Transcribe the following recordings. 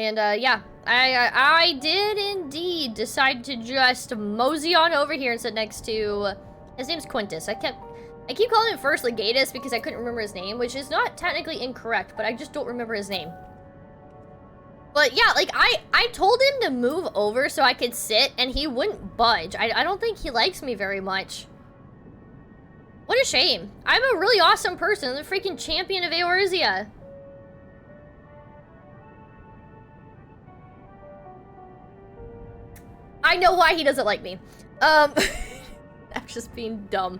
And yeah, I did indeed decide to just mosey on over here and sit next to, his name's Quintus. I keep calling him First Legatus because I couldn't remember his name, which is not technically incorrect, but I just don't remember his name. But yeah, like, I told him to move over so I could sit, and he wouldn't budge. I don't think he likes me very much. What a shame. I'm a really awesome person. I'm the freaking champion of Eorzea. I know why he doesn't like me. I'm just being dumb.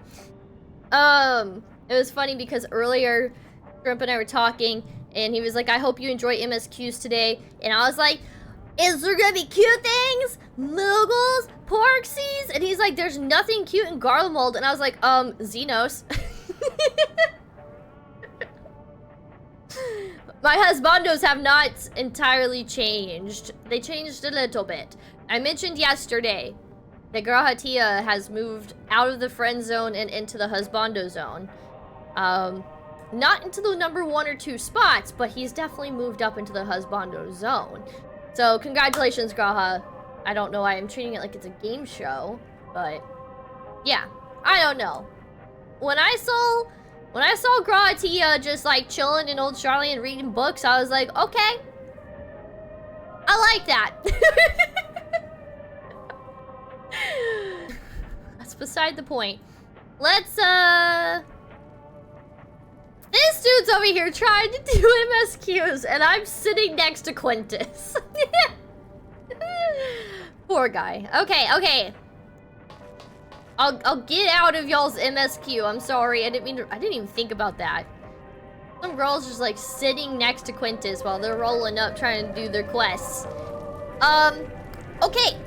It was funny because earlier, Shrimp and I were talking, and he was like, I hope you enjoy MSQs today. And I was like, is there gonna be cute things? Moogles? Porksies? And he's like, there's nothing cute in Garlemald. And I was like, Xenos. My husbandos have not entirely changed. They changed a little bit. I mentioned yesterday that Grahatia has moved out of the friend zone and into the husbando zone. Not into the number 1 or 2 spots, but he's definitely moved up into the husbando zone. So congratulations, Graha. I don't know why I'm treating it like it's a game show, but yeah, I don't know. When I saw Grahatia just like chilling in Old Charlie and reading books, I was like, okay, I like that. That's beside the point. Let's this dude's over here trying to do MSQs, and I'm sitting next to Quintus. Poor guy. Okay. I'll get out of y'all's MSQ. I'm sorry. I didn't even think about that. Some girls just like sitting next to Quintus while they're rolling up trying to do their quests. Okay.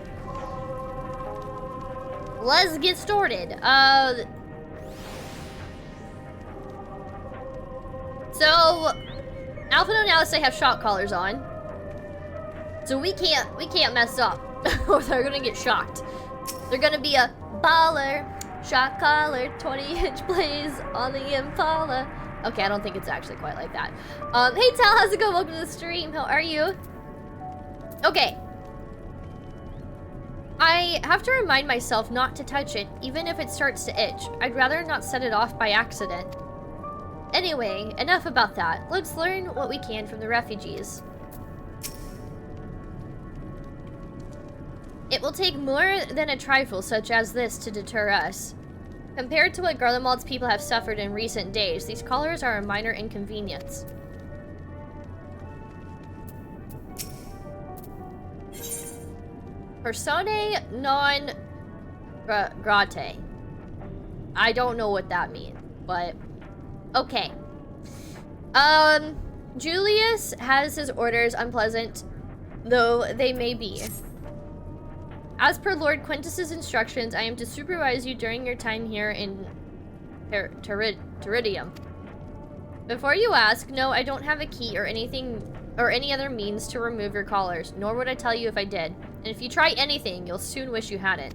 Let's get started. So, Alpha and Alice, they have shot collars on. So we can't mess up, or they're gonna get shocked. They're gonna be a baller, shot collar, 20-inch blaze on the Impala. Okay, I don't think it's actually quite like that. Hey Tal, how's it going? Welcome to the stream. How are you? Okay. I have to remind myself not to touch it, even if it starts to itch. I'd rather not set it off by accident. Anyway, enough about that. Let's learn what we can from the refugees. It will take more than a trifle such as this to deter us. Compared to what Garlemald's people have suffered in recent days, these collars are a minor inconvenience. Personae non gratae. I don't know what that means, but okay. Julius has his orders, unpleasant though they may be. As per Lord Quintus's instructions, I am to supervise you during your time here in Teridium. Before you ask, no, I don't have a key or anything or any other means to remove your collars, nor would I tell you if I did. And if you try anything, you'll soon wish you hadn't.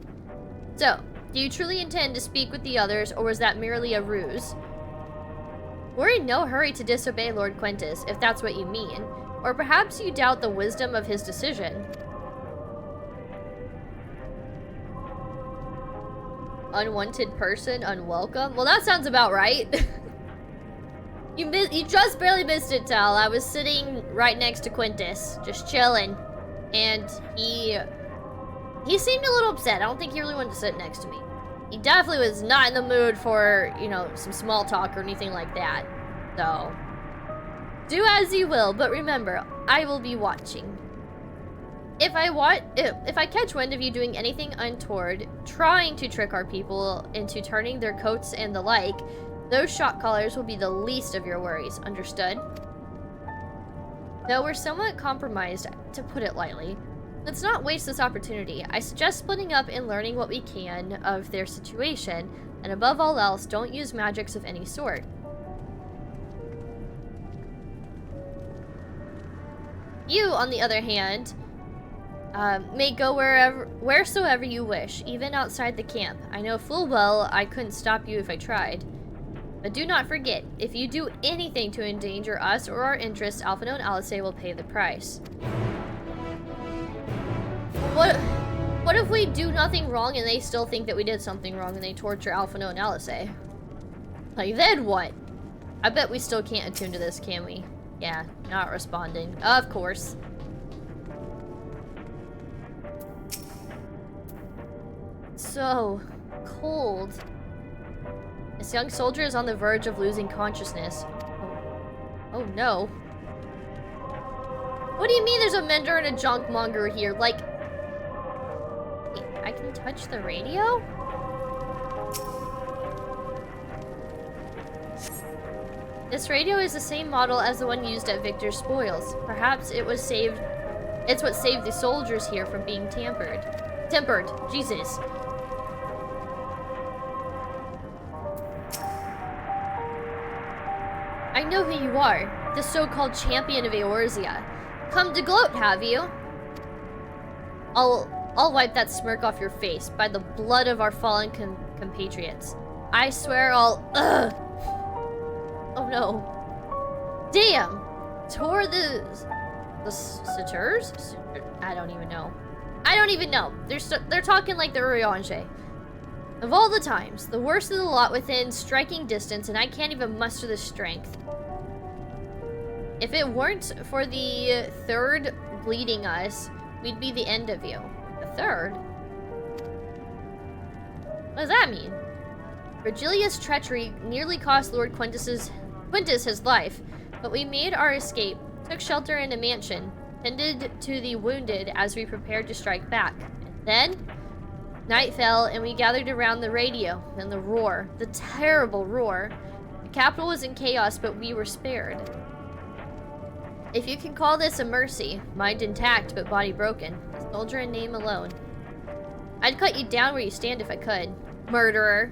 So, do you truly intend to speak with the others, or was that merely a ruse? We're in no hurry to disobey Lord Quintus, if that's what you mean. Or perhaps you doubt the wisdom of his decision. Unwanted person, unwelcome? Well, that sounds about right. You just barely missed it, Tal. I was sitting right next to Quintus, just chilling. And he seemed a little upset. I don't think he really wanted to sit next to me. He definitely was not in the mood for, you know, some small talk or anything like that. So, do as you will, but remember, I will be watching. If I catch wind of you doing anything untoward, trying to trick our people into turning their coats and the like, those shot collars will be the least of your worries, understood? Though we're somewhat compromised, to put it lightly, let's not waste this opportunity. I suggest splitting up and learning what we can of their situation, and above all else, don't use magics of any sort. You, on the other hand, may go wheresoever you wish, even outside the camp. I know full well I couldn't stop you if I tried. But do not forget, if you do anything to endanger us or our interests, Alphino and Alice will pay the price. What if we do nothing wrong and they still think that we did something wrong and they torture Alpha No and Alice? Like, then what? I bet we still can't attune to this, can we? Yeah, not responding. Of course. So cold. This young soldier is on the verge of losing consciousness. Oh no. What do you mean there's a mender and a junk monger here? Like, I can touch the radio? This radio is the same model as the one used at Victor's spoils. Perhaps it's what saved the soldiers here from being tempered. Jesus. I know who you are, the so-called champion of Eorzea. Come to gloat, have you? I'll wipe that smirk off your face by the blood of our fallen compatriots. I swear I'll... Ugh! Oh no. Damn! Tore the Satyrs? I don't even know. They're talking like the Urianger. Of all the times, the worst of the lot within striking distance, and I can't even muster the strength. If it weren't for the third bleeding us, we'd be the end of you. The third? What does that mean? Virgilia's treachery nearly cost Lord Quintus his life, but we made our escape, took shelter in a mansion, tended to the wounded as we prepared to strike back. And then, night fell and we gathered around the radio, and the roar, the terrible roar. The capital was in chaos, but we were spared. If you can call this a mercy, mind intact but body broken, a soldier in name alone. I'd cut you down where you stand if I could. Murderer.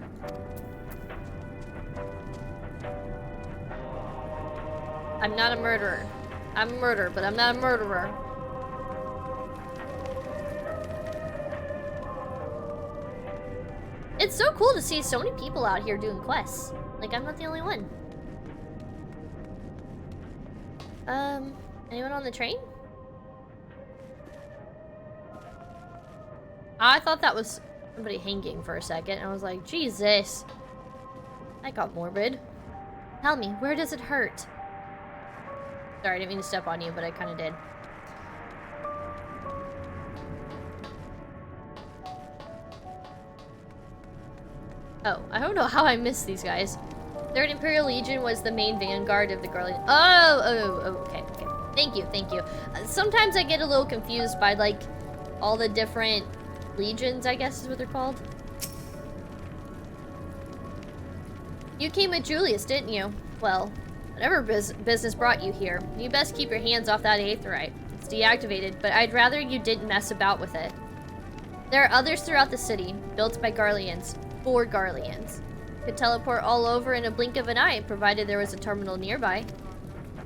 I'm not a murderer. I'm a murderer, but I'm not a murderer. It's so cool to see so many people out here doing quests. Like, I'm not the only one. Anyone on the train? I thought that was somebody hanging for a second. I was like, Jesus. That got morbid. Tell me, where does it hurt? Sorry, I didn't mean to step on you, but I kind of did. Oh, I don't know how I missed these guys. 3rd Imperial Legion was the main vanguard of the Garlean. Oh, okay. Thank you. Sometimes I get a little confused by, like, all the different legions, I guess is what they're called. You came with Julius, didn't you? Well, whatever business brought you here, you best keep your hands off that aetheryte. It's deactivated, but I'd rather you didn't mess about with it. There are others throughout the city, built by Garleans, for Garleans. Could teleport all over in a blink of an eye, provided there was a terminal nearby.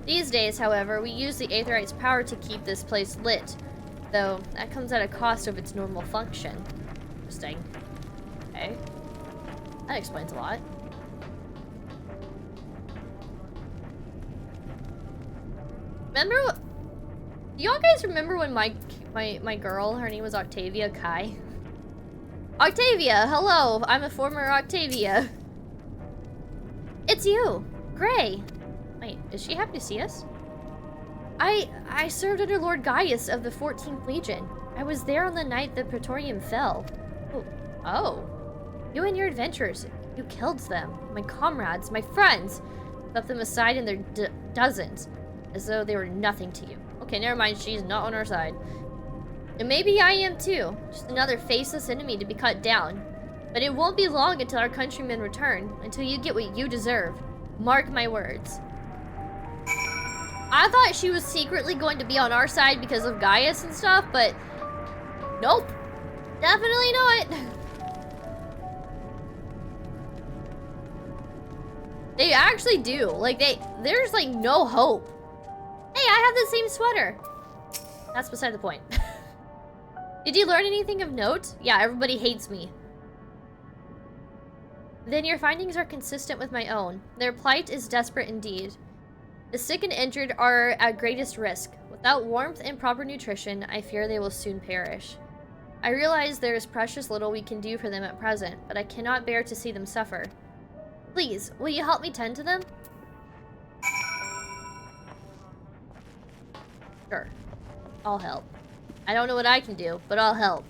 These days, however, we use the aetheryte's power to keep this place lit, though that comes at a cost of its normal function. Interesting. Okay. That explains a lot. Remember, do y'all guys remember when my girl, her name was Octavia Kai? Octavia, hello, I'm a former Octavia. It's you, Gray. Wait, is she happy to see us? I served under Lord Gaius of the 14th Legion. I was there on the night the Praetorium fell. Oh. You and your adventurers, you killed them. My comrades, my friends. Left them aside in their dozens, as though they were nothing to you. Okay, never mind, she's not on our side. And maybe I am too. Just another faceless enemy to be cut down. But it won't be long until our countrymen return, until you get what you deserve. Mark my words. I thought she was secretly going to be on our side because of Gaius and stuff, but nope. Definitely not. They actually do. Like, there's like no hope. Hey, I have the same sweater. That's beside the point. Did you learn anything of note? Yeah, everybody hates me. Then your findings are consistent with my own. Their plight is desperate indeed. The sick and injured are at greatest risk. Without warmth and proper nutrition, I fear they will soon perish. I realize there is precious little we can do for them at present, but I cannot bear to see them suffer. Please, will you help me tend to them? Sure. I'll help. I don't know what I can do, but I'll help.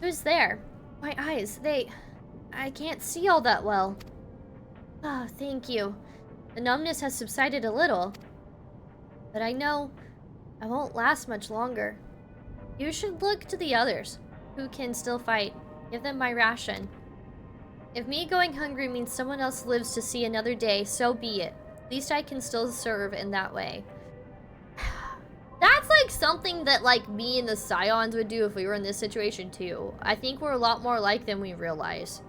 Who's there? My eyes, I can't see all that well. Oh, thank you. The numbness has subsided a little. But I know I won't last much longer. You should look to the others, who can still fight. Give them my ration. If me going hungry means someone else lives to see another day, so be it. At least I can still serve in that way. That's like something that like me and the Scions would do if we were in this situation too. I think we're a lot more alike than we realize.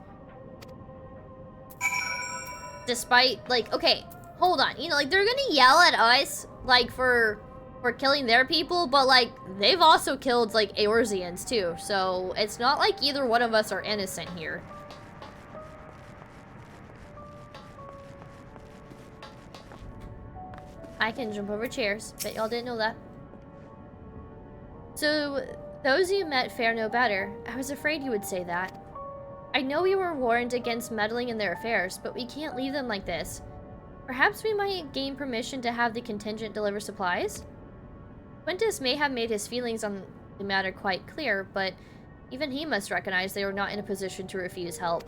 Despite like, okay, hold on. You know, like they're gonna yell at us like for killing their people, but like they've also killed like Eorzeans too. So it's not like either one of us are innocent here. I can jump over chairs. Bet y'all didn't know that. So, those you met fare no better. I was afraid you would say that. I know we were warned against meddling in their affairs, but we can't leave them like this. Perhaps we might gain permission to have the contingent deliver supplies? Quintus may have made his feelings on the matter quite clear, but even he must recognize they were not in a position to refuse help.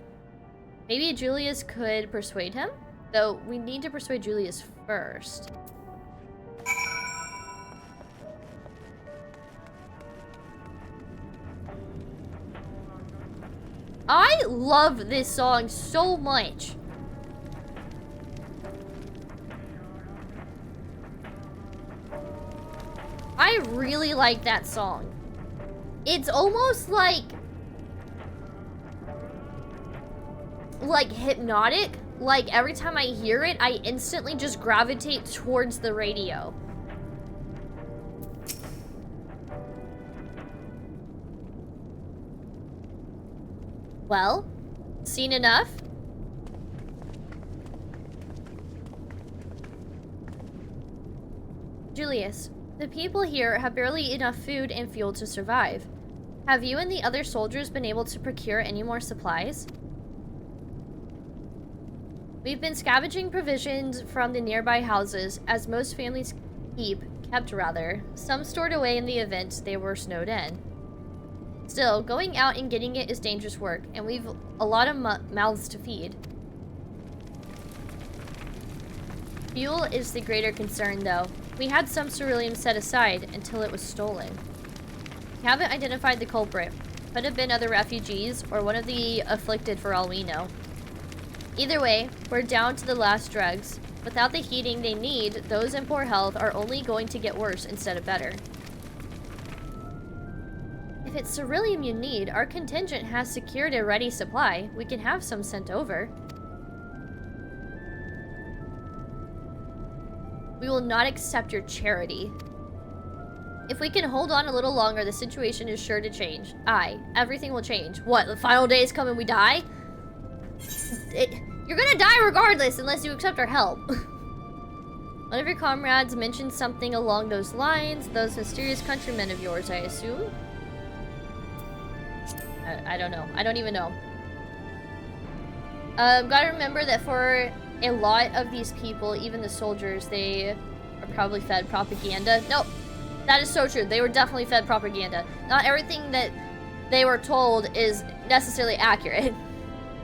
Maybe Julius could persuade him? Though, we need to persuade Julius first. I love this song so much. I really like that song. It's almost like hypnotic. Like every time I hear it, I instantly just gravitate towards the radio. Well, seen enough? Julius, the people here have barely enough food and fuel to survive. Have you and the other soldiers been able to procure any more supplies? We've been scavenging provisions from the nearby houses, as most families kept rather, some stored away in the event they were snowed in. Still, going out and getting it is dangerous work, and we've a lot of mouths to feed. Fuel is the greater concern, though. We had some ceruleum set aside until it was stolen. We haven't identified the culprit. Could have been other refugees, or one of the afflicted for all we know. Either way, we're down to the last drugs. Without the heating they need, those in poor health are only going to get worse instead of better. If it's ceruleum you need, our contingent has secured a ready supply. We can have some sent over. We will not accept your charity. If we can hold on a little longer, the situation is sure to change. Aye, everything will change. What, the final days come and we die? You're gonna die regardless unless you accept our help. One of your comrades mentioned something along those lines. Those mysterious countrymen of yours, I assume? I don't know. I don't even know. Gotta remember that for a lot of these people, even the soldiers, they are probably fed propaganda. Nope. That is so true. They were definitely fed propaganda. Not everything that they were told is necessarily accurate.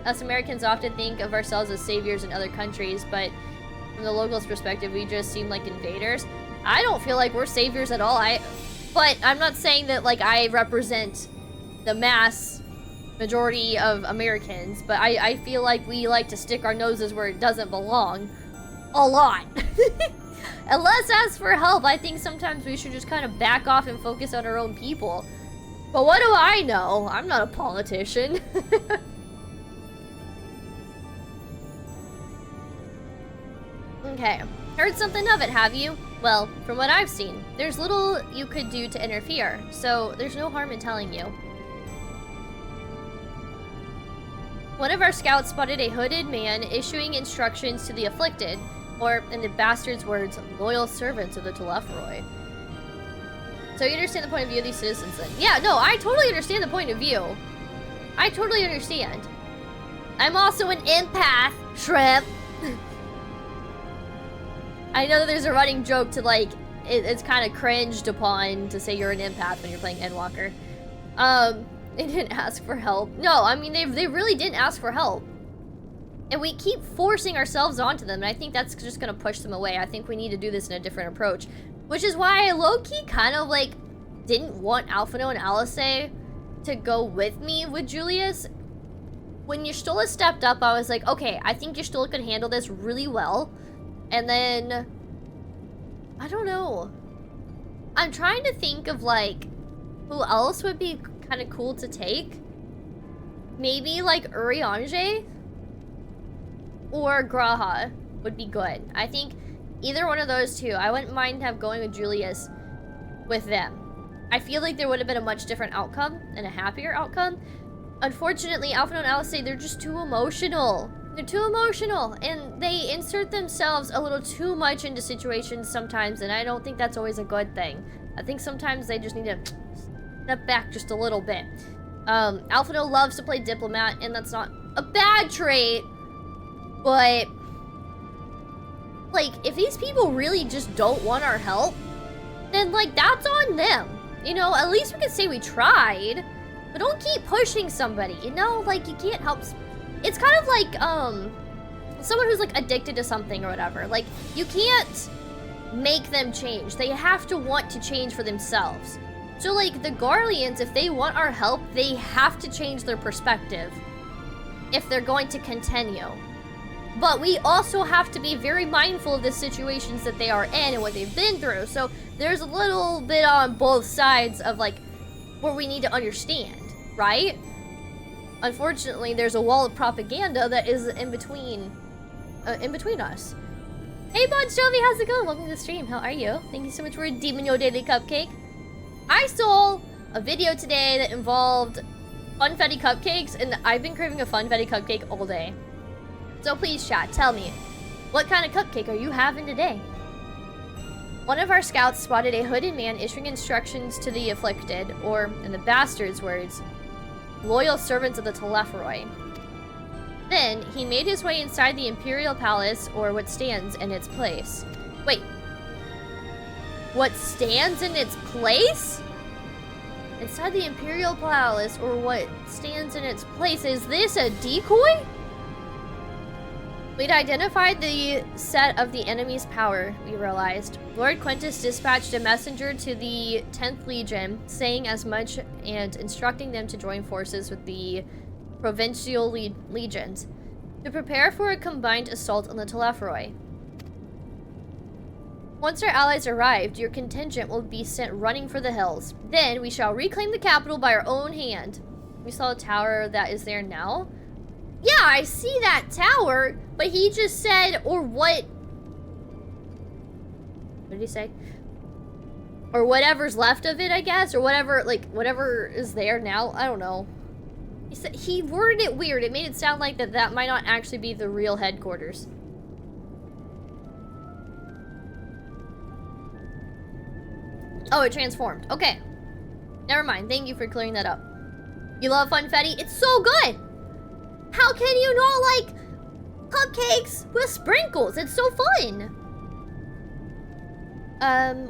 Us Americans often think of ourselves as saviors in other countries, but from the locals' perspective, we just seem like invaders. I don't feel like we're saviors at all. But I'm not saying that like I represent the mass majority of Americans, but I feel like we like to stick our noses where it doesn't belong a lot. And let's ask for help. I think sometimes we should just kind of back off and focus on our own people. But what do I know? I'm not a politician. Okay, heard something of it, have you? Well, from what I've seen, there's little you could do to interfere, so there's no harm in telling you. One of our scouts spotted a hooded man issuing instructions to the afflicted, or, in the bastard's words, loyal servants of the Telephroi. So you understand the point of view of these citizens then? Yeah, no, I totally understand the point of view. I totally understand. I'm also an empath, shrimp. I know that there's a running joke to like, it's kind of cringed upon to say you're an empath when you're playing Endwalker. They didn't ask for help. No, I mean, they really didn't ask for help. And we keep forcing ourselves onto them, and I think that's just gonna push them away. I think we need to do this in a different approach. Which is why I low-key kind of, like, didn't want Alphino and Alisaie to go with me with Julius. When Y'shtola stepped up, I was like, okay, I think Y'shtola could handle this really well. And then, I don't know. I'm trying to think of, like, who else would be kind of cool to take. Maybe, like, Urianger or Graha would be good. I think either one of those two, I wouldn't mind going with Julius with them. I feel like there would have been a much different outcome and a happier outcome. Unfortunately, Alphino and Alisaie, they're just too emotional. They're too emotional, and they insert themselves a little too much into situations sometimes, and I don't think that's always a good thing. I think sometimes they just need to step back just a little bit. Alphino loves to play diplomat, and that's not a bad trait, but like, if these people really just don't want our help, then like, that's on them. You know, at least we can say we tried, but don't keep pushing somebody, you know? Like, you can't help. It's kind of like, someone who's like addicted to something or whatever. Like, you can't make them change. They have to want to change for themselves. So like, the Garleans, if they want our help, they have to change their perspective if they're going to continue. But we also have to be very mindful of the situations that they are in and what they've been through. So there's a little bit on both sides of like where we need to understand, right? Unfortunately, there's a wall of propaganda that is in between us. Hey, Bon Jovi, how's it going? Welcome to the stream. How are you? Thank you so much for redeeming your daily cupcake. I saw a video today that involved funfetti cupcakes, and I've been craving a funfetti cupcake all day. So please, chat, tell me, what kind of cupcake are you having today? One of our scouts spotted a hooded man issuing instructions to the afflicted, or, in the bastard's words, loyal servants of the Telephroi. Then, he made his way inside the Imperial Palace, or what stands in its place. Wait. What stands in its place? Inside the Imperial Palace, or what stands in its place. Is this a decoy? We'd identified the set of the enemy's power, we realized. Lord Quintus dispatched a messenger to the 10th Legion, saying as much and instructing them to join forces with the provincial legions to prepare for a combined assault on the Telephroi. Once our allies arrived, your contingent will be sent running for the hills. Then we shall reclaim the capital by our own hand. We saw a tower that is there now. Yeah, I see that tower, but he just said, or what? What did he say? Or whatever's left of it, I guess, or whatever, like, whatever is there now. I don't know. He said, he worded it weird. It made it sound like that might not actually be the real headquarters. Oh, it transformed. Okay. Never mind. Thank you for clearing that up. You love funfetti? It's so good! How can you not like cupcakes with sprinkles? It's so fun!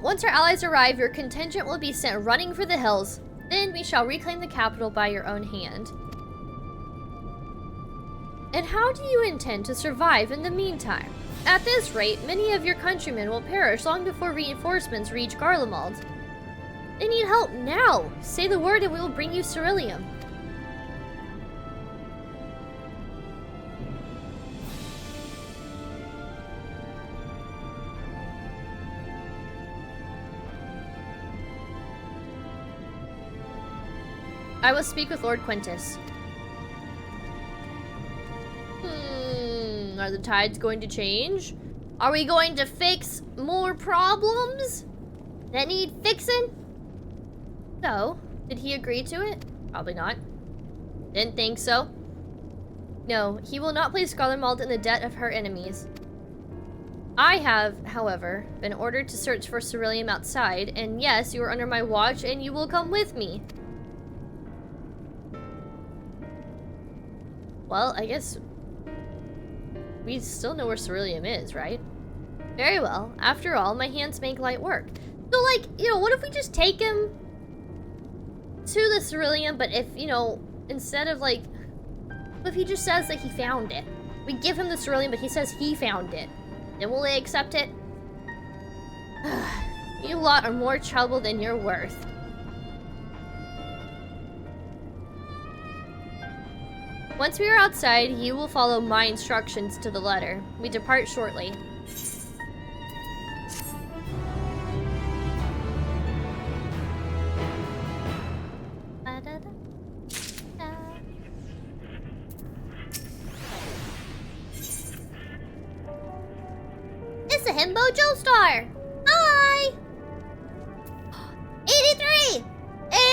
Once our allies arrive, your contingent will be sent running for the hills. Then we shall reclaim the capital by your own hand. And how do you intend to survive in the meantime? At this rate, many of your countrymen will perish long before reinforcements reach Garlemald. They need help now! Say the word and we will bring you Ceruleum. I will speak with Lord Quintus. Are the tides going to change? Are we going to fix more problems that need fixing? So, did he agree to it? Probably not. Didn't think so. No, he will not place Garlemald in the debt of her enemies. I have, however, been ordered to search for Ceruleum outside, and yes, you are under my watch, and you will come with me. Well, I guess we still know where Ceruleum is, right? Very well. After all, my hands make light work. So, like, you know, what if we just take him to the Ceruleum, but if, you know, instead of, like, what if he just says that he found it? We give him the Ceruleum, but he says he found it. Then will they accept it? You lot are more trouble than you're worth. Once we are outside, you will follow my instructions to the letter. We depart shortly. It's a Himbo Joestar! Hi! 83!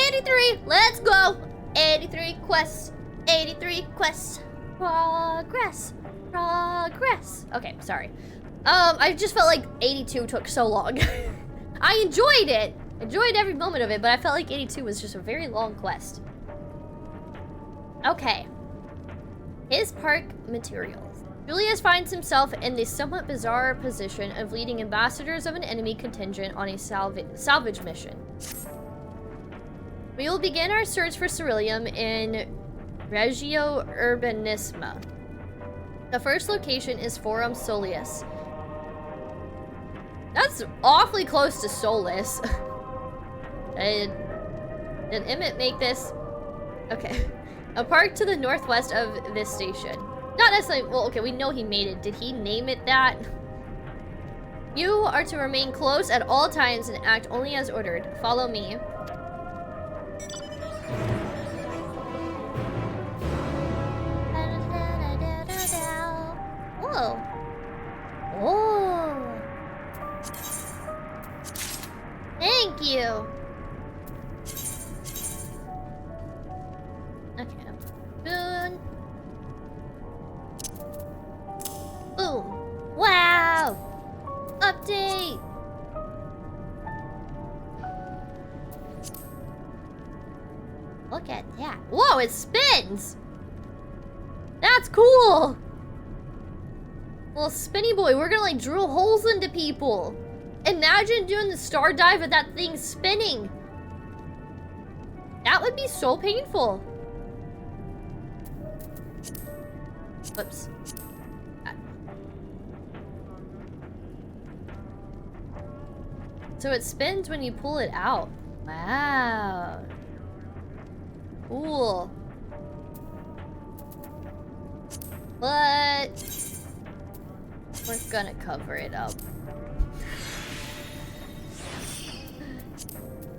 83! Let's go! 83 quests. 83 quests. Progress. Progress. Okay, sorry. I just felt like 82 took so long. I enjoyed it. Enjoyed every moment of it, but I felt like 82 was just a very long quest. Okay. His park materials. Julius finds himself in the somewhat bizarre position of leading ambassadors of an enemy contingent on a salvage mission. We will begin our search for Ceruleum in Regio Urbanisma. The first location is Forum Solis. That's awfully close to Solis. Did Emmett make this? Okay. A park to the northwest of this station. Not necessarily, well, okay, we know he made it. Did he name it that? You are to remain close at all times and act only as ordered. Follow me. Whoa. Oh. Thank you. Okay. Boon. Boom. Wow. Update. Look at that. Whoa, it spins. That's cool. Well, Spinny Boy, we're gonna like drill holes into people. Imagine doing the star dive and that thing spinning. That would be so painful. Whoops. So it spins when you pull it out. Wow. Cool. But we're gonna cover it up.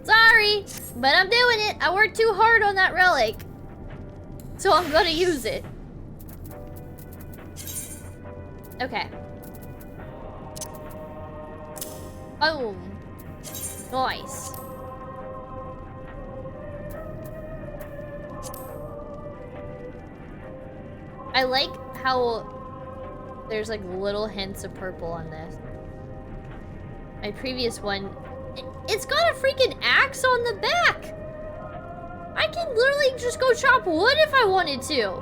Sorry, but I'm doing it. I worked too hard on that relic. So I'm gonna use it. Okay. Boom. Nice. I like how there's like little hints of purple on this. My previous one, it's got a freaking axe on the back. I can literally just go chop wood if I wanted to.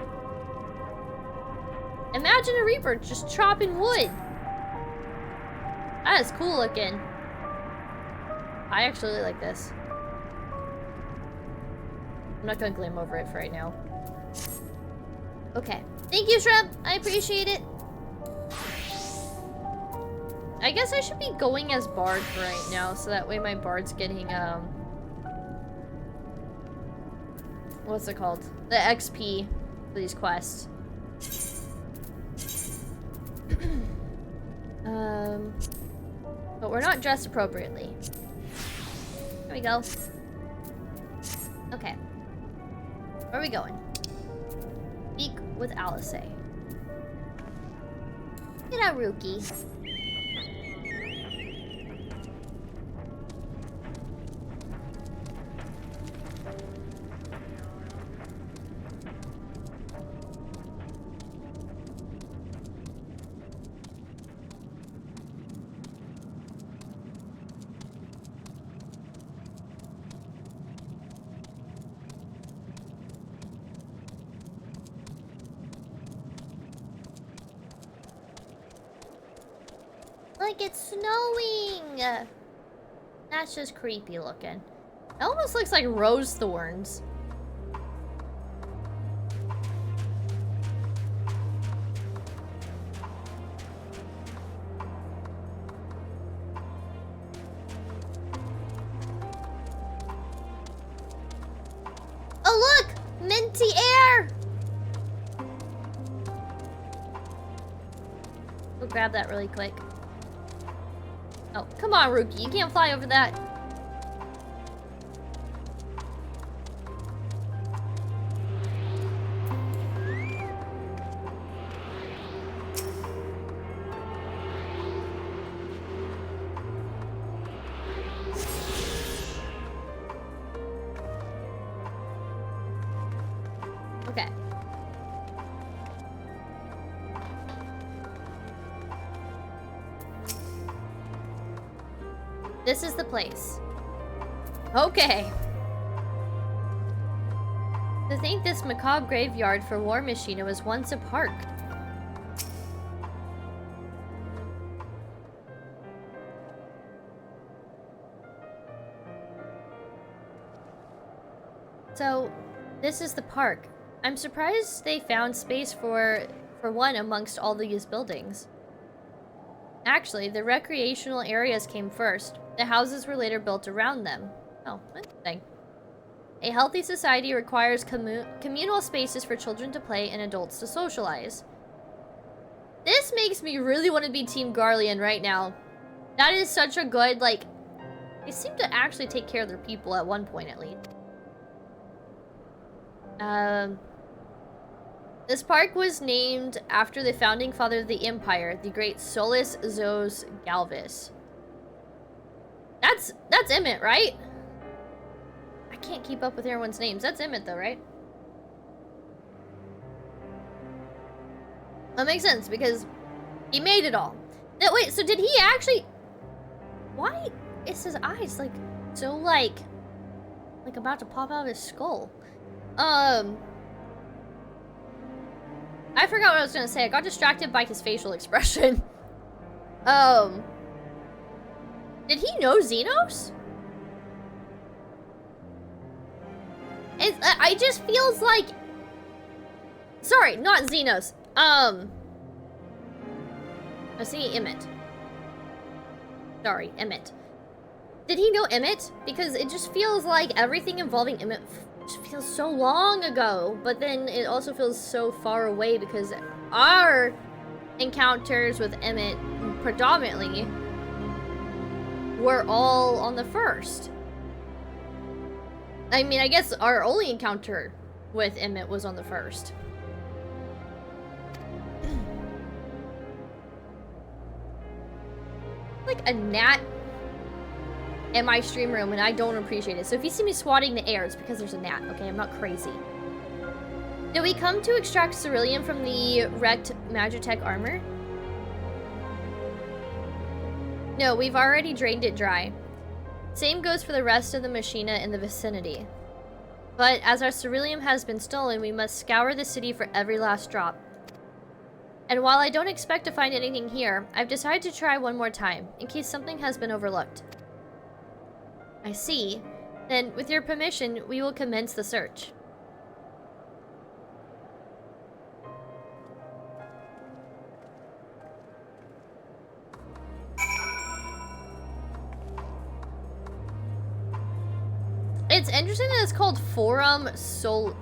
Imagine a Reaper just chopping wood. That is cool looking. I actually really like this. I'm not gonna glam over it for right now. Okay. Thank you, Shrimp. I appreciate it. I guess I should be going as Bard for right now, so that way my Bard's getting, what's it called? The XP for these quests. But we're not dressed appropriately. There we go. Okay. Where are we going? Speak with Alice. Get out, Rookie. like it's snowing. That's just creepy looking. It almost looks like rose thorns. Oh look! Minty air! We'll grab that really quick. Oh, come on, Rookie. You can't fly over that. Okay. This is the place. Okay. To think this macabre graveyard for War Machina was once a park. So, this is the park. I'm surprised they found space for one amongst all these buildings. Actually, the recreational areas came first. The houses were later built around them. Oh, interesting. A healthy society requires communal spaces for children to play and adults to socialize. This makes me really want to be Team Garlean right now. That is such a good, like... They seem to actually take care of their people at one point, at least. This park was named after the founding father of the Empire, the great Solus Zos Galvis. That's Emmett, right? I can't keep up with everyone's names. That's Emmett, though, right? That makes sense, because he made it all. Now, wait, so did he actually... Why is his eyes, like, so, like about to pop out of his skull? I forgot what I was gonna say. I got distracted by his facial expression. Did he know Xenos? I just feels like... Sorry, not Xenos. I was thinking Emmett. Sorry, Emmett. Did he know Emmett? Because it just feels like everything involving Emmett just feels so long ago, but then it also feels so far away because our encounters with Emmett predominantly were all on the first. I mean, I guess our only encounter with Emmett was on the first. Like a gnat in my stream room and I don't appreciate it. So if you see me swatting the air, it's because there's a gnat, okay? I'm not crazy. Did we come to extract cerulean from the wrecked Magitech armor? No, we've already drained it dry. Same goes for the rest of the machina in the vicinity. But as our ceruleum has been stolen, we must scour the city for every last drop. And while I don't expect to find anything here, I've decided to try one more time, in case something has been overlooked. I see. Then, with your permission, we will commence the search. It's interesting that it's called Forum Soleus.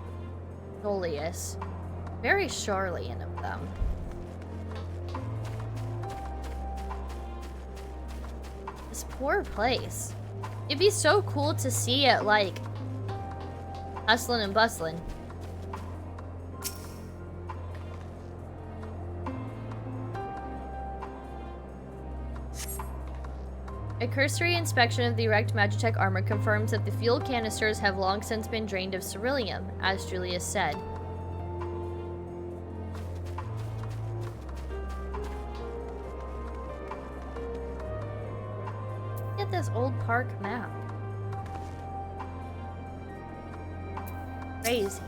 Very Charlian of them. This poor place. It'd be so cool to see it, like, hustling and bustling. A cursory inspection of the wrecked Magitech armor confirms that the fuel canisters have long since been drained of ceruleum, as Julius said. Look at this old park map. Crazy.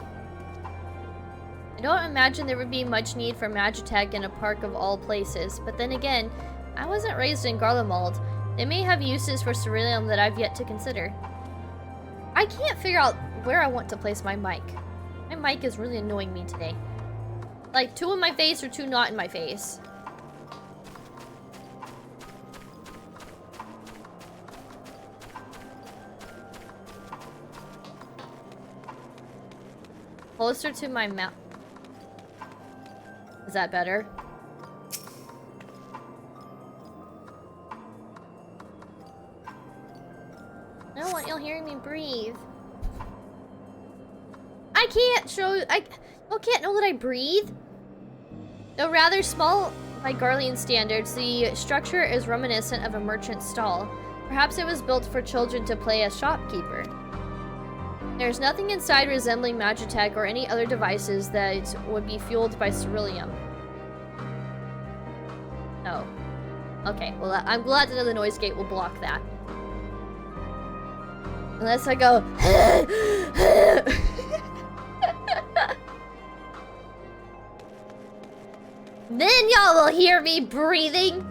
I don't imagine there would be much need for Magitech in a park of all places, but then again, I wasn't raised in Garlemald. They may have uses for ceruleum that I've yet to consider. I can't figure out where I want to place my mic. My mic is really annoying me today. Like, 2 in my face or 2 not in my face. Closer to my mouth. Is that better? I don't want y'all hearing me breathe. I can't show you. Y'all can't know that I breathe. Though rather small by Garlean standards, the structure is reminiscent of a merchant stall. Perhaps it was built for children to play as shopkeeper. There's nothing inside resembling Magitech or any other devices that would be fueled by ceruleum. Oh. Okay, well, I'm glad to know the noise gate will block that. Unless I go... Then y'all will hear me breathing.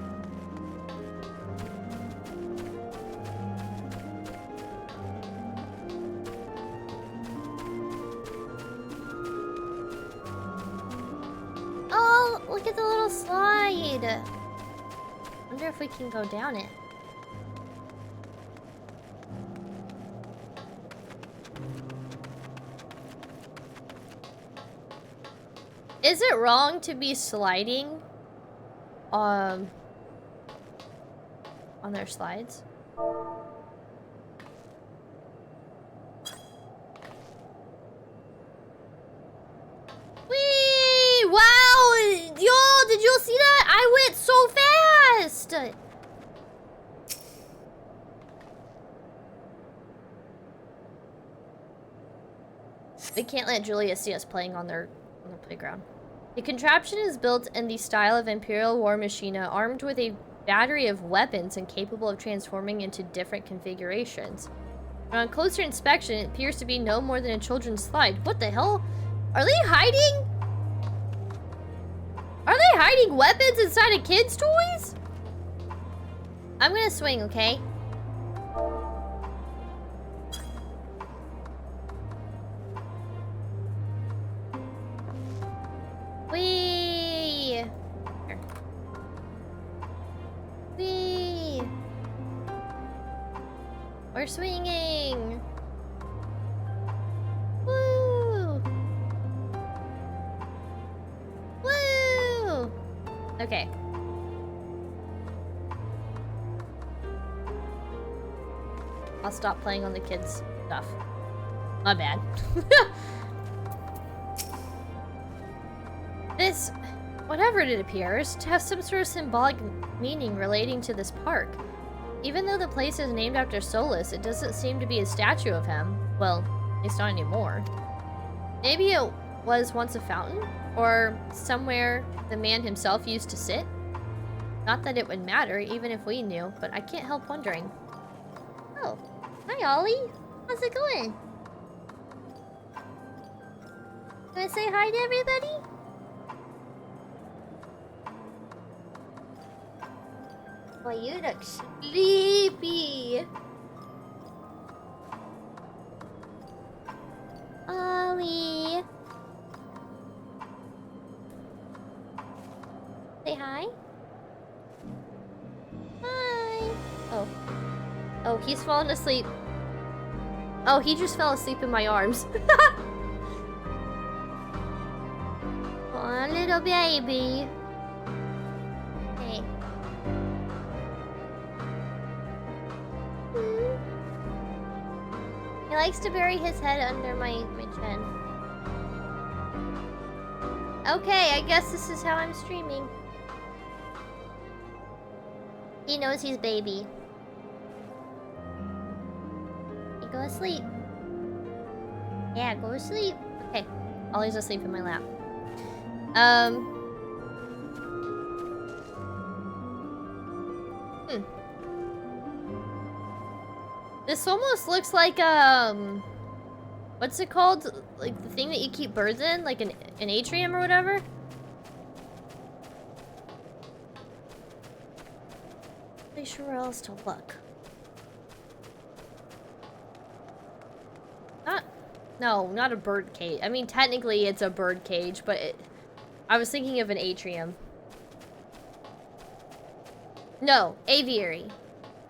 Oh, look at the little slide. Wonder if we can go down it. Is it wrong to be sliding on their slides? Whee! Wow! Y'all, did you see that? I went so fast! We can't let Julia see us playing on the playground. The contraption is built in the style of Imperial War Machina, armed with a battery of weapons and capable of transforming into different configurations. But on closer inspection, it appears to be no more than a children's slide. What the hell? Are they hiding? Are they hiding weapons inside of kids' toys? I'm gonna swing, okay? Whee! Here. Whee! We're swinging! Woo! Woo! Okay. I'll stop playing on the kids' stuff. My bad. This, whatever it appears, to have some sort of symbolic meaning relating to this park. Even though the place is named after Solus, it doesn't seem to be a statue of him. Well, at least not anymore. Maybe it was once a fountain? Or somewhere the man himself used to sit? Not that it would matter, even if we knew, but I can't help wondering. Oh, hi Ollie. How's it going? Wanna say hi to everybody? Boy, you look sleepy. Ollie. Say hi. Hi. Oh. Oh, he's fallen asleep. Oh, he just fell asleep in my arms. Aw, little baby. Hey. He likes to bury his head under my chin. Okay, I guess this is how I'm streaming. He knows he's baby. You go to sleep. Yeah, go to sleep. Okay, Ollie's asleep in my lap. This almost looks like, what's it called? Like the thing that you keep birds in? Like an atrium or whatever? Not sure where else to look. No, not a bird cage. I mean, technically it's a bird cage, but I was thinking of an atrium. No, aviary.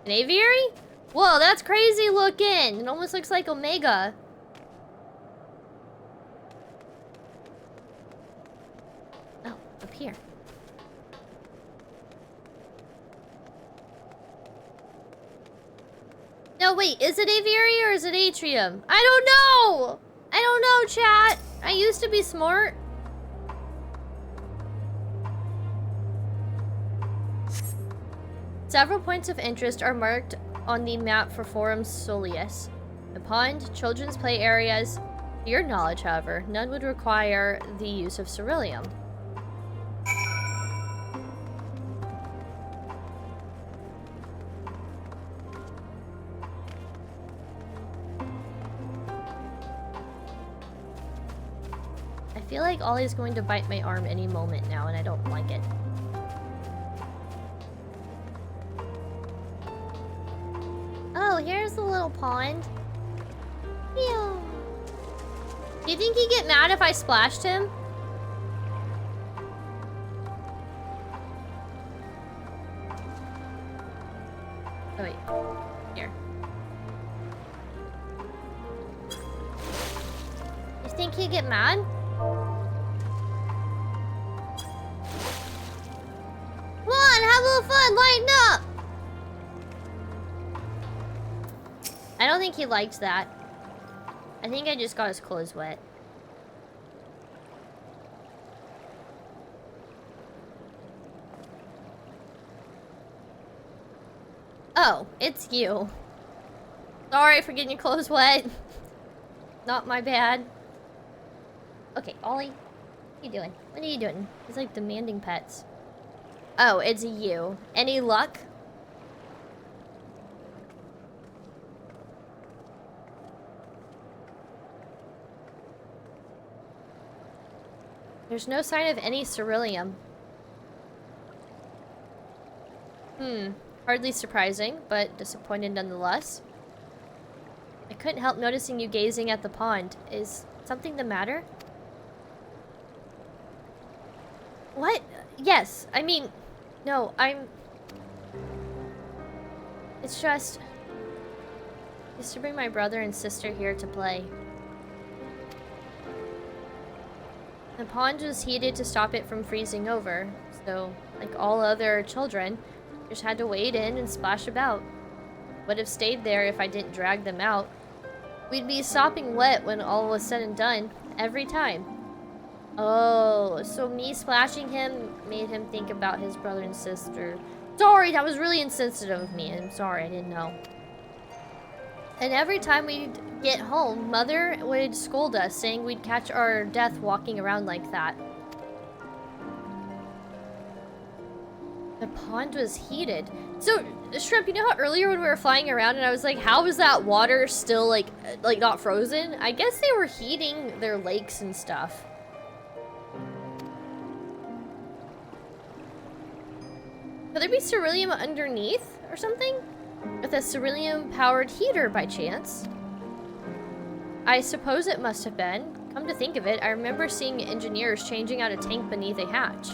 An aviary? Whoa, that's crazy looking. It almost looks like Omega. Oh, up here. No, wait, is it aviary or is it atrium? I don't know! I don't know, chat. I used to be smart. Several points of interest are marked on the map for Forum Soleus. The pond, children's play areas. To your knowledge, however, none would require the use of ceruleum. I feel like Ollie's going to bite my arm any moment now, and I don't like it. Oh, here's the little pond. Ew. Do you think he'd get mad if I splashed him? Oh, wait. Here. You think he'd get mad? Come on, have a little fun, lighten up! I don't think he liked that. I think I just got his clothes wet. Oh, it's you. Sorry for getting your clothes wet. Not my bad. Okay, Ollie. What are you doing? What are you doing? He's like demanding pets. Oh, it's you. Any luck? There's no sign of any ceruleum. Hardly surprising, but disappointed nonetheless. I couldn't help noticing you gazing at the pond. Is something the matter? What? Yes, I mean... No, It's just... I used to bring my brother and sister here to play. The pond was heated to stop it from freezing over, so, like all other children, just had to wade in and splash about. Would have stayed there if I didn't drag them out. We'd be sopping wet when all was said and done, every time. Oh, so me splashing him made him think about his brother and sister. Sorry, that was really insensitive of me. I'm sorry, I didn't know. And every time we'd get home, Mother would scold us, saying we'd catch our death walking around like that. The pond was heated. So, Shrimp, you know how earlier when we were flying around and I was like, how is that water still, like not frozen? I guess they were heating their lakes and stuff. Could there be ceruleum underneath or something? With a ceruleum-powered heater, by chance? I suppose it must have been. Come to think of it, I remember seeing engineers changing out a tank beneath a hatch.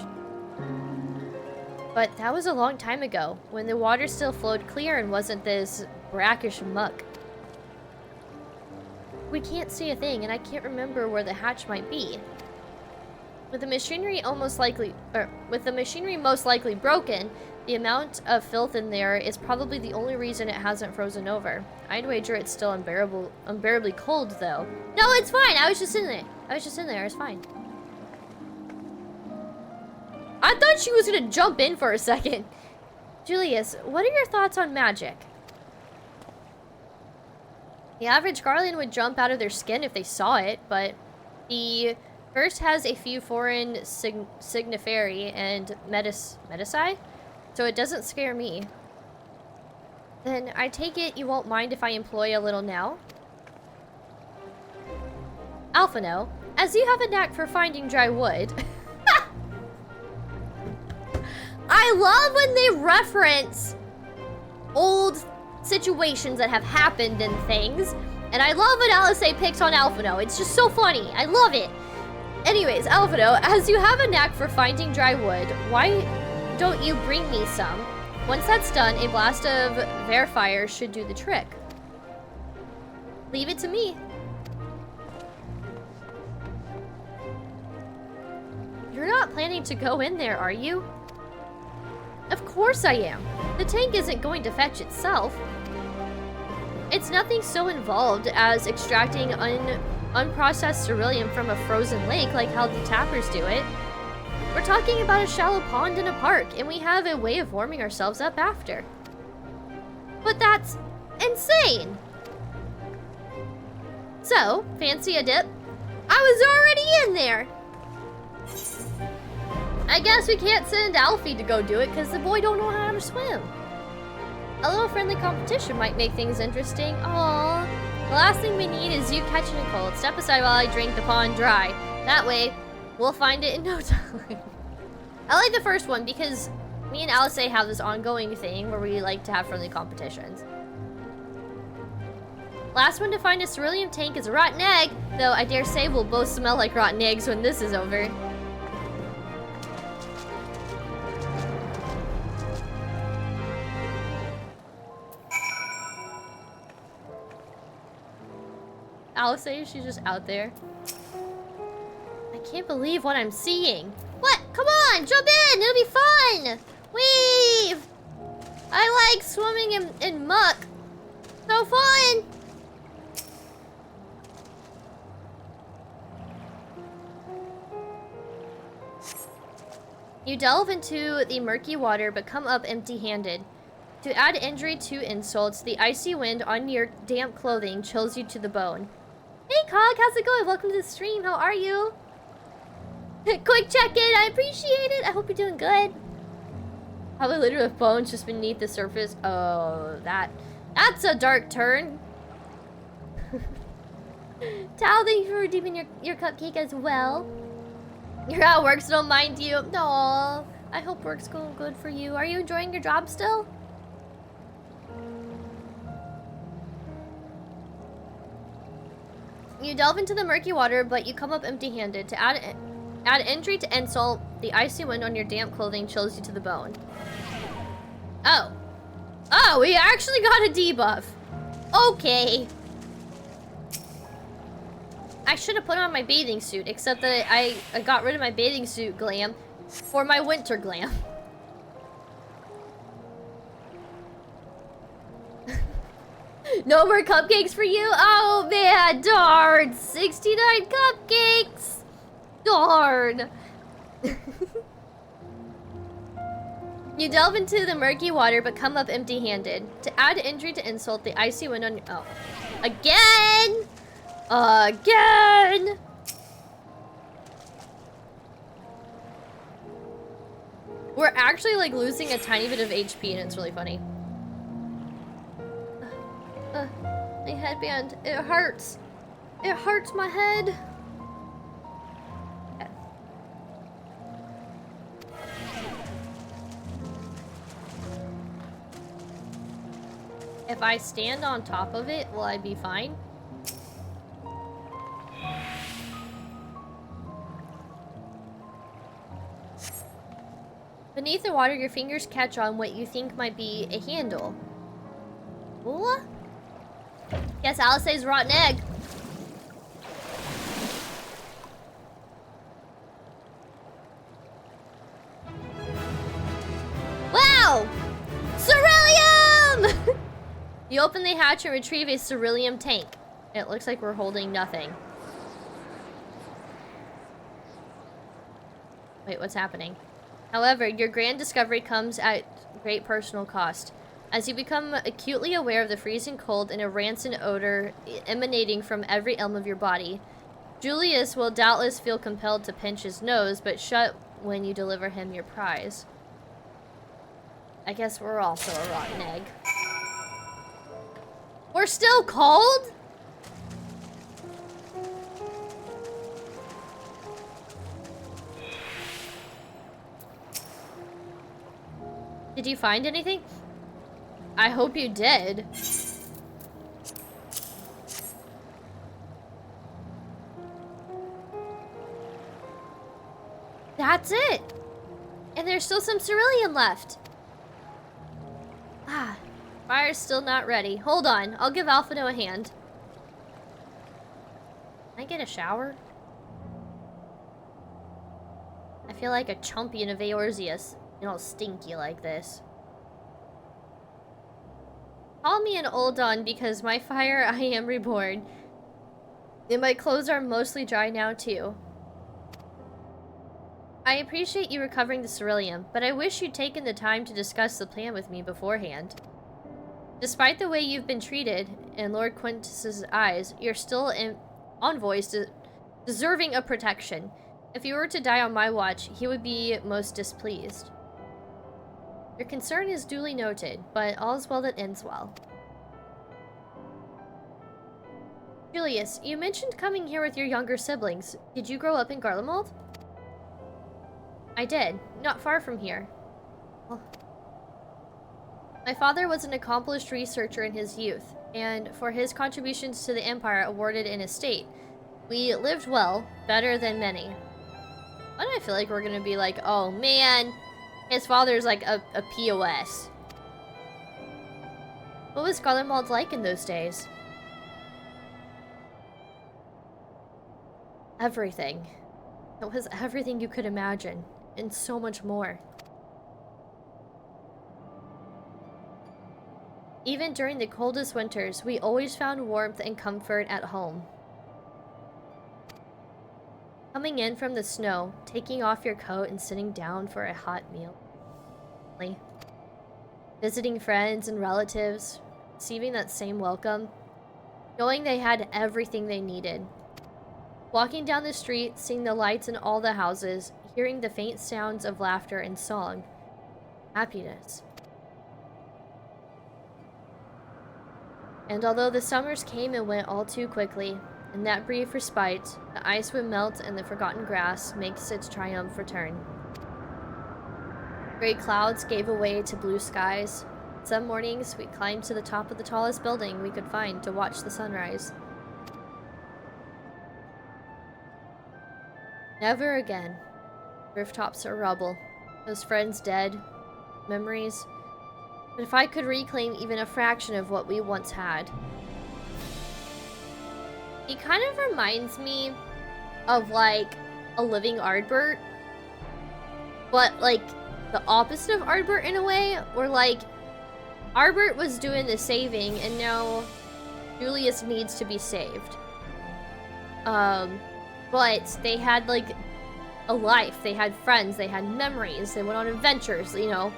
But that was a long time ago, when the water still flowed clear and wasn't this brackish muck. We can't see a thing, and I can't remember where the hatch might be. With the machinery most likely broken, the amount of filth in there is probably the only reason it hasn't frozen over. I'd wager it's still unbearably cold, though. No, it's fine. I was just in there. It's fine. I thought she was gonna jump in for a second. Julius, what are your thoughts on magic? The average Garlean would jump out of their skin if they saw it, but the first has a few foreign signiferi and medici, so it doesn't scare me. Then I take it you won't mind if I employ a little now? Alphino, as you have a knack for finding dry wood. I love when they reference situations that have happened and things. And I love when Alisei picks on Alphino. It's just so funny. I love it. Anyways, Alphino, as you have a knack for finding dry wood, why don't you bring me some? Once that's done, a blast of Verifire should do the trick. Leave it to me. You're not planning to go in there, are you? Of course I am. The tank isn't going to fetch itself. It's nothing so involved as extracting unprocessed ceruleum from a frozen lake like how the tappers do it. We're talking about a shallow pond in a park, and we have a way of warming ourselves up after. But that's insane! So, fancy a dip? I was already in there! I guess we can't send Alfie to go do it because the boy don't know how to swim. A little friendly competition might make things interesting. Aww. The last thing we need is you catching a cold. Step aside while I drink the pond dry. That way, we'll find it in no time. I like the first one because me and Alisei have this ongoing thing where we like to have friendly competitions. Last one to find a ceruleum tank is a rotten egg, though I dare say we'll both smell like rotten eggs when this is over. Alisei, she's just out there. I can't believe what I'm seeing. What? Come on, jump in! It'll be fun! Weave! I like swimming in muck. So fun! You delve into the murky water but come up empty-handed. To add injury to insults, the icy wind on your damp clothing chills you to the bone. Hey Cog, how's it going? Welcome to the stream, how are you? Quick check-in, I appreciate it. I hope you're doing good. Probably literally with bones just beneath the surface. Oh, that's a dark turn. Tal, thank you for redeeming your cupcake as well. You're at work, so don't mind you. No, I hope work's going good for you. Are you enjoying your job still? You delve into the murky water, but you come up empty-handed. To add injury to insult, the icy wind on your damp clothing chills you to the bone. Oh. Oh, we actually got a debuff. Okay. I should have put on my bathing suit, except that I got rid of my bathing suit glam for my winter glam. No more cupcakes for you? Oh man, darn. 69 cupcakes. Darn. You delve into the murky water but come up empty-handed. To add injury to insult, the icy wind on your... Oh. Again! Again! We're actually like losing a tiny bit of HP and it's really funny. My headband, it hurts. It hurts my head. Okay. If I stand on top of it, will I be fine? Beneath the water, your fingers catch on what you think might be a handle. What? Guess Alisei's rotten egg. Wow! Ceruleum! You open the hatch and retrieve a ceruleum tank. It looks like we're holding nothing. Wait, what's happening? However, your grand discovery comes at great personal cost. As you become acutely aware of the freezing cold and a rancid odor emanating from every elm of your body, Julius will doubtless feel compelled to pinch his nose, but shut when you deliver him your prize. I guess we're also a rotten egg. We're still cold? Did you find anything? I hope you did. That's it! And there's still some cerulean left. Ah, fire's still not ready. Hold on, I'll give Alphino a hand. Can I get a shower? I feel like a champion of Eorzeus, and all stinky like this. Call me an Oldon because my fire I am reborn. And my clothes are mostly dry now too. I appreciate you recovering the ceruleum, but I wish you'd taken the time to discuss the plan with me beforehand. Despite the way you've been treated in Lord Quintus's eyes, you're still envoys deserving of protection. If you were to die on my watch, he would be most displeased. Your concern is duly noted, but all's well that ends well. Julius, you mentioned coming here with your younger siblings. Did you grow up in Garlemald? I did, not far from here. Oh. My father was an accomplished researcher in his youth, and for his contributions to the Empire awarded an estate, we lived well, better than many. Why do I feel like we're gonna be like, oh man, his father's like a POS. What was Garlemald like in those days? Everything. It was everything you could imagine. And so much more. Even during the coldest winters, we always found warmth and comfort at home. Coming in from the snow, taking off your coat and sitting down for a hot meal. Visiting friends and relatives, receiving that same welcome, knowing they had everything they needed. Walking down the street, seeing the lights in all the houses, hearing the faint sounds of laughter and song. Happiness. And although the summers came and went all too quickly, in that brief respite, the ice would melt and the forgotten grass makes its triumph return. Gray clouds gave way to blue skies. Some mornings, we climbed to the top of the tallest building we could find to watch the sunrise. Never again. Rooftops are rubble. Those friends dead. Memories. But if I could reclaim even a fraction of what we once had. He kind of reminds me of like a living Ardbert. But like the opposite of Ardbert in a way. Where like Ardbert was doing the saving and now Julius needs to be saved. But they had like a life, they had friends, they had memories, they went on adventures, you know.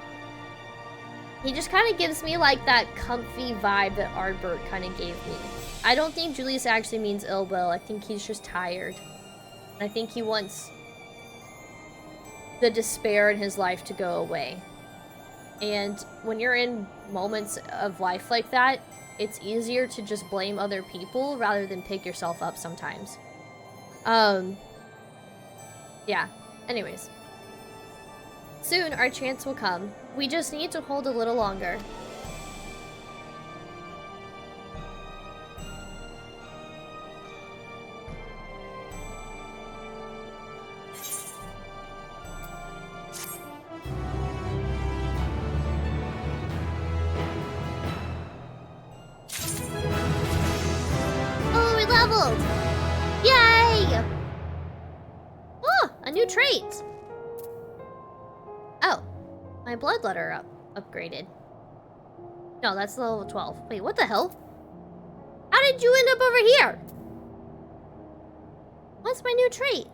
He just kind of gives me like that comfy vibe that Ardbert kind of gave me. I don't think Julius actually means ill will. I think he's just tired. I think he wants the despair in his life to go away. And when you're in moments of life like that, it's easier to just blame other people rather than pick yourself up sometimes. Yeah. Anyways. Soon our chance will come. We just need to hold a little longer. Oh, we leveled! Yay! Oh, a new trait! Oh, my bloodletter upgraded. No, that's level 12. Wait, what the hell? How did you end up over here? What's my new trait?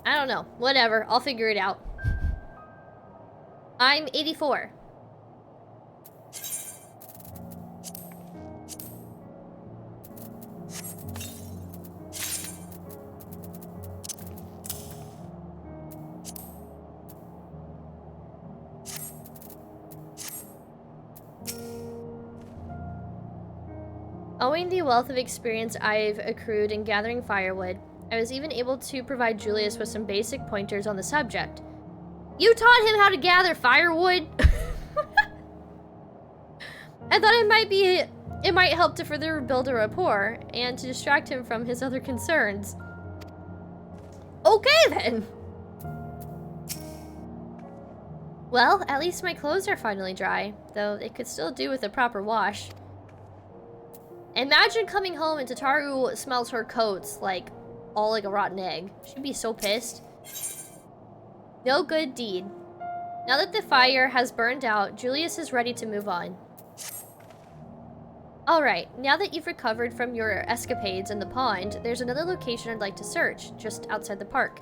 I don't know. Whatever. I'll figure it out. I'm 84. Owing the wealth of experience I've accrued in gathering firewood, I was even able to provide Julius with some basic pointers on the subject. You taught him how to gather firewood? I thought it might help to further build a rapport and to distract him from his other concerns. Okay then. Well, at least my clothes are finally dry, though they could still do with a proper wash. Imagine coming home and Tataru smells her coats like all like a rotten egg. She'd be so pissed. No good deed. Now that the fire has burned out, Julius is ready to move on. Alright, now that you've recovered from your escapades in the pond, there's another location I'd like to search, just outside the park.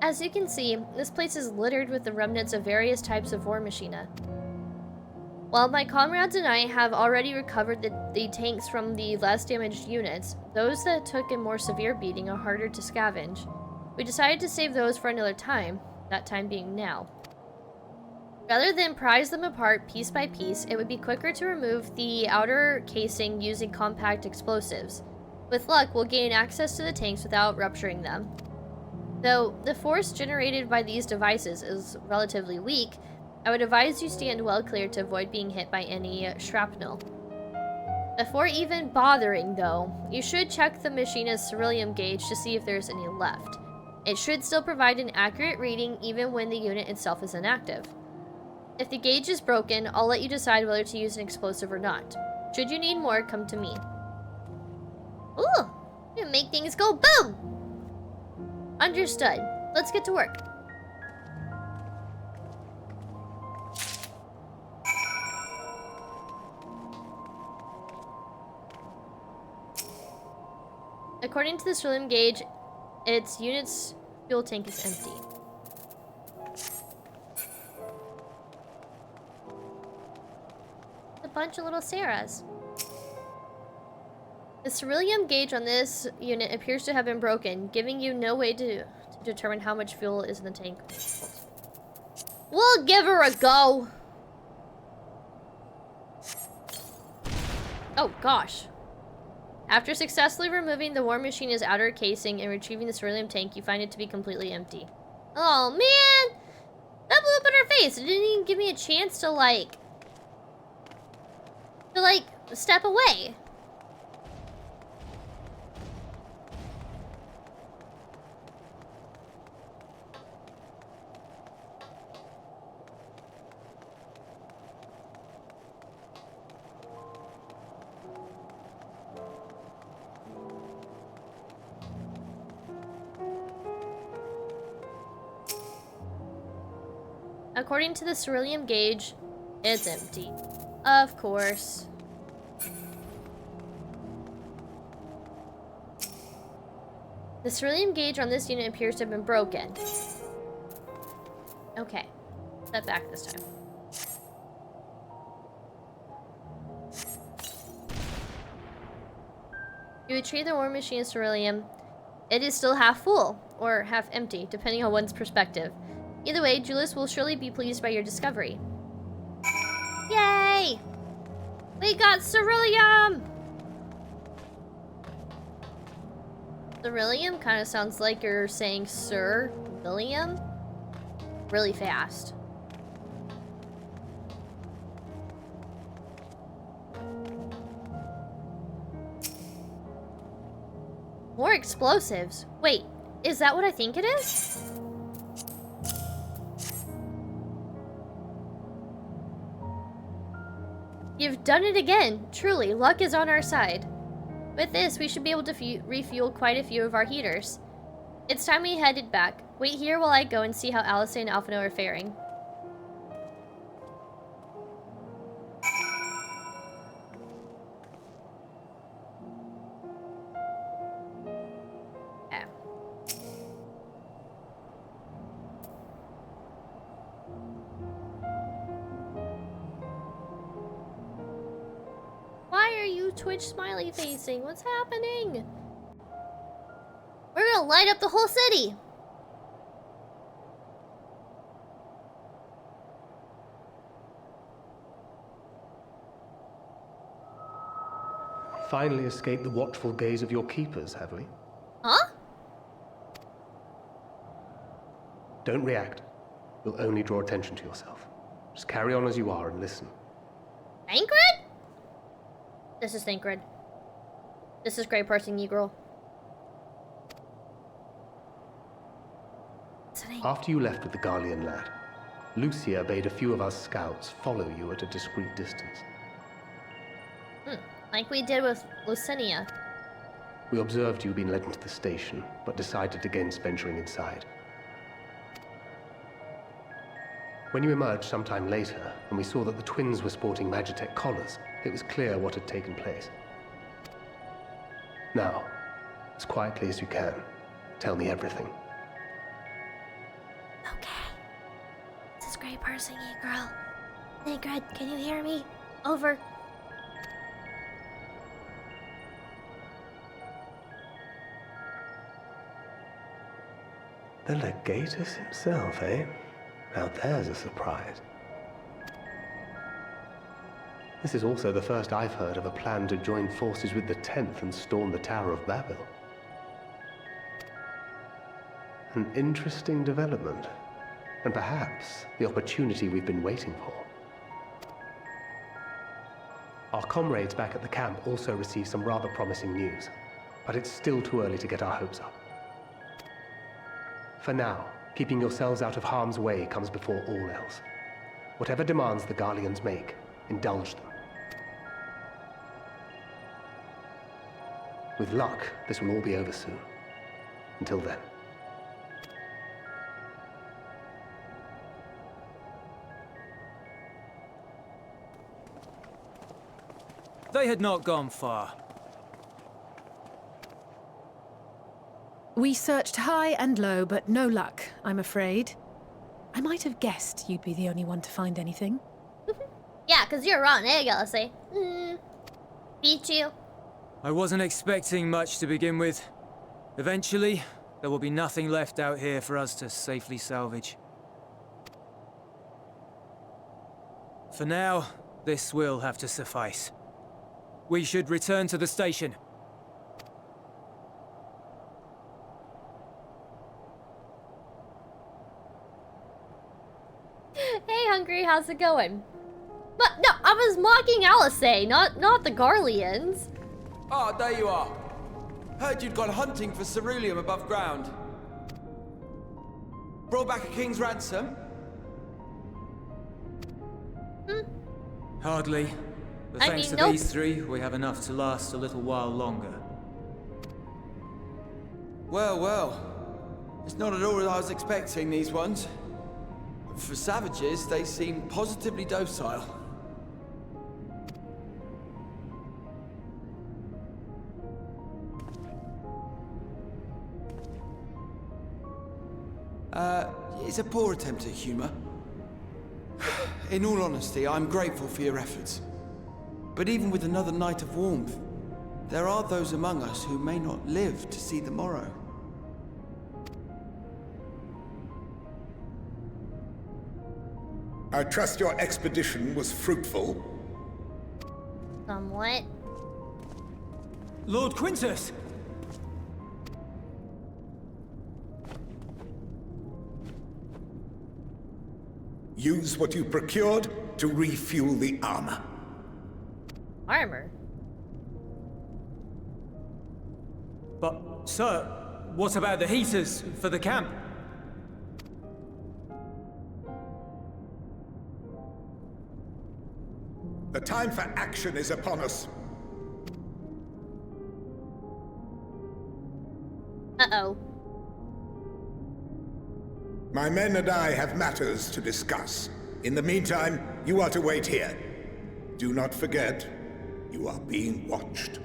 As you can see, this place is littered with the remnants of various types of war machina. While my comrades and I have already recovered the tanks from the less damaged units, those that took a more severe beating are harder to scavenge. We decided to save those for another time, that time being now. Rather than prize them apart piece by piece, it would be quicker to remove the outer casing using compact explosives. With luck, we'll gain access to the tanks without rupturing them. Though the force generated by these devices is relatively weak, I would advise you stand well clear to avoid being hit by any shrapnel. Before even bothering, though, you should check the machina's ceruleum gauge to see if there's any left. It should still provide an accurate reading even when the unit itself is inactive. If the gauge is broken, I'll let you decide whether to use an explosive or not. Should you need more, come to me. Ooh! You make things go boom! Understood. Let's get to work. According to the ceruleum gauge, its unit's fuel tank is empty. A bunch of little Sarahs. The ceruleum gauge on this unit appears to have been broken, giving you no way to determine how much fuel is in the tank. We'll give her a go. Oh, gosh. After successfully removing the war machina's outer casing and retrieving the ceruleum tank, you find it to be completely empty. Oh, man! That blew up in her face. It didn't even give me a chance to, like, step away. According to the ceruleum gauge, it's empty. Of course. The ceruleum gauge on this unit appears to have been broken. Okay. Step back this time. You retrieve the war machine's ceruleum. It is still half full, or half empty, depending on one's perspective. Either way, Julius will surely be pleased by your discovery. Yay! We got ceruleum! Ceruleum kind of sounds like you're saying Sir William really fast. More explosives. Wait, is that what I think it is? You've done it again. Truly, luck is on our side. With this, we should be able to refuel quite a few of our heaters. It's time we headed back. Wait here while I go and see how Alice and Alphino are faring. Twitch smiley facing? What's happening? We're gonna light up the whole city. Finally escaped the watchful gaze of your keepers, have we? Huh? Don't react. You'll only draw attention to yourself. Just carry on as you are and listen. Thancred? This is Thancred. This is Grey Person Girl. After you left with the Garlean lad, Lucia bade a few of us scouts follow you at a discreet distance. Like we did with Lucinia. We observed you being led into the station, but decided against venturing inside. When you emerged sometime later, and we saw that the twins were sporting Magitech collars, it was clear what had taken place. Now, as quietly as you can, tell me everything. Okay. This is Grey Person Girl. Thancred, can you hear me? Over. The Legatus himself, eh? Now there's a surprise. This is also the first I've heard of a plan to join forces with the 10th and storm the Tower of Babel. An interesting development, and perhaps the opportunity we've been waiting for. Our comrades back at the camp also received some rather promising news, but it's still too early to get our hopes up. For now, keeping yourselves out of harm's way comes before all else. Whatever demands the Garleans make, indulge them. With luck, this will all be over soon. Until then. They had not gone far. We searched high and low, but no luck, I'm afraid. I might have guessed you'd be the only one to find anything. Yeah, because you're a rotten egg, I'll say. Beat you. I wasn't expecting much to begin with. Eventually, there will be nothing left out here for us to safely salvage. For now, this will have to suffice. We should return to the station. Hey, Hungry, how's it going? But no, I was mocking Alice, not the Garleans. Ah, there you are. Heard you'd gone hunting for ceruleum above ground. Brought back a king's ransom? Hardly. But thanks to these three, we have enough to last a little while longer. Well, well. It's not at all as I was expecting, these ones. For savages, they seem positively docile. It's a poor attempt at humor. In all honesty, I'm grateful for your efforts. But even with another night of warmth, there are those among us who may not live to see the morrow. I trust your expedition was fruitful. Somewhat. Lord Quintus! Use what you procured to refuel the armor. Armor? But, sir, what about the heaters for the camp? The time for action is upon us. Uh-oh. My men and I have matters to discuss. In the meantime, you are to wait here. Do not forget, you are being watched.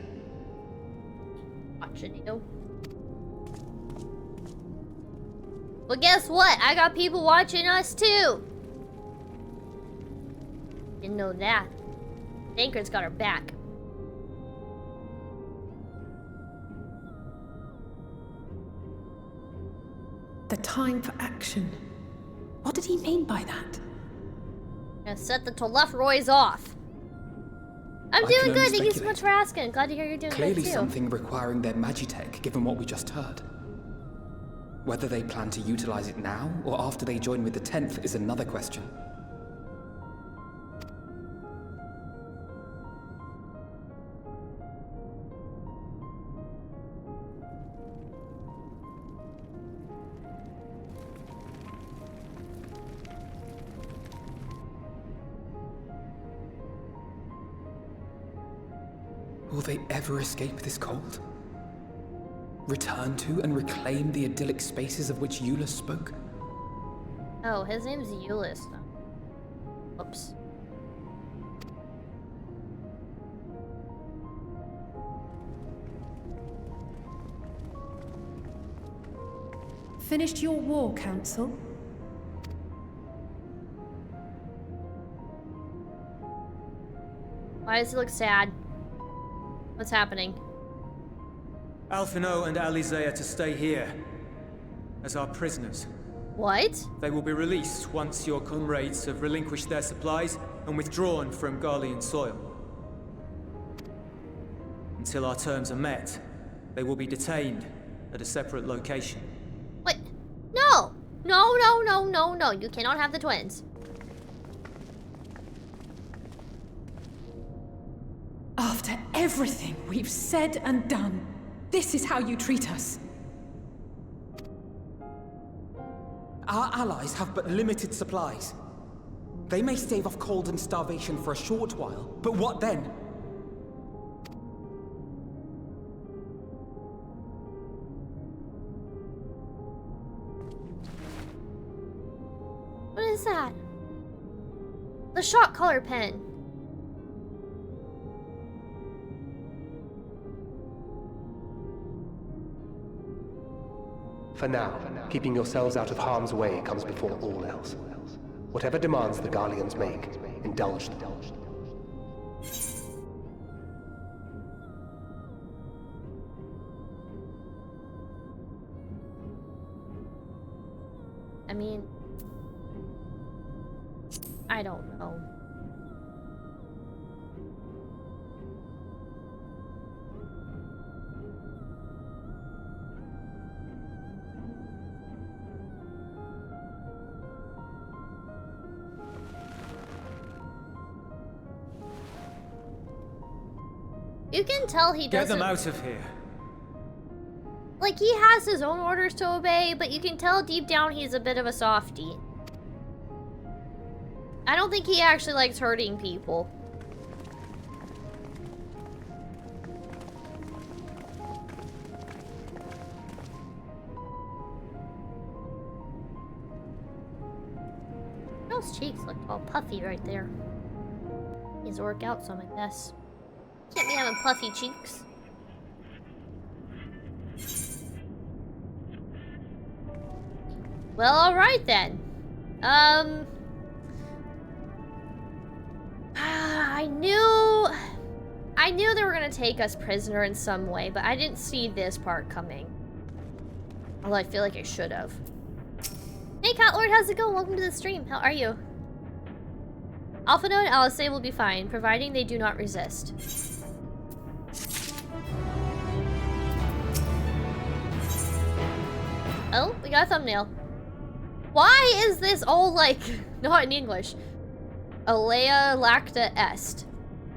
Watching you. Well, guess what? I got people watching us too. Didn't know that. Thancred's got her back. Time for action. What did he mean by that? Gonna set the Tolefroys off. I'm doing good, thank you so much for asking. Glad to hear you're doing Clearly good too. something requiring their magitech, given what we just heard. Whether they plan to utilize it now, or after they join with the 10th, is another question. Will they ever escape this cold? Return to and reclaim the idyllic spaces of which Euless spoke? Oh, his name's Euless. Oops. Finished your war, Council? Why does he look sad? What's happening? Alphino and Alize are to stay here as our prisoners. What? They will be released once your comrades have relinquished their supplies and withdrawn from Garlean soil. Until our terms are met, they will be detained at a separate location. What? No! No, no, no, no, no. You cannot have the twins. After everything we've said and done, this is how you treat us. Our allies have but limited supplies. They may stave off cold and starvation for a short while, but what then? What is that? The shot color pen. For now, keeping yourselves out of harm's way comes before all else. Whatever demands the Garleans make, indulge them. I mean, I don't know. You can tell he doesn't... Get them out of here. Like, he has his own orders to obey, but you can tell deep down he's a bit of a softie. I don't think he actually likes hurting people. Those cheeks look all puffy right there. Needs to work out some, I guess. Can't be having puffy cheeks. Well, alright then. I knew they were gonna take us prisoner in some way, but I didn't see this part coming. Although I feel like I should have. Hey Catlord, how's it going? Welcome to the stream. How are you? Alphino and Alice will be fine, providing they do not resist. Oh, we got a thumbnail. Why is this all like not in English? Alea lacta est.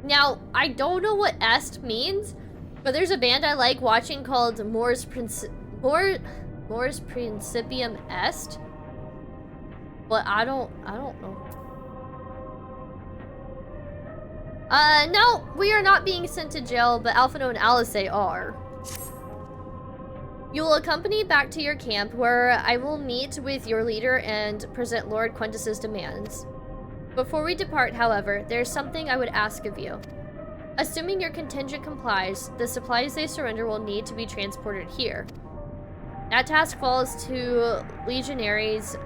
Now, I don't know what est means, but there's a band I like watching called Mors Principium Est. But I don't know. No, we are not being sent to jail, but Alphino and Alice are. You will accompany back to your camp, where I will meet with your leader and present Lord Quintus's demands. Before we depart, however, there is something I would ask of you. Assuming your contingent complies, the supplies they surrender will need to be transported here. That task falls to Legionaries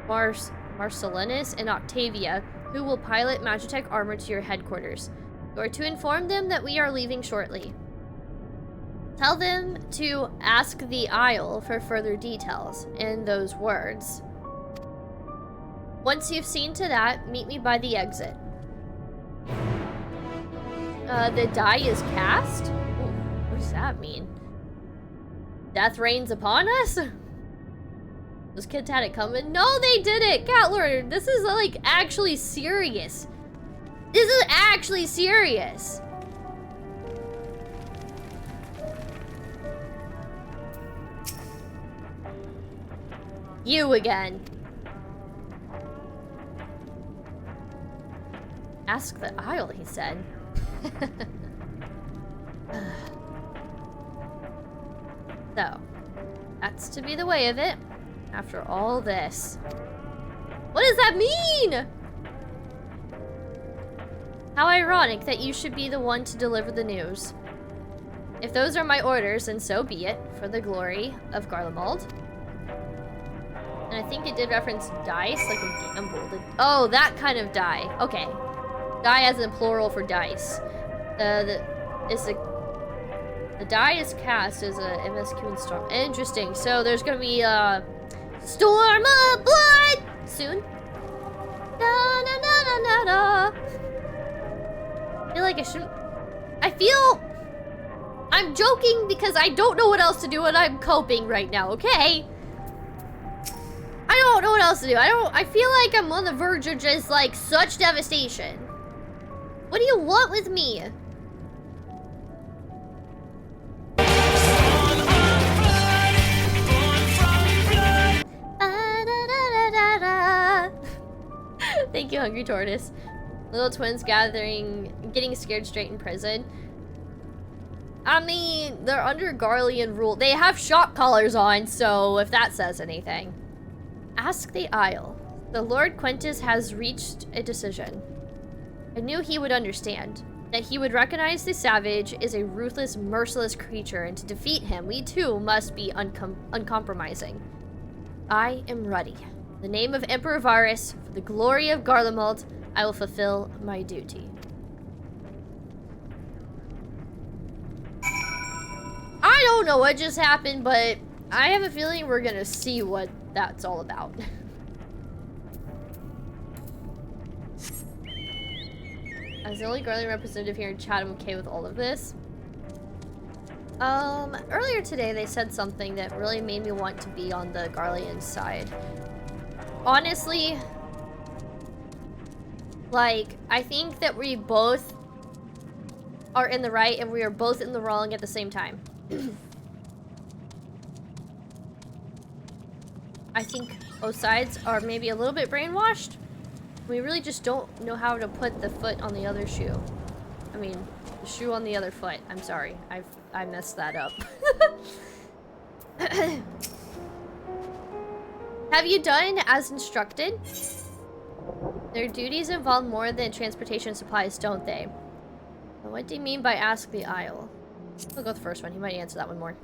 Marcellinus and Octavia, who will pilot Magitech armor to your headquarters. You are to inform them that we are leaving shortly. Tell them to ask the Isle for further details in those words. Once you've seen to that, meet me by the exit. The die is cast? Ooh, what does that mean? Death reigns upon us? Those kids had it coming? No, they didn't! Catlord, this is like actually serious. This is actually serious. You again. Ask the Isle, he said. So, that's to be the way of it. After all this. What does that mean? How ironic that you should be the one to deliver the news. If those are my orders, then so be it, for the glory of Garlemald. And I think it did reference dice, like a gamble. Oh, that kind of die. Okay. Die as in plural for dice. The die is cast as a MSQ and storm. Interesting. So there's gonna be a storm of blood soon. Da, da, da, da, da, da. I feel like I shouldn't. I'm joking because I don't know what else to do and I'm coping right now, okay? I don't know what else to do. I feel like I'm on the verge of just like such devastation. What do you want with me? Thank you, Hungry Tortoise. Little twins getting scared straight in prison. I mean, they're under Garlean rule. They have shock collars on, so if that says anything. Ask the Isle. The Lord Quintus has reached a decision. I knew he would understand. That he would recognize the savage is a ruthless, merciless creature, and to defeat him, we too must be uncompromising. I am ready. In the name of Emperor Varus, for the glory of Garlemald, I will fulfill my duty. I don't know what just happened, but I have a feeling we're gonna see what that's all about. As the only Garlean representative here in chat, I'm okay with all of this. Earlier today they said something that really made me want to be on the Garlean side. Honestly, like, I think that we both are in the right and we are both in the wrong at the same time. I think both sides are maybe a little bit brainwashed. We really just don't know how to put the foot on the other shoe. I mean, the shoe on the other foot. I'm sorry. I messed that up. Have you done as instructed? Their duties involve more than transportation supplies, don't they? What do you mean by ask the Isle? We'll go with the first one. He might answer that one more.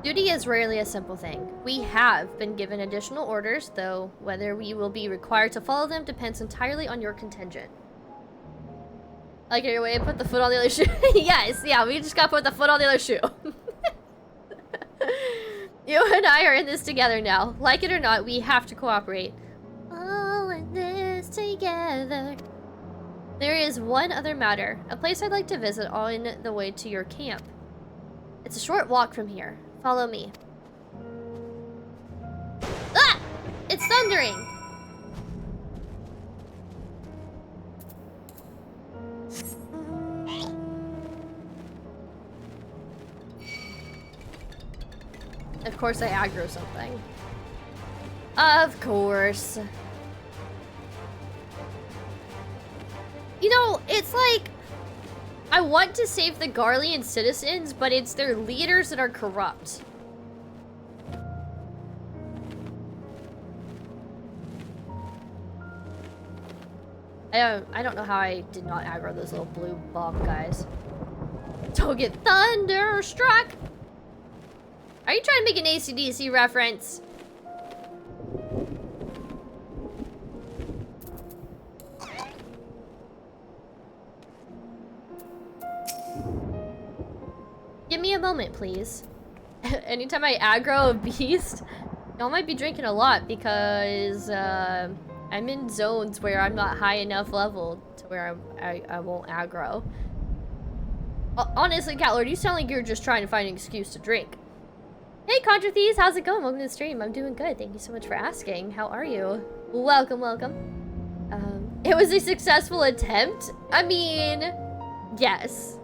Duty is rarely a simple thing. We have been given additional orders, though whether we will be required to follow them depends entirely on your contingent. Like your way to put the foot on the other shoe. Yes, yeah, we just gotta put the foot on the other shoe. You and I are in this together now. Like it or not, we have to cooperate. All in this together. There is one other matter. A place I'd like to visit on the way to your camp. It's a short walk from here. Follow me. Ah! It's thundering! Of course I aggro something. Of course. You know, it's like... I want to save the Garlean citizens, but it's their leaders that are corrupt. I don't know how I did not aggro those little blue bomb guys. Don't get thunderstruck! Are you trying to make an AC/DC reference? a moment, please. Anytime I aggro a beast, y'all might be drinking a lot because I'm in zones where I'm not high enough level to where I won't aggro. Honestly, Catlord, you sound like you're just trying to find an excuse to drink. Hey, Contra Thieves, how's it going? Welcome to the stream. I'm doing good. Thank you so much for asking. How are you? Welcome, welcome. It was a successful attempt. I mean, yes.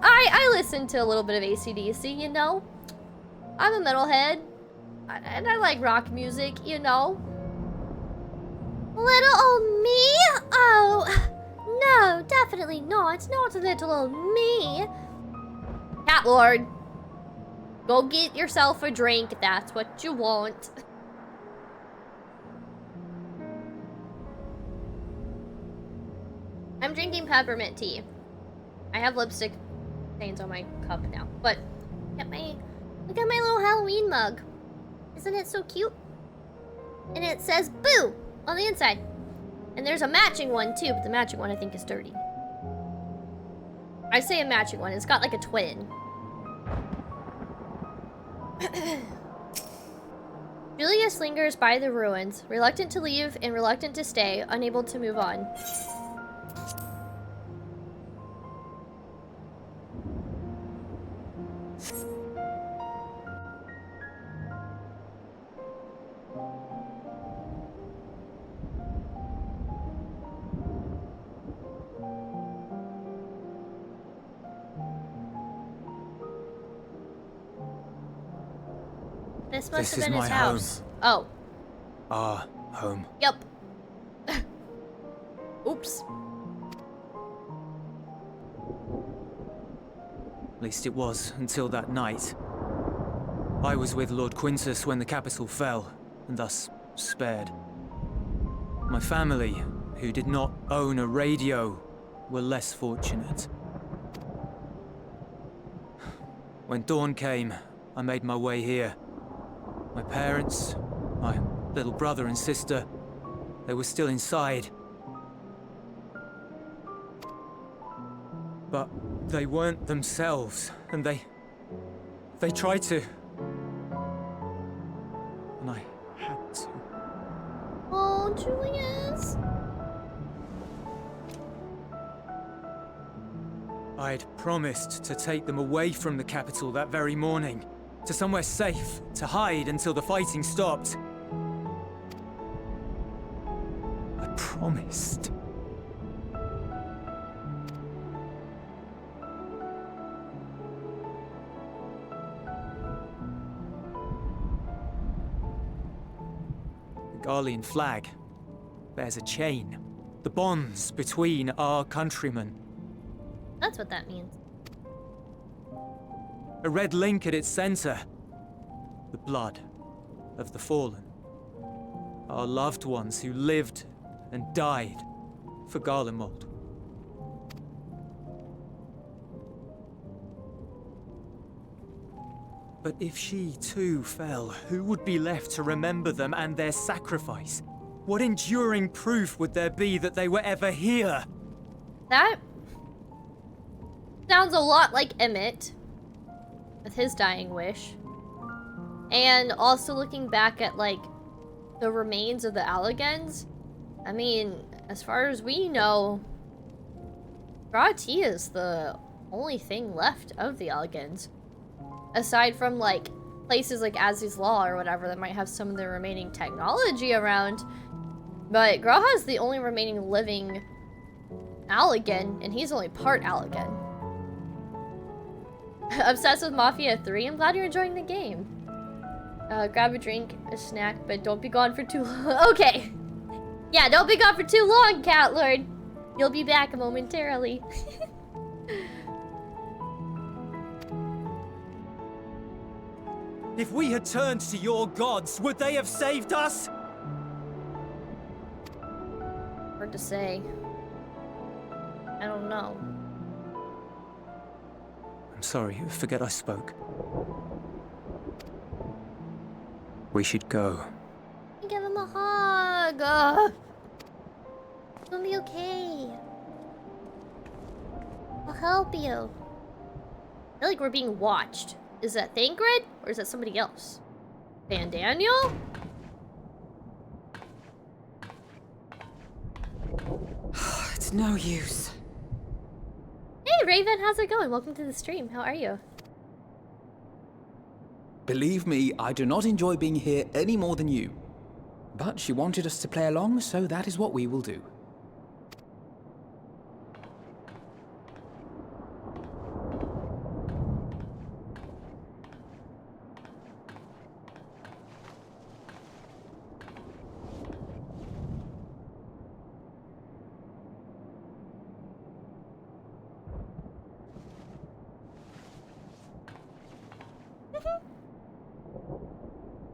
I listened to a little bit of AC/DC, you know? I'm a metalhead, and I like rock music, you know? Little old me? Oh, no, definitely not. Not little old me. Catlord, go get yourself a drink if that's what you want. I'm drinking peppermint tea. I have lipstick stains on my cup now, but look at my little Halloween mug. Isn't it so cute? And it says boo on the inside. And there's a matching one too, but the matching one I think is dirty. I say a matching one, it's got like a twin. Julius lingers by the ruins, reluctant to leave and reluctant to stay, unable to move on. This must have been his house. Oh. Our home. Yep. Oops. At least it was, until that night. I was with Lord Quintus when the capital fell, and thus spared. My family, who did not own a radio, were less fortunate. When dawn came, I made my way here. My parents, my little brother and sister, they were still inside. But they weren't themselves, and they tried to. And I had to. Oh, Julius. I'd promised to take them away from the capital that very morning, to somewhere safe, to hide until the fighting stopped. I promised. The Garlean flag bears a chain, the bonds between our countrymen. That's what that means. A red link at its center. The blood of the fallen. Our loved ones who lived and died for Garlemald. But if she too fell, who would be left to remember them and their sacrifice? What enduring proof would there be that they were ever here? That sounds a lot like Emmett with his dying wish. And also looking back at, like, the remains of the Allegans. I mean, as far as we know, Grati is the only thing left of the Allegans. Aside from, like, places like Aziz's Law or whatever that might have some of the remaining technology around. But Graha's the only remaining living Allegan, and he's only part Allegan. Obsessed with Mafia 3? I'm glad you're enjoying the game. Grab a drink, a snack, but don't be gone for too long. Okay. Yeah, don't be gone for too long, Catlord. You'll be back momentarily. If we had turned to your gods, would they have saved us? Hard to say. I don't know. I'm sorry, forget I spoke. We should go. Give him a hug. It's gonna be okay. I'll help you. I feel like we're being watched. Is that Thancred? Or is that somebody else? Van Daniel? It's no use. Hey Raven, how's it going? Welcome to the stream. How are you? Believe me, I do not enjoy being here any more than you. But she wanted us to play along, so that is what we will do.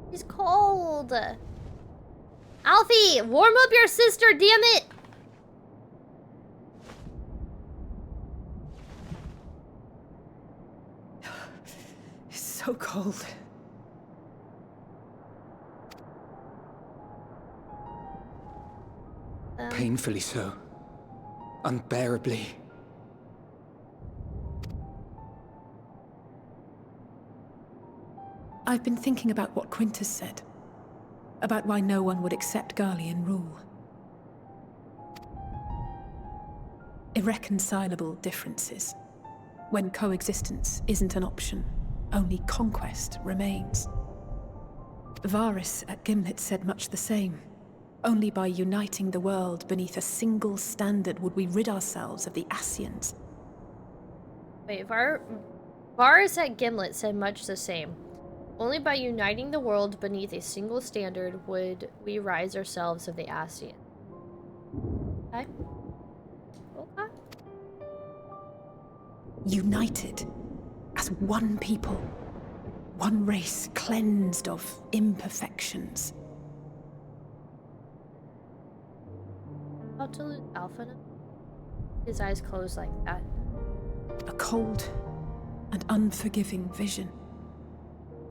He's cold. Alfie, warm up your sister, damn it! It's so cold. Painfully so. Unbearably. I've been thinking about what Quintus said. About why no one would accept Garlean rule. Irreconcilable differences. When coexistence isn't an option, only conquest remains. Varys at Gimlet said much the same. Only by uniting the world beneath a single standard would we rid ourselves of the Ascians. Wait, Varys at Gimlet said much the same. Only by uniting the world beneath a single standard would we rise ourselves of the Ascians. Okay. Okay. United as one people. One race cleansed of imperfections. How to lose Alpha now? His eyes closed like that. A cold and unforgiving vision.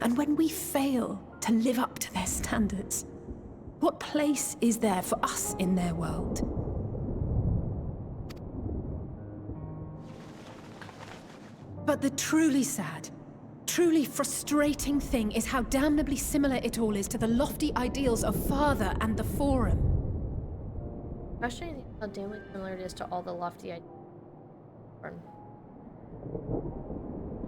And when we fail to live up to their standards, what place is there for us in their world? But the truly sad, truly frustrating thing is how damnably similar it all is to the lofty ideals of Father and the Forum. Questioning how damnably similar it is to all the lofty ideas.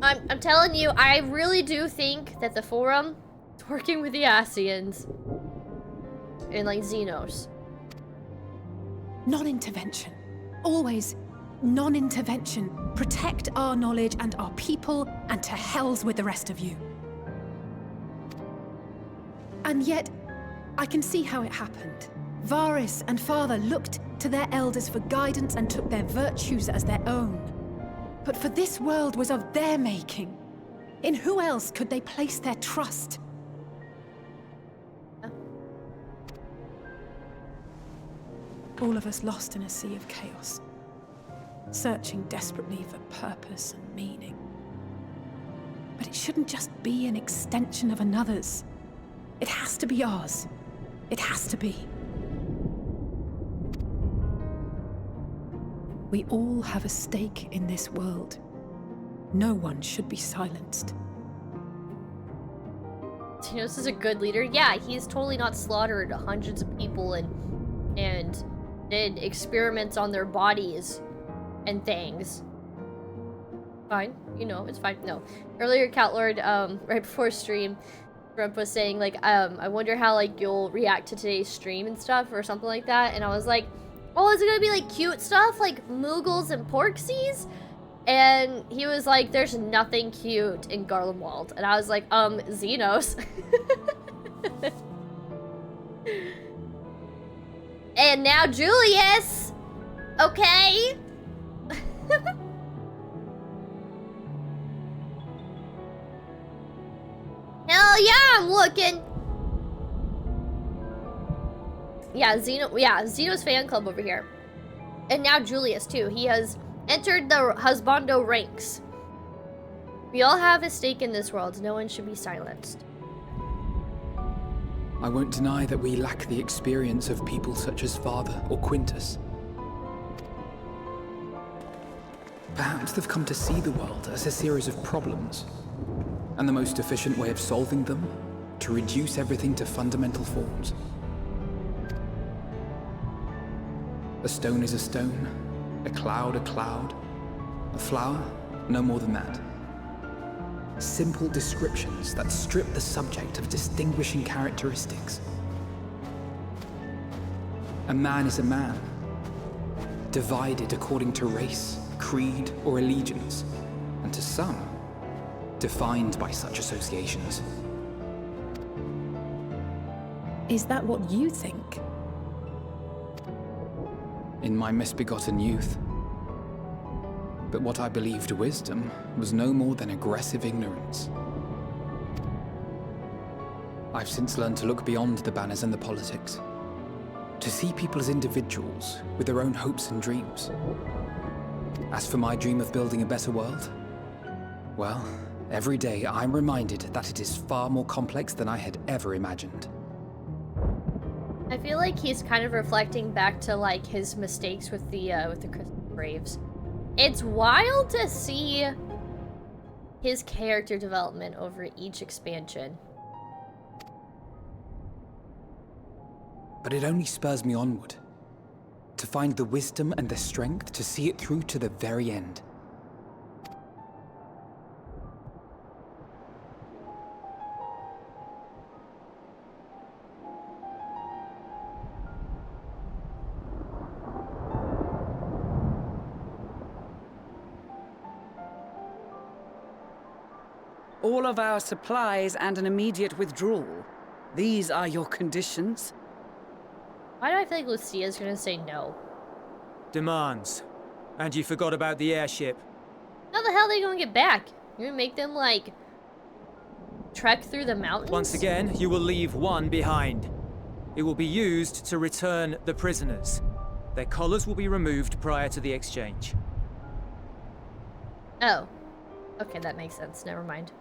I'm telling you, I really do think that the Forum is working with the Ascians and like Xenos. Non-intervention. Always non-intervention. Protect our knowledge and our people, and to hells with the rest of you. And yet, I can see how it happened. Varys and Father looked to their elders for guidance and took their virtues as their own. But for this world was of their making. In who else could they place their trust? All of us lost in a sea of chaos. Searching desperately for purpose and meaning. But it shouldn't just be an extension of another's. It has to be ours. It has to be. We all have a stake in this world. No one should be silenced. Xenos is a good leader. Yeah, he's totally not slaughtered hundreds of people and did experiments on their bodies and things. Fine, you know, it's fine. No. Earlier, Catlord, right before stream, Grump was saying, like, I wonder how, like, you'll react to today's stream and stuff, or something like that, and I was like, oh, is it gonna be, like, cute stuff, like Moogles and Porksies? And he was like, there's nothing cute in Garlemwald. And I was like, Xenos. And now Julius! Okay? Hell yeah, I'm looking! Yeah, Xeno's fan club over here. And now Julius, too. He has entered the husbando ranks. We all have a stake in this world. No one should be silenced. I won't deny that we lack the experience of people such as Father or Quintus. Perhaps they've come to see the world as a series of problems, and the most efficient way of solving them, to reduce everything to fundamental forms. A stone is a stone, a cloud, a flower, no more than that. Simple descriptions that strip the subject of distinguishing characteristics. A man is a man, divided according to race, creed, or allegiance, and to some, defined by such associations. Is that what you think? In my misbegotten youth. But what I believed wisdom was no more than aggressive ignorance. I've since learned to look beyond the banners and the politics, to see people as individuals with their own hopes and dreams. As for my dream of building a better world, well, every day I'm reminded that it is far more complex than I had ever imagined. I feel like he's kind of reflecting back to like his mistakes with the Crystal Graves. It's wild to see his character development over each expansion. But it only spurs me onward, to find the wisdom and the strength to see it through to the very end. All of our supplies and an immediate withdrawal. These are your conditions? Why do I feel like Lucia's gonna say no? Demands. And you forgot about the airship. How the hell are they gonna get back? You're gonna make them, like, trek through the mountains? Once again, you will leave one behind. It will be used to return the prisoners. Their collars will be removed prior to the exchange. Oh. Okay, that makes sense. Never mind.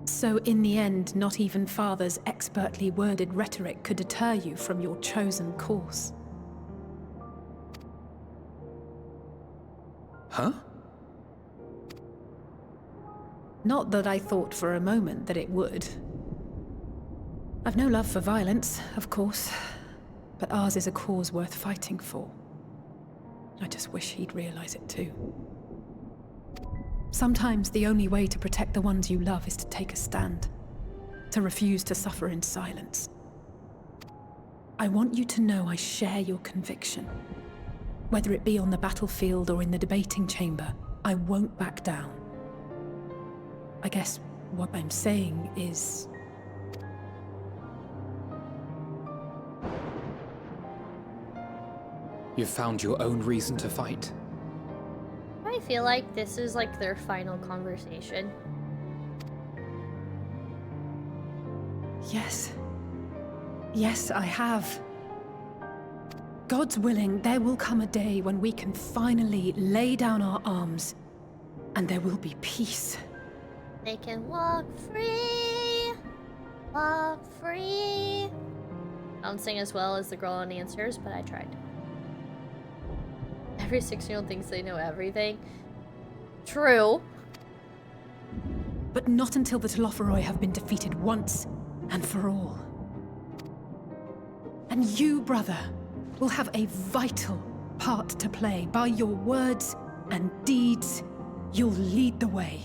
So in the end, not even Father's expertly worded rhetoric could deter you from your chosen course. Huh? Not that I thought for a moment that it would. I've no love for violence, of course, but ours is a cause worth fighting for. I just wish he'd realize it too. Sometimes the only way to protect the ones you love is to take a stand, to refuse to suffer in silence. I want you to know I share your conviction. Whether it be on the battlefield or in the debating chamber, I won't back down. I guess what I'm saying is... You've found your own reason to fight. I feel like this is like their final conversation. Yes. Yes, I have. God's willing, there will come a day when we can finally lay down our arms, and there will be peace. They can walk free. Walk free. I don't sing as well as the girl on Answers, but I tried. Every 6-year-old thinks they know everything. True. But not until the Telophoroi have been defeated once and for all. And you, brother, will have a vital part to play. By your words and deeds, you'll lead the way.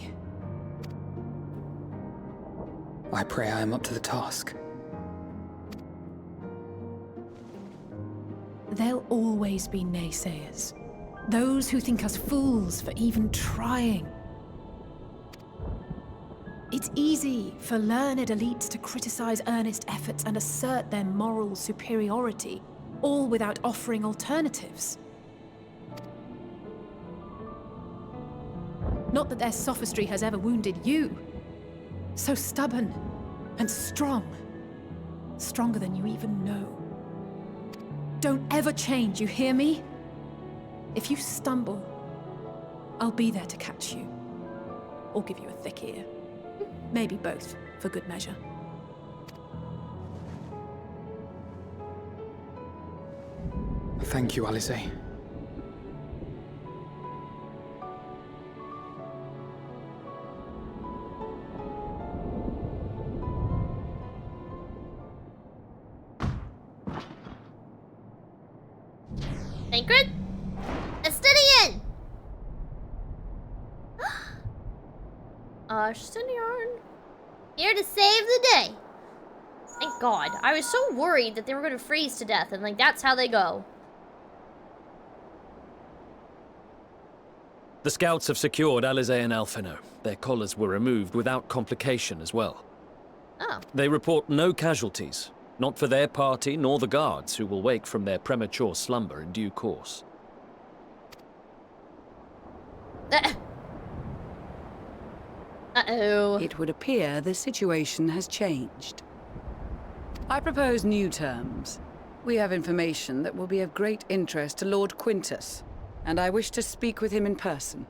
I pray I am up to the task. There'll always be naysayers. Those who think us fools for even trying. It's easy for learned elites to criticize earnest efforts and assert their moral superiority, all without offering alternatives. Not that their sophistry has ever wounded you. So stubborn and strong. Stronger than you even know. Don't ever change, you hear me? If you stumble, I'll be there to catch you. Or give you a thick ear. Maybe both, for good measure. Thank you, Alice. Tancred? Estinian! Justinian. Here to save the day. Thank God. I was so worried that they were going to freeze to death, and like, that's how they go. The scouts have secured Alizé and Alphino. Their collars were removed without complication as well. Oh. They report no casualties. Not for their party, nor the guards, who will wake from their premature slumber in due course. Uh-oh. It would appear the situation has changed. I propose new terms. We have information that will be of great interest to Lord Quintus, and I wish to speak with him in person.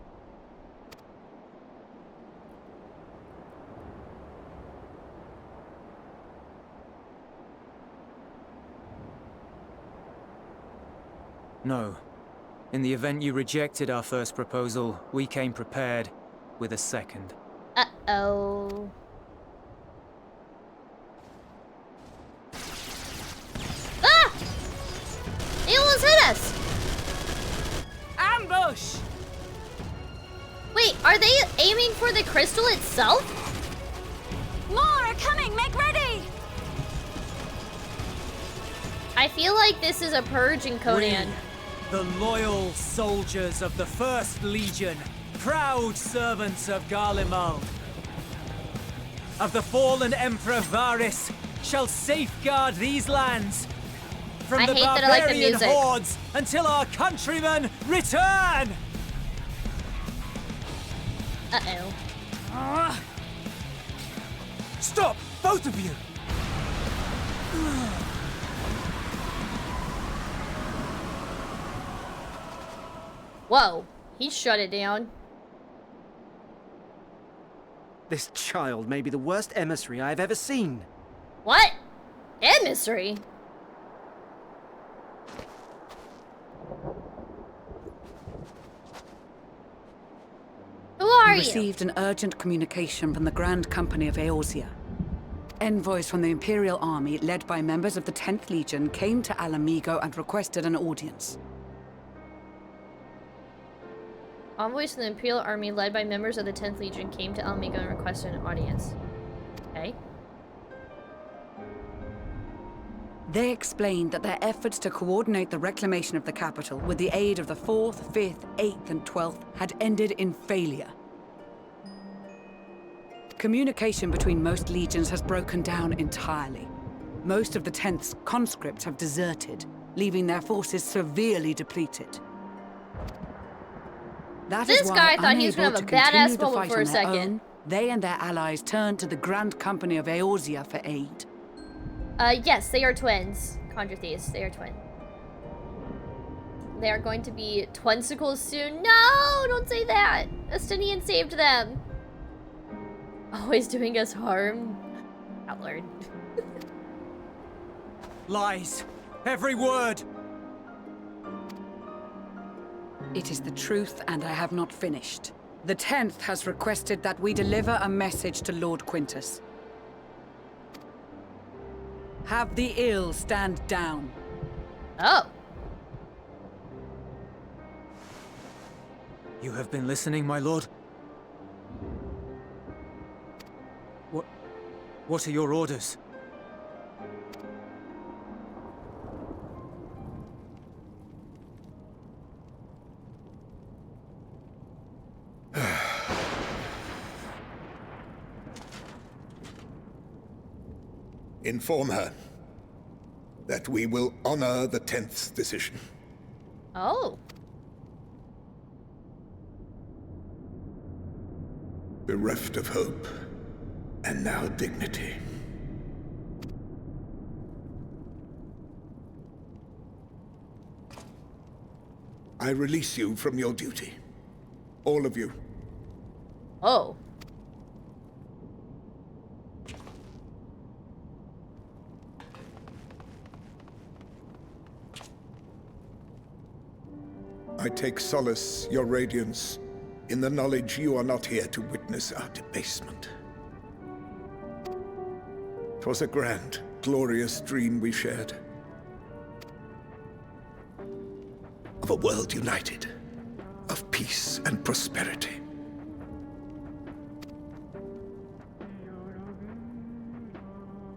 No. In the event you rejected our first proposal, we came prepared with a second. Uh-oh. Ah! He almost hit us! Ambush! Wait, are they aiming for the crystal itself? More are coming! Make ready! I feel like this is a purge in Conan. We, the loyal soldiers of the First Legion, proud servants of Garlean, of the fallen Emperor Varys, shall safeguard these lands from I the hate that I like the barbarian music. hordes until our countrymen return! Uh-oh. Stop, both of you! Whoa, he shut it down. This child may be the worst emissary I have ever seen. What? Emissary? Who are We you? received an urgent communication from the Grand Company of Eorzea. Envoys from the Imperial Army, led by members of the 10th Legion, came to Alamigo and requested an audience. Envoys from the Imperial Army, led by members of the 10th Legion, came to Alamigo and requested an audience. Okay. They explained that their efforts to coordinate the reclamation of the capital with the aid of the 4th, 5th, 8th, and 12th had ended in failure. Communication between most legions has broken down entirely. Most of the 10th's conscripts have deserted, leaving their forces severely depleted. That This is why, guy thought he was gonna unable have a to continue badass the moment fight for a on their second. own, they and their allies turned to the Grand Company of Eorzea for aid. Yes, they are twins. Conjure thieves, they are twins. They are going to be twinsicles soon. No, don't say that. Estinian saved them. Always doing us harm. Outlord. Lies. Every word. It is the truth, and I have not finished. The 10th has requested that we deliver a message to Lord Quintus. Have the ill stand down. Oh. You have been listening, my lord? What are your orders? Inform her that we will honor the 10th's decision. Oh. Bereft of hope, and now dignity. I release you from your duty. All of you. Oh. I take solace, your radiance, in the knowledge you are not here to witness our debasement. 'Twas a grand, glorious dream we shared. Of a world united, of peace and prosperity.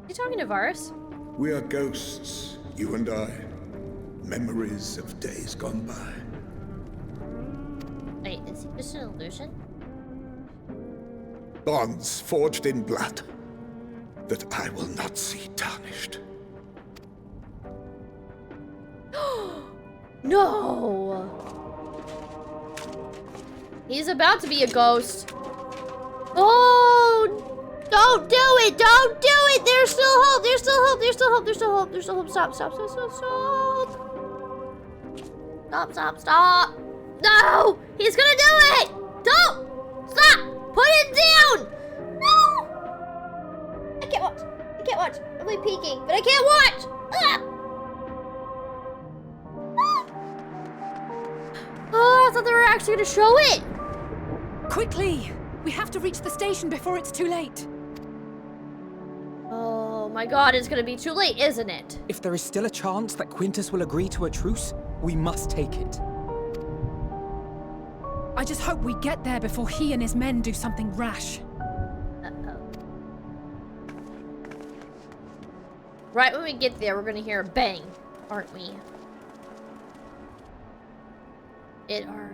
You talking to Varus? We are ghosts, you and I. Memories of days gone by. Wait, is he just an illusion? Bonds forged in blood that I will not see tarnished. No! He's about to be a ghost. Oh! Don't do it! Don't do it! There's still hope! There's still hope! There's still hope! There's still hope! There's still hope! Stop! Stop! Stop! Stop! Stop! Stop! Stop! Stop! No! He's gonna do it! Don't! Stop! Put it down! No! I can't watch. I can't watch. I'm like peeking, but I can't watch! Ah! Oh, I thought they were actually gonna show it! Quickly! We have to reach the station before it's too late. Oh my god, it's gonna be too late, isn't it? If there is still a chance that Quintus will agree to a truce, we must take it. I just hope we get there before he and his men do something rash. Uh-oh. Right when we get there, we're gonna hear a bang, aren't we? It are.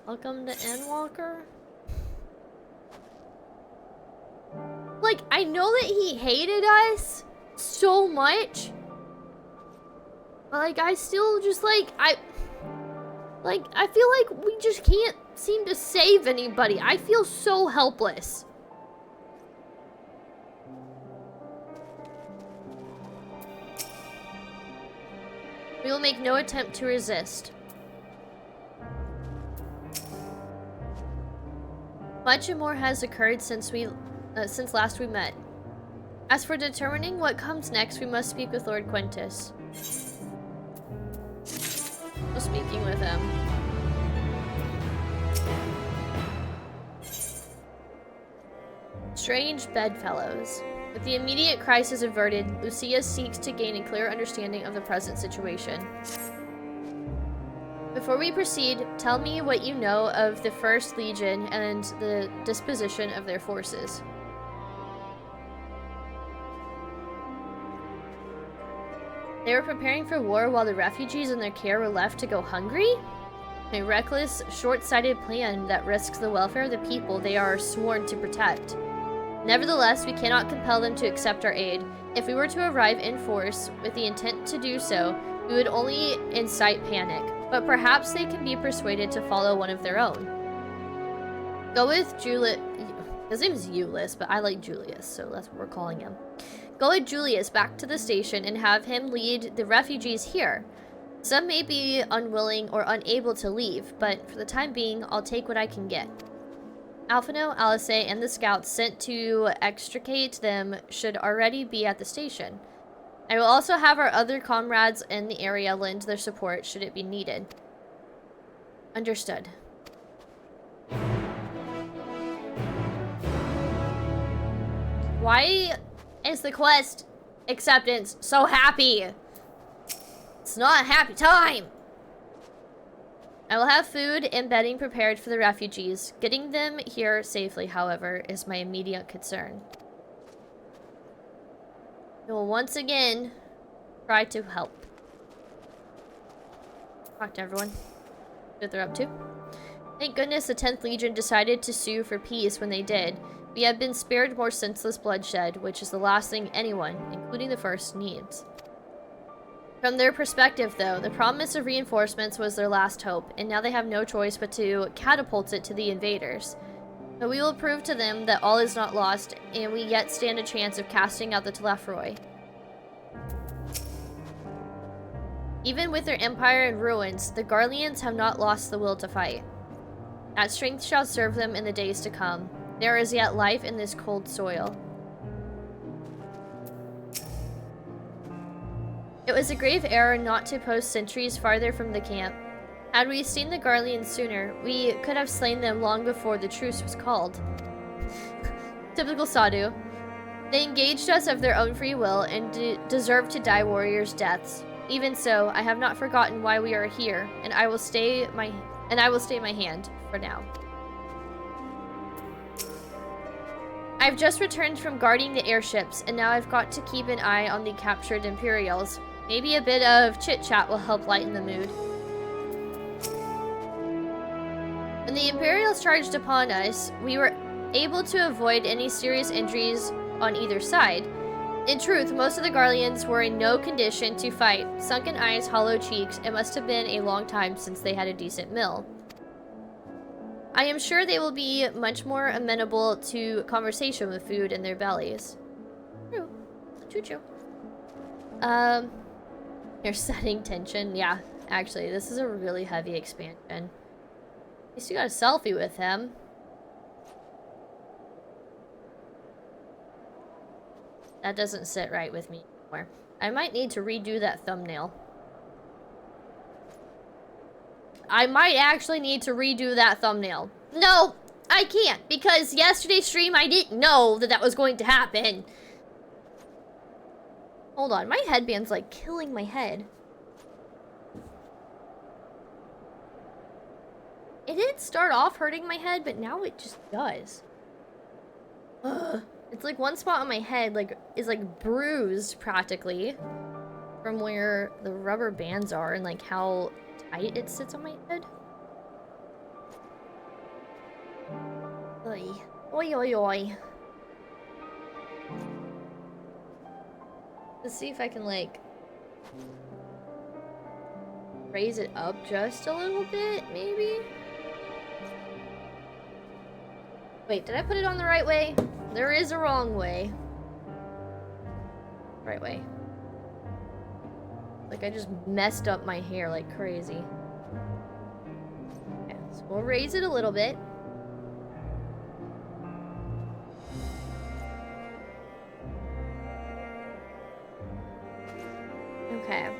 Welcome to Endwalker. Like, I know that he hated us so much. But, like, I still just, like, I feel like we just can't seem to save anybody. I feel so helpless. We will make no attempt to resist. Much more has occurred since last we met. As for determining what comes next, we must speak with Lord Quintus. So speaking with him. Strange bedfellows. With the immediate crisis averted, Lucia seeks to gain a clear understanding of the present situation. Before we proceed, tell me what you know of the First Legion and the disposition of their forces. They were preparing for war while the refugees in their care were left to go hungry? A reckless, short-sighted plan that risks the welfare of the people they are sworn to protect. Nevertheless, we cannot compel them to accept our aid. If we were to arrive in force with the intent to do so, we would only incite panic. But perhaps they can be persuaded to follow one of their own. Go with Julius. His name is Julius, but I like Julius, so that's what we're calling him. Go with Julius back to the station and have him lead the refugees here. Some may be unwilling or unable to leave, but for the time being, I'll take what I can get. Alphino, Alice, and the scouts sent to extricate them should already be at the station. I will also have our other comrades in the area lend their support should it be needed. Understood. Why is the quest acceptance so happy? It's not a happy time! I will have food and bedding prepared for the refugees. Getting them here safely, however, is my immediate concern. I will once again try to help. Talk to everyone. What they're up to. Thank goodness the 10th Legion decided to sue for peace when they did. We have been spared more senseless bloodshed, which is the last thing anyone, including the First, needs. From their perspective, though, the promise of reinforcements was their last hope, and now they have no choice but to catapult it to the invaders. But we will prove to them that all is not lost, and we yet stand a chance of casting out the Telefroi. Even with their empire in ruins, the Garleans have not lost the will to fight. That strength shall serve them in the days to come. There is yet life in this cold soil. It was a grave error not to post sentries farther from the camp. Had we seen the Garleans sooner, we could have slain them long before the truce was called. Typical Sadu. They engaged us of their own free will and deserve to die warriors' deaths. Even so, I have not forgotten why we are here, and I will stay my hand for now. I've just returned from guarding the airships, and now I've got to keep an eye on the captured Imperials. Maybe a bit of chit-chat will help lighten the mood. When the Imperials charged upon us, we were able to avoid any serious injuries on either side. In truth, most of the Garleans were in no condition to fight. Sunken eyes, hollow cheeks, it must have been a long time since they had a decent meal. I am sure they will be much more amenable to conversation with food in their bellies. True. Choo-choo. You're setting tension. Yeah, actually, this is a really heavy expansion. At least you got a selfie with him. That doesn't sit right with me anymore. I might need to redo that thumbnail. I might actually need to redo that thumbnail. No, I can't, because yesterday's stream I didn't know that that was going to happen. Hold on, my headband's like killing my head. It didn't start off hurting my head, but now it just does. Ugh. It's like one spot on my head is like bruised practically from where the rubber bands are and like how tight it sits on my head. Oy. Oi, oi, oi. Let's see if I can like raise it up just a little bit, maybe? Wait, did I put it on the right way? There is a wrong way. Right way. Like I just messed up my hair like crazy. Okay, so we'll raise it a little bit. Okay.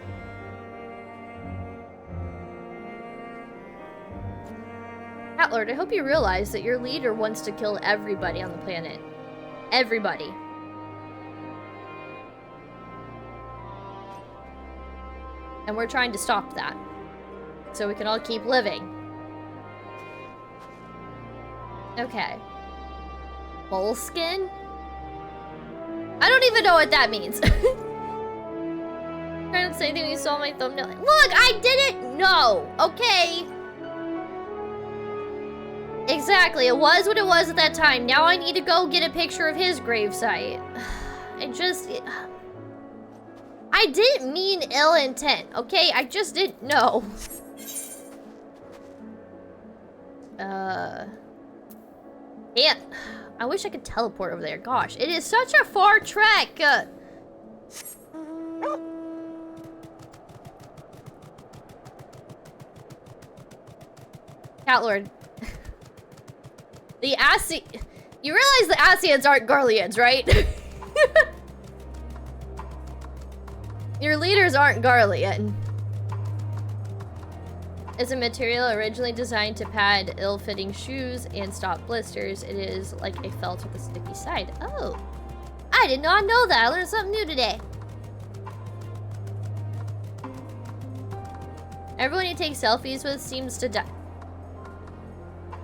Catlord, I hope you realize that your leader wants to kill everybody on the planet. Everybody. And we're trying to stop that. So we can all keep living. Okay. Moleskin? I don't even know what that means. Trying to say that you saw my thumbnail. Look, I didn't know, okay? Exactly, it was what it was at that time. Now I need to go get a picture of his gravesite. I didn't mean ill intent, okay? I just didn't know. Yeah. I wish I could teleport over there. Gosh, it is such a far trek. Catlord. The you realize the Asians aren't Garleans, right? Your leaders aren't Garlean. It's a material originally designed to pad ill-fitting shoes and stop blisters. It is like a felt with a sticky side. Oh, I did not know that. I learned something new today. Everyone you take selfies with seems to die.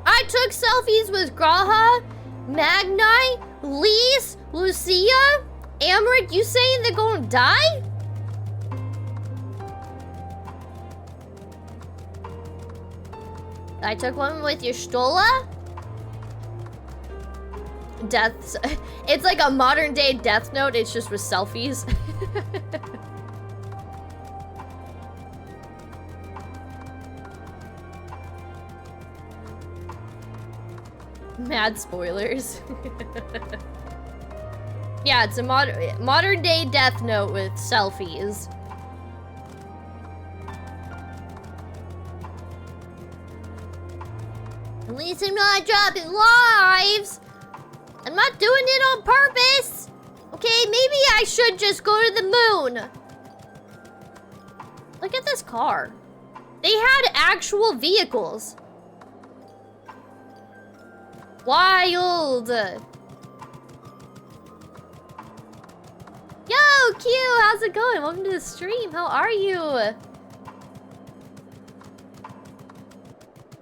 I took selfies with Graha, Magni, Lise, Lucia, Amrit. You saying they're gonna die? I took one with your Stola. Deaths. It's like a modern day Death Note. It's just with selfies. Mad spoilers. Yeah, it's a modern day Death Note with selfies. At least I'm not dropping lives. I'm not doing it on purpose. Okay, maybe I should just go to the moon. Look at this car. They had actual vehicles. Wild. Yo, Q, how's it going? Welcome to the stream. How are you?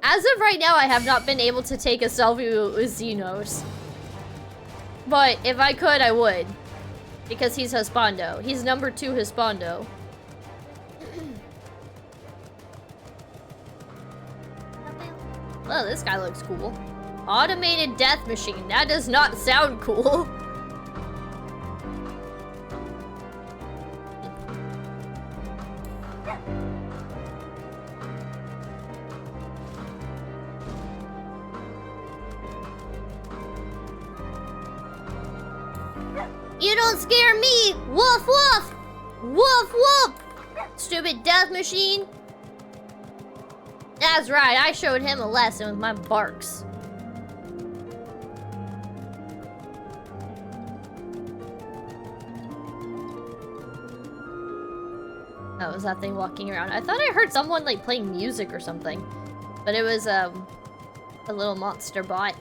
As of right now, I have not been able to take a selfie with Xenos. But if I could, I would. Because he's Hispando. He's number 2 Hispando. Well, this guy looks cool. Automated death machine. That does not sound cool. You don't scare me! Woof woof! Woof woof! Stupid death machine. That's right, I showed him a lesson with my barks. Oh, was that thing walking around? I thought I heard someone like playing music or something. But it was a little monster bot.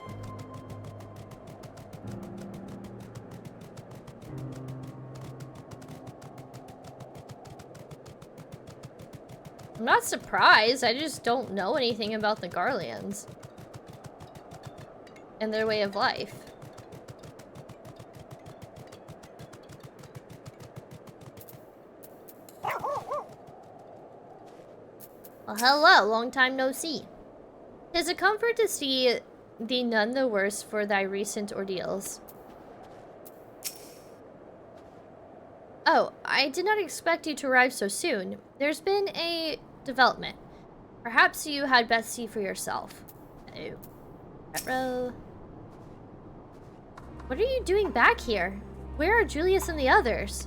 I'm not surprised, I just don't know anything about the Garleans. And their way of life. Well, hello, long time no see. 'Tis a comfort to see thee none the worse for thy recent ordeals. Oh, I did not expect you to arrive so soon. There's been a development. Perhaps you had best see for yourself. Oh. Retro. What are you doing back here? Where are Julius and the others?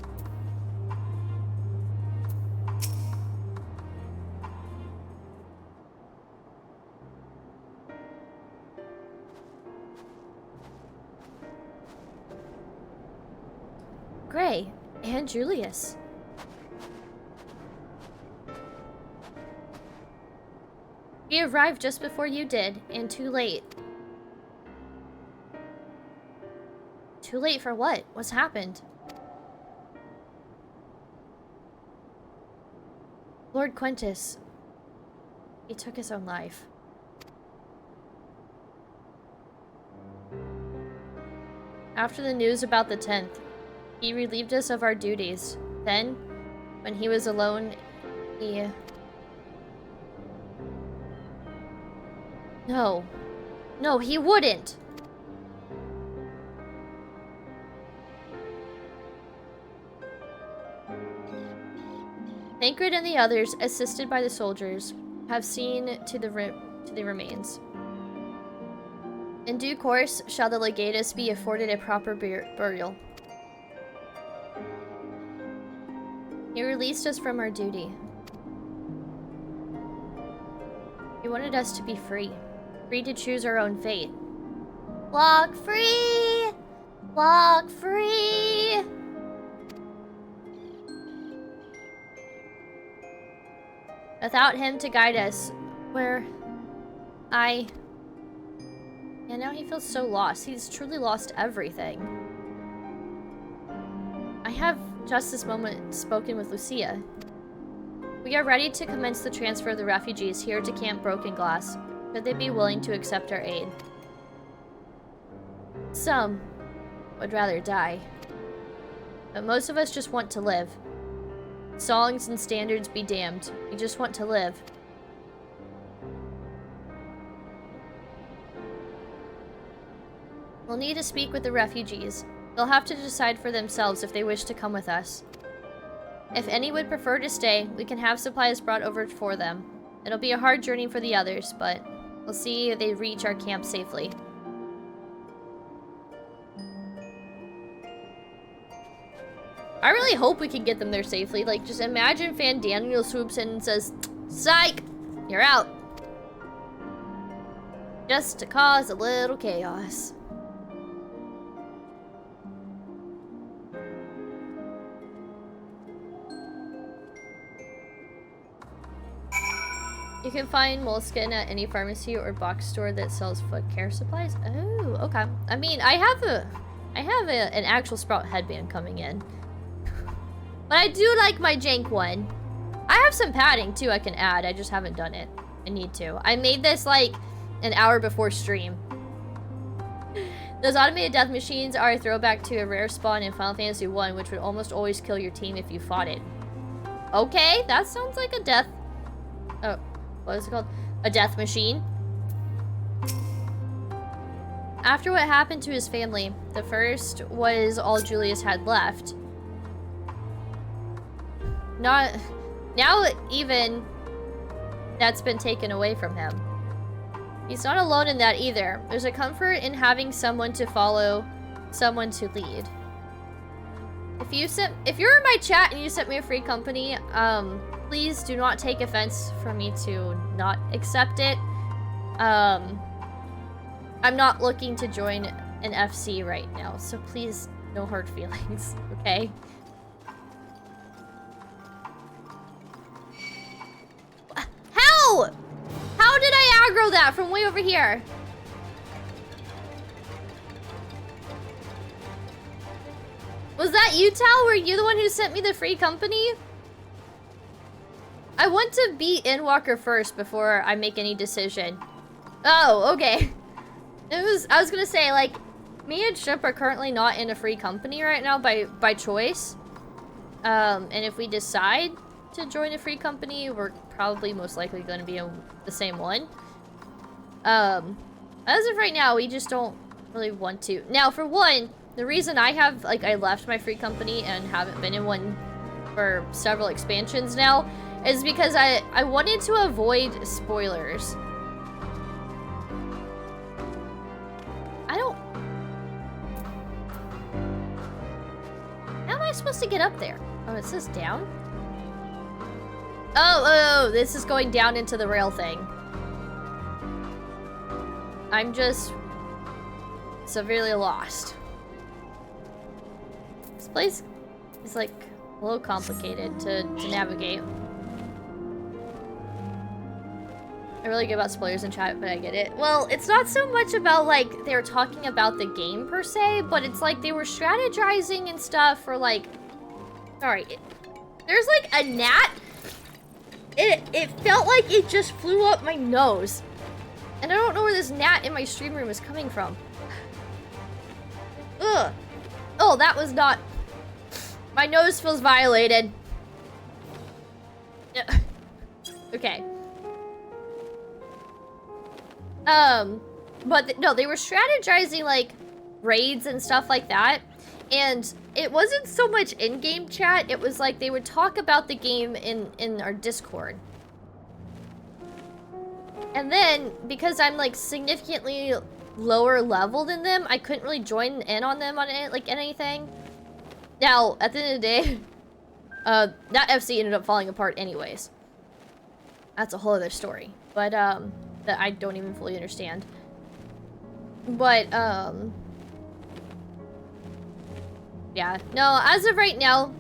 Gray and Julius. We arrived just before you did, and too late. Too late for what? What's happened? Lord Quintus. He took his own life. After the news about the 10th, he relieved us of our duties. Then, when he was alone, he... No. No, he wouldn't! Tancred and the others, assisted by the soldiers, have seen to the remains. In due course, shall the legatus be afforded a proper burial. He released us from our duty. He wanted us to be free. Free to choose our own fate. Walk free! Walk free! Without him to guide us, yeah, now he feels so lost. He's truly lost everything. I have just this moment spoken with Lucia. We are ready to commence the transfer of the refugees here to Camp Broken Glass. Could they be willing to accept our aid? Some would rather die. But most of us just want to live. Songs and standards be damned. We just want to live. We'll need to speak with the refugees. They'll have to decide for themselves if they wish to come with us. If any would prefer to stay, we can have supplies brought over for them. It'll be a hard journey for the others, but we'll see if they reach our camp safely. I really hope we can get them there safely. Like, just imagine Fandaniel swoops in and says, "Psych! You're out." Just to cause a little chaos. You can find moleskin at any pharmacy or box store that sells foot care supplies. Oh, okay. I mean, I have an actual Sprout headband coming in. But I do like my jank one. I have some padding too I can add. I just haven't done it. I need to. I made this like an hour before stream. Those automated death machines are a throwback to a rare spawn in Final Fantasy 1, which would almost always kill your team if you fought it. Okay, that sounds like a death... Oh, what is it called? A death machine. After what happened to his family, the first was all Julius had left. Now even that's been taken away from him. He's not alone in that either. There's a comfort in having someone to follow, someone to lead. If you're in my chat and you sent me a free company, please do not take offense for me to not accept it. I'm not looking to join an FC right now, so please, no hard feelings, okay? How? How did I aggro that from way over here? Was that you, Tal? Were you the one who sent me the free company? I want to beat Endwalker first before I make any decision. Oh, okay. I was gonna say, like, me and Shrimp are currently not in a free company right now by choice. And if we decide to join a free company, we're probably most likely going to be in the same one. As of right now, we just don't really want to. Now, for one, the reason I left my free company and haven't been in one for several expansions now is because I wanted to avoid spoilers. How am I supposed to get up there? Oh, it says down? Oh, this is going down into the rail thing. I'm just severely lost. This place is like a little complicated to navigate. I really get about spoilers in chat, but I get it. Well, it's not so much about like they were talking about the game per se, but it's like they were strategizing and stuff for like... Sorry, there's like a gnat. It felt like it just flew up my nose. And I don't know where this gnat in my stream room is coming from. Ugh. Oh, that was not... My nose feels violated. Okay. But no, they were strategizing like raids and stuff like that. And it wasn't so much in-game chat, it was like they would talk about the game in our Discord. And then, because I'm like significantly lower level than them, I couldn't really join in on them on it, like anything. Now, at the end of the day, that FC ended up falling apart anyways. That's a whole other story. But, that I don't even fully understand. But, yeah. No, as of right now,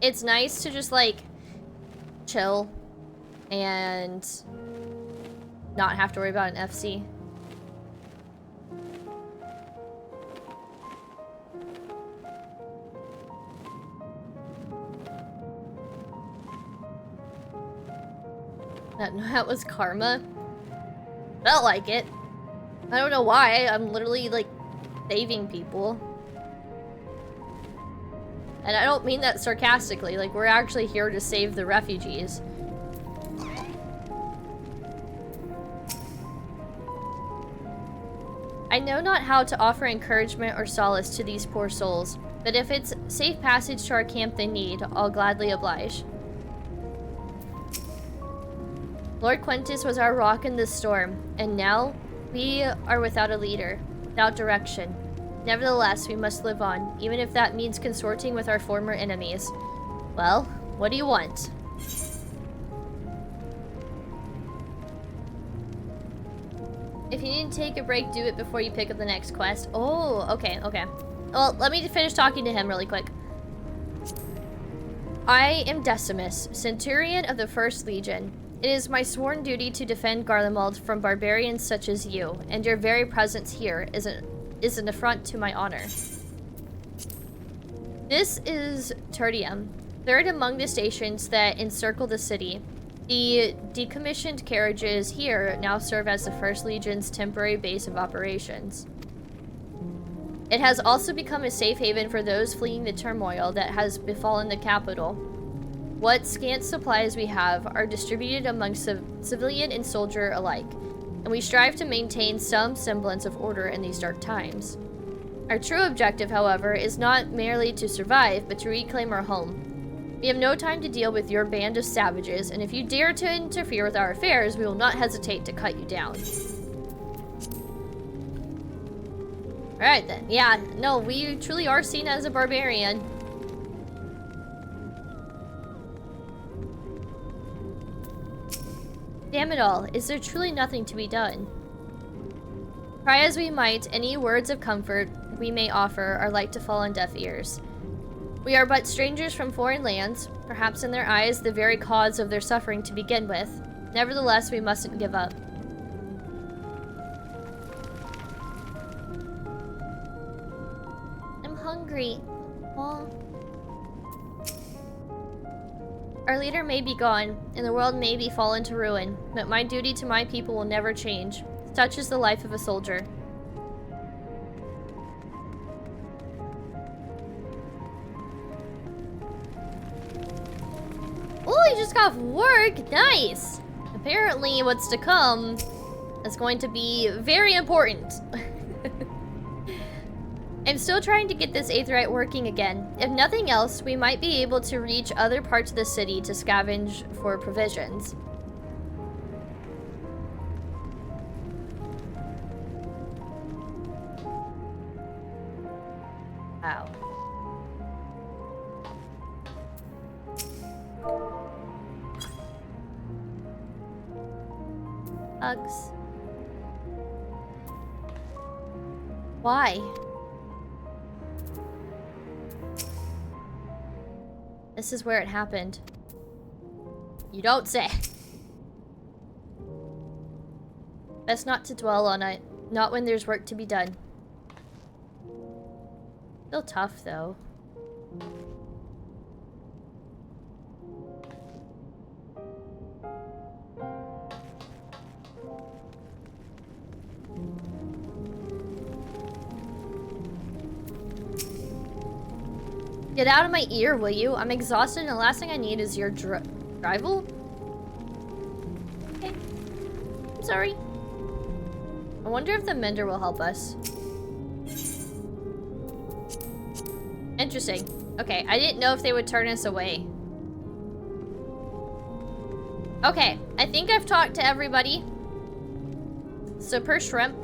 it's nice to just, like, chill and not have to worry about an FC. That was karma. Felt like it. I don't know why. I'm literally, like, saving people. And I don't mean that sarcastically. Like, we're actually here to save the refugees. I know not how to offer encouragement or solace to these poor souls, but if it's safe passage to our camp they need, I'll gladly oblige. Lord Quintus was our rock in this storm, and now we are without a leader, without direction. Nevertheless, we must live on, even if that means consorting with our former enemies. Well, what do you want? If you need to take a break, do it before you pick up the next quest. Oh, okay, okay. Well, let me finish talking to him really quick. I am Decimus, Centurion of the 1st Legion. It is my sworn duty to defend Garlemald from barbarians such as you, and your very presence here is an affront to my honor. This is Tertium, 3rd among the stations that encircle the city. The decommissioned carriages here now serve as the 1st Legion's temporary base of operations. It has also become a safe haven for those fleeing the turmoil that has befallen the capital. What scant supplies we have are distributed among civilian and soldier alike, and we strive to maintain some semblance of order in these dark times. Our true objective, however, is not merely to survive, but to reclaim our home. We have no time to deal with your band of savages, and if you dare to interfere with our affairs, we will not hesitate to cut you down. Alright then. Yeah, no, we truly are seen as a barbarian. Damn it all, is there truly nothing to be done? Try as we might, any words of comfort we may offer are like to fall on deaf ears. We are but strangers from foreign lands, perhaps in their eyes the very cause of their suffering to begin with. Nevertheless, we mustn't give up. I'm hungry. Aw. Our leader may be gone, and the world may be fallen to ruin, but my duty to my people will never change. Such is the life of a soldier. Oh, you just got off work! Nice! Apparently what's to come is going to be very important. I'm still trying to get this aetheryte working again. If nothing else, we might be able to reach other parts of the city to scavenge for provisions. Wow. Hugs. Why? This is where it happened. You don't say. Best not to dwell on it. Not when there's work to be done. Still tough, though. Get out of my ear, will you? I'm exhausted and the last thing I need is your drivel? Okay. I'm sorry. I wonder if the mender will help us. Interesting. Okay, I didn't know if they would turn us away. Okay, I think I've talked to everybody. So per shrimp,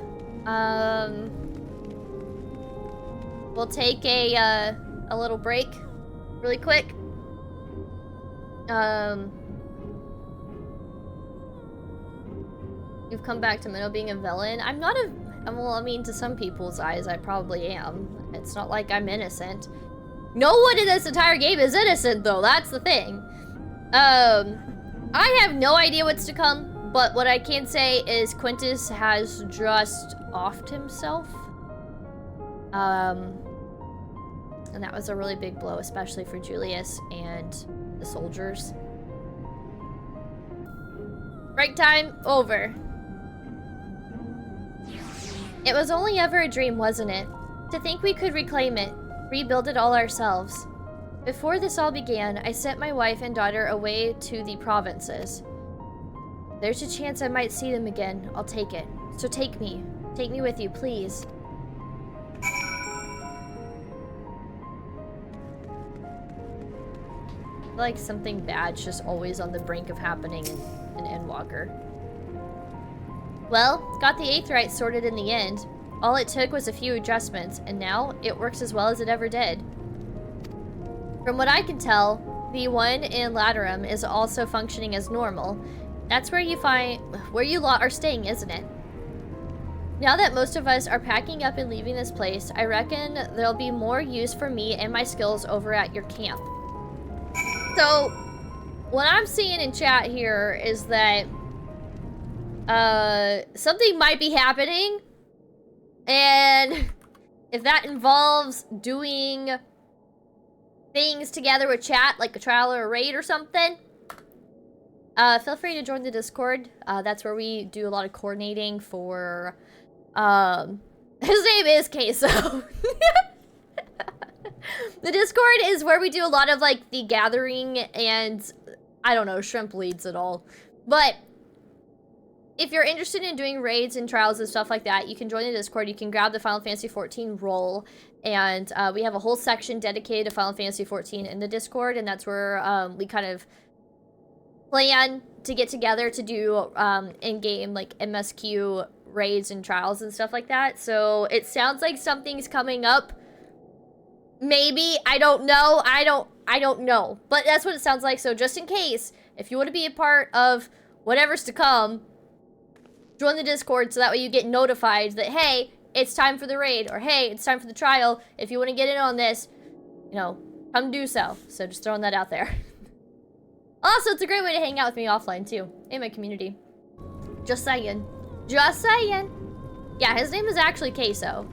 we'll take a little break really quick. You've come back to Minnow being a villain. I'm not a... Well, I mean, to some people's eyes, I probably am. It's not like I'm innocent. No one in this entire game is innocent, though. That's the thing. I have no idea what's to come, but what I can say is Quintus has just offed himself. And that was a really big blow, especially for Julius and the soldiers. Break time over. It was only ever a dream, wasn't it? To think we could reclaim it, rebuild it all ourselves. Before this all began, I sent my wife and daughter away to the provinces. There's a chance I might see them again. I'll take it. So take me. Take me with you, please. I feel like something bad's just always on the brink of happening in Endwalker. Well, got the aetheryte sorted in the end. All it took was a few adjustments, and now it works as well as it ever did. From what I can tell, the one in Laterum is also functioning as normal. That's where you lot are staying, isn't it? Now that most of us are packing up and leaving this place, I reckon there'll be more use for me and my skills over at your camp. So, what I'm seeing in chat here is that something might be happening, and if that involves doing things together with chat, like a trial or a raid or something, feel free to join the Discord. That's where we do a lot of coordinating for, his name is Queso. The Discord is where we do a lot of, like, the gathering and, I don't know, shrimp leads and all. But if you're interested in doing raids and trials and stuff like that, you can join the Discord. You can grab the Final Fantasy XIV role, and we have a whole section dedicated to Final Fantasy XIV in the Discord, and that's where we kind of plan to get together to do in-game, like, MSQ raids and trials and stuff like that. So it sounds like something's coming up. Maybe, I don't know. I don't know. But that's what it sounds like. So just in case, if you want to be a part of whatever's to come, join the Discord so that way you get notified that, hey, it's time for the raid, or hey, it's time for the trial. If you want to get in on this, you know, come do so. So just throwing that out there. Also, it's a great way to hang out with me offline too, in my community. Just saying. Just saying. Yeah, his name is actually Queso.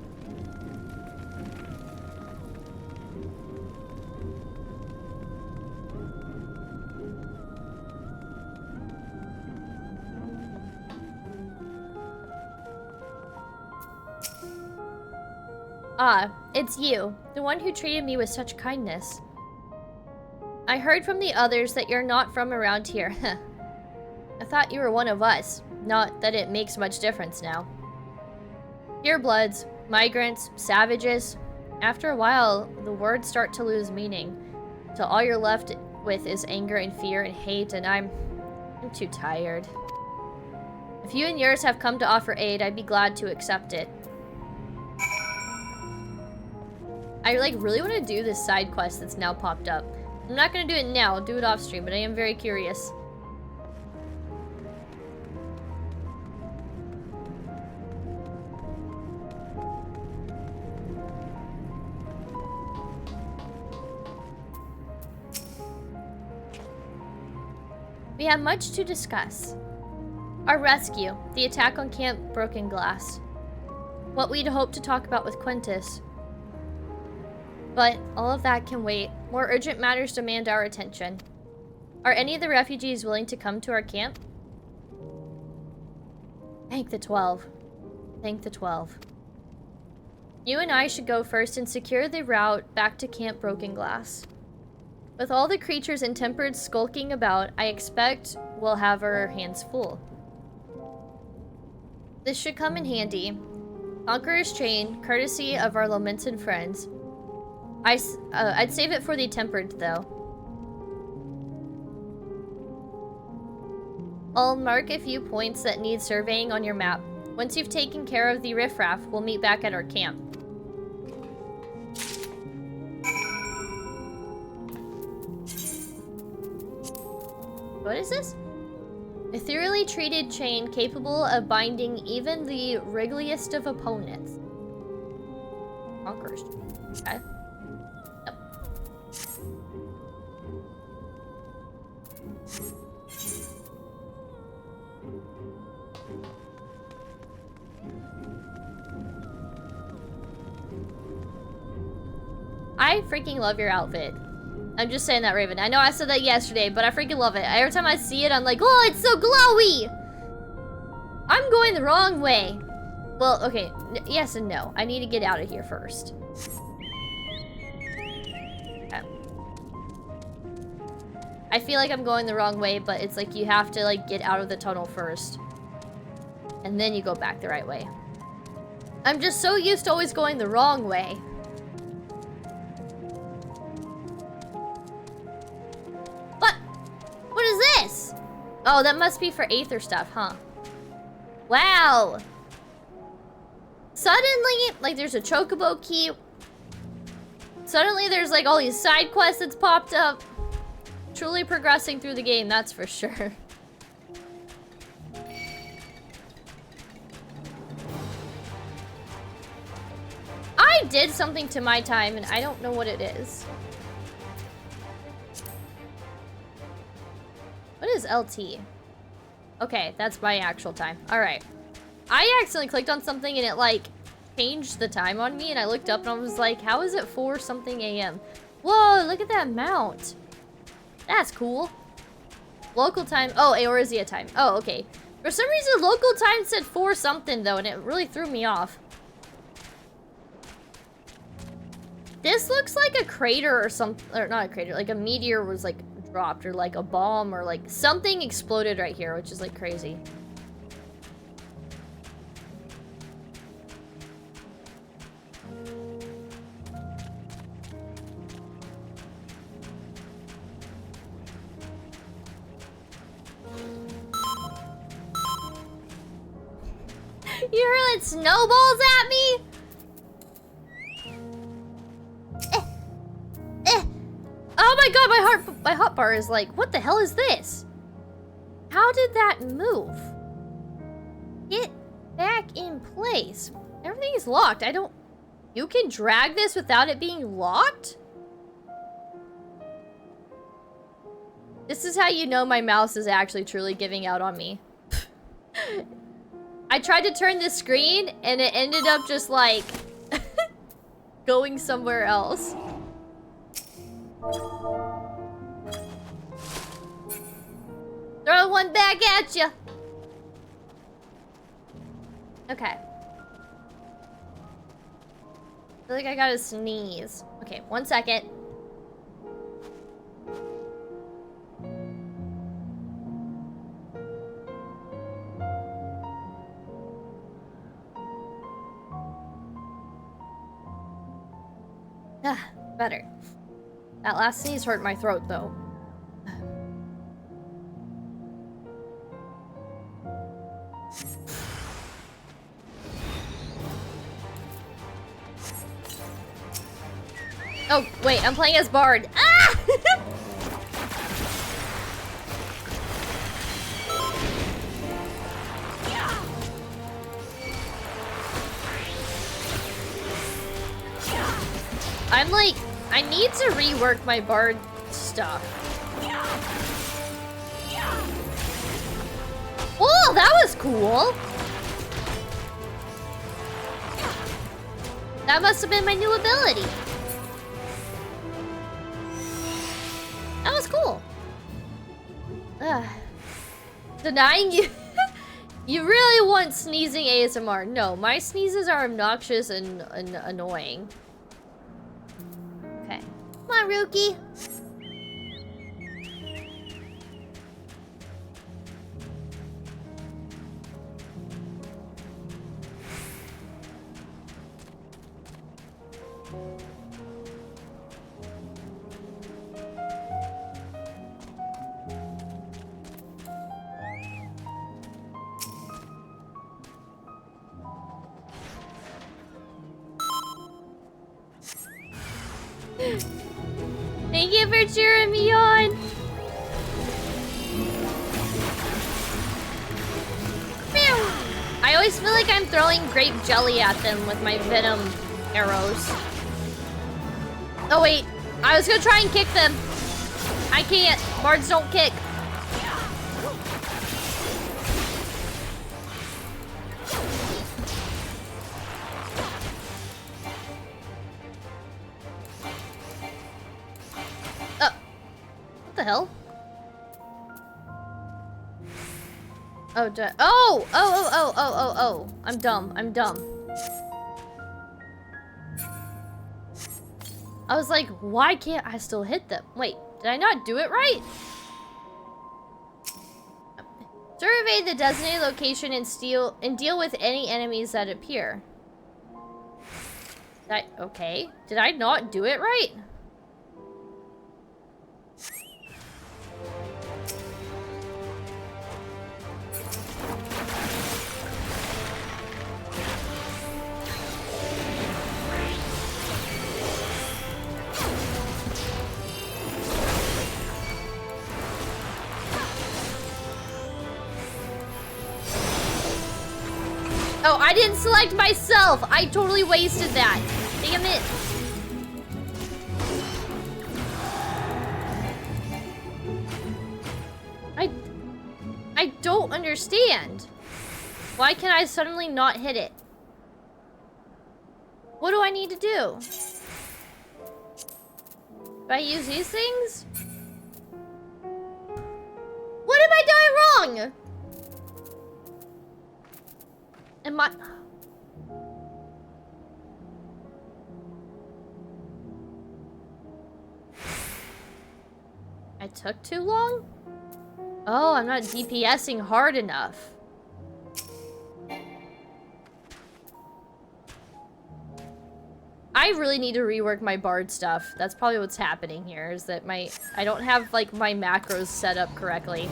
Ah, it's you, the one who treated me with such kindness. I heard from the others that you're not from around here. I thought you were one of us. Not that it makes much difference now. Purebloods, migrants, savages. After a while, the words start to lose meaning. So all you're left with is anger and fear and hate, and I'm too tired. If you and yours have come to offer aid, I'd be glad to accept it. I, like, really want to do this side quest that's now popped up. I'm not going to do it now, I'll do it off stream, but I am very curious. We have much to discuss. Our rescue, the attack on Camp Broken Glass. What we'd hoped to talk about with Quintus. But all of that can wait. More urgent matters demand our attention. Are any of the refugees willing to come to our camp? Thank the 12. Thank the 12. You and I should go first and secure the route back to Camp Broken Glass. With all the creatures and tempered skulking about, I expect we'll have our hands full. This should come in handy. Conqueror's Chain, courtesy of our lamented friends. I'd save it for the tempered, though. I'll mark a few points that need surveying on your map. Once you've taken care of the riffraff, we'll meet back at our camp. What is this? A thoroughly treated chain capable of binding even the wriggliest of opponents. Conquerors. Okay. I freaking love your outfit. I'm just saying that, Raven. I know I said that yesterday, but I freaking love it. Every time I see it, I'm like, oh, it's so glowy! I'm going the wrong way. Well, okay. Yes and no. I need to get out of here first. Okay. I feel like I'm going the wrong way, but it's like you have to, like, get out of the tunnel first. And then you go back the right way. I'm just so used to always going the wrong way. What is this? Oh, that must be for Aether stuff, huh? Wow. Suddenly, like, there's a chocobo key. Suddenly, there's, like, all these side quests that's popped up. Truly progressing through the game, that's for sure. I did something to my time, and I don't know what it is. What is LT? Okay, that's my actual time. Alright. I accidentally clicked on something and it, like, changed the time on me, and I looked up and I was like, how is it 4 something AM? Whoa, look at that mount. That's cool. Local time. Oh, Eorzea time. Oh, okay. For some reason, local time said 4 something, though, and it really threw me off. This looks like a crater or something. Or not a crater, like a meteor was, like, dropped, or like a bomb, or like something exploded right here, which is like crazy. You hurling snowballs at me? Oh my god, my hotbar is like, what the hell is this? How did that move? Get back in place. Everything is locked. You can drag this without it being locked? This is how you know my mouse is actually truly giving out on me. I tried to turn the screen and it ended up just like going somewhere else. Throw one back at you. Okay. I feel like I gotta sneeze. Okay, 1 second. Ah, better. That last sneeze hurt my throat, though. Oh, wait, I'm playing as Bard. Ah! I'm like, I need to rework my Bard stuff. Oh, that was cool. That must have been my new ability. That was cool. Denying you. You really want sneezing ASMR. No, my sneezes are obnoxious and annoying. Okay. Come on, Rookie. Thank you for cheering me on. I always feel like I'm throwing grape jelly at them with my venom arrows. Oh wait, I was gonna try and kick them. I can't. Bards don't kick. What the hell? Oh, I'm dumb. I was like, why can't I still hit them? Wait, did I not do it right? Survey the designated location and deal with any enemies that appear. Okay. Did I not do it right? Oh, I didn't select myself. I totally wasted that. Damn it. I don't understand. Why can I suddenly not hit it? What do I need to do? Do I use these things? What am I doing wrong? Am I... I took too long? Oh, I'm not DPSing hard enough. I really need to rework my bard stuff. That's probably what's happening here, is that I don't have, like, my macros set up correctly.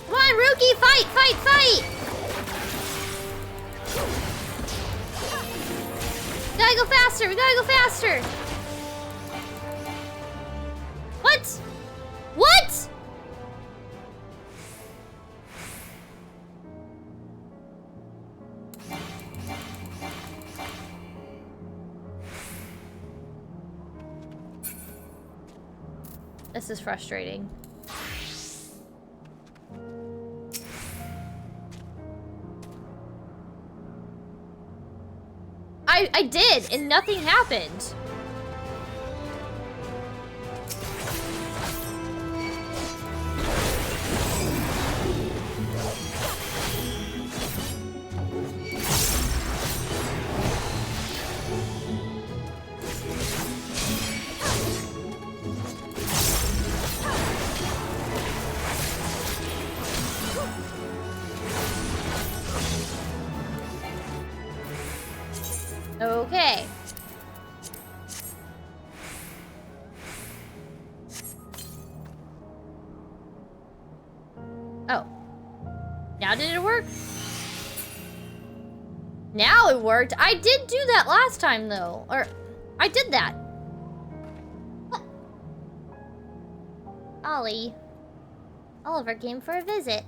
Come on, Rookie! Fight! Fight! Fight! We gotta go faster! We gotta go faster! What? What? This is frustrating. I did, and nothing happened. Okay. Oh. Now did it work? Now it worked. I did do that last time though. Or I did that. What? Ollie. Oliver came for a visit.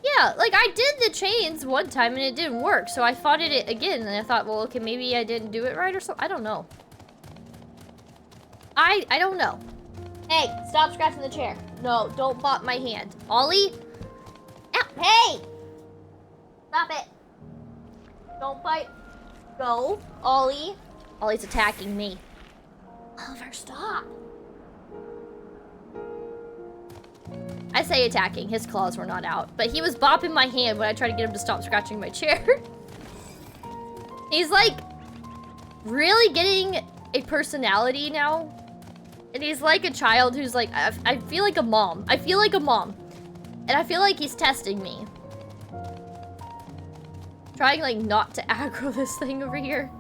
Yeah, like I did the chains one time and it didn't work, so I fought it again and I thought, well, okay, maybe I didn't do it right or something. I don't know. I don't know. Hey, stop scratching the chair. No, don't bop my hand. Ollie? Ow, hey! Stop it. Don't bite. Go, Ollie. Ollie's attacking me. Oliver, stop. I say attacking, his claws were not out, but he was bopping my hand when I tried to get him to stop scratching my chair. He's like really getting a personality now. And he's like a child who's like, I feel like a mom. I feel like a mom. And I feel like he's testing me. Trying like not to aggro this thing over here.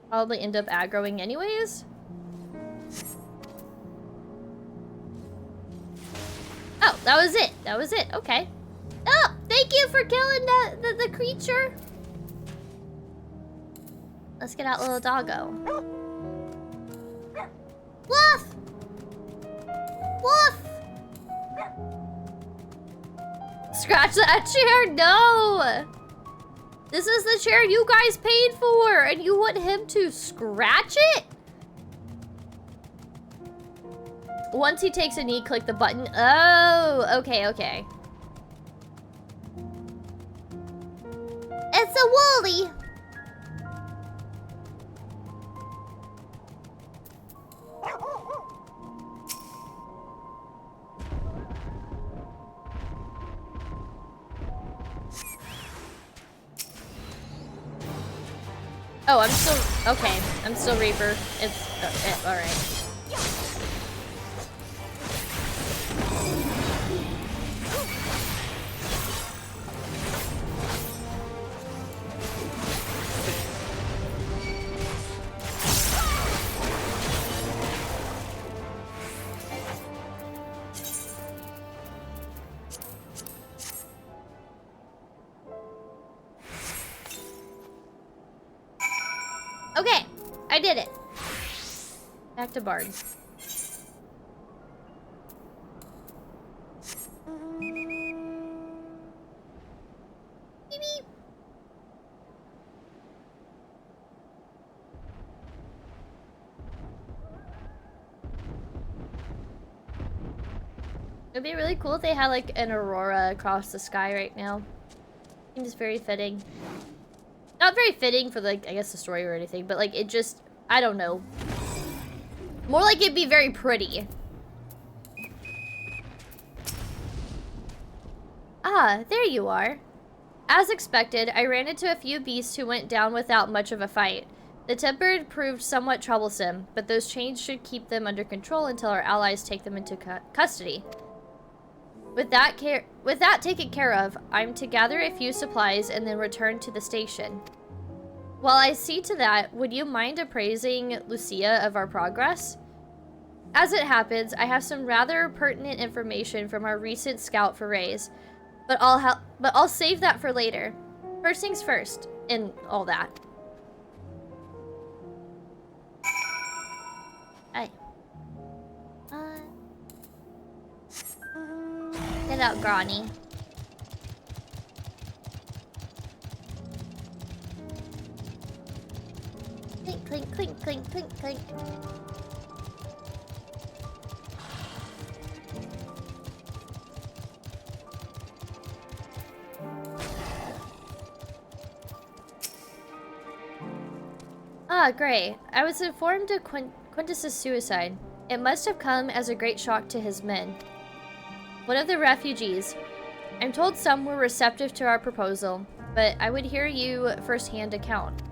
Probably end up aggroing anyways. Oh, that was it. That was it. Okay. Oh, thank you for killing the creature. Let's get out little doggo. Woof! Woof! Scratch that chair? No! This is the chair you guys paid for, and you want him to scratch it? Once he takes a knee, click the button. Oh, okay, okay. It's a Wooly. Oh, I'm still... Okay, I'm still Reaper. It's... alright. Okay, I did it. Back to Bard. Beep, beep. It'd be really cool if they had like an aurora across the sky right now. Seems very fitting. Not very fitting for like, I guess the story or anything, but like it just, I don't know. More like it'd be very pretty. Ah, there you are. As expected, I ran into a few beasts who went down without much of a fight. The tempered proved somewhat troublesome, but those chains should keep them under control until our allies take them into custody. With that taken care of, I'm to gather a few supplies and then return to the station. While I see to that, would you mind appraising Lucia of our progress? As it happens, I have some rather pertinent information from our recent scout forays, but I'll save that for later. First things first, and all that. Hey. Get out, Granny. Clink, clink, clink, clink, clink, clink. Ah, Gray. I was informed of Quintus's suicide. It must have come as a great shock to his men. One of the refugees. I'm told some were receptive to our proposal, but I would hear you first-hand account.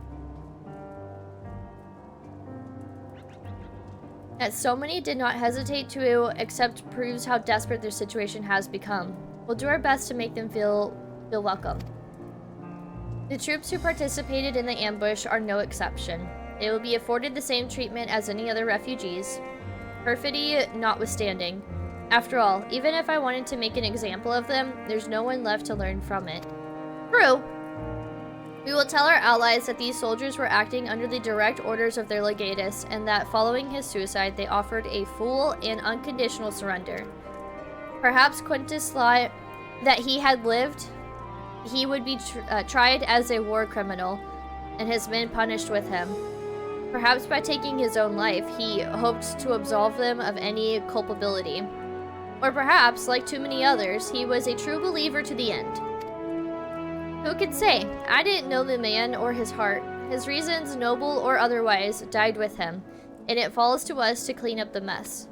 That so many did not hesitate to accept proves how desperate their situation has become. We'll do our best to make them feel welcome. The troops who participated in the ambush are no exception. They will be afforded the same treatment as any other refugees, perfidy notwithstanding. After all, even if I wanted to make an example of them, there's no one left to learn from it. True. We will tell our allies that these soldiers were acting under the direct orders of their legatus, and that following his suicide, they offered a full and unconditional surrender. Perhaps Quintus thought that he had lived, he would be tried as a war criminal, and his men punished with him. Perhaps by taking his own life, he hoped to absolve them of any culpability. Or perhaps, like too many others, he was a true believer to the end. Who could say? I didn't know the man or his heart. His reasons, noble or otherwise, died with him, and it falls to us to clean up the mess.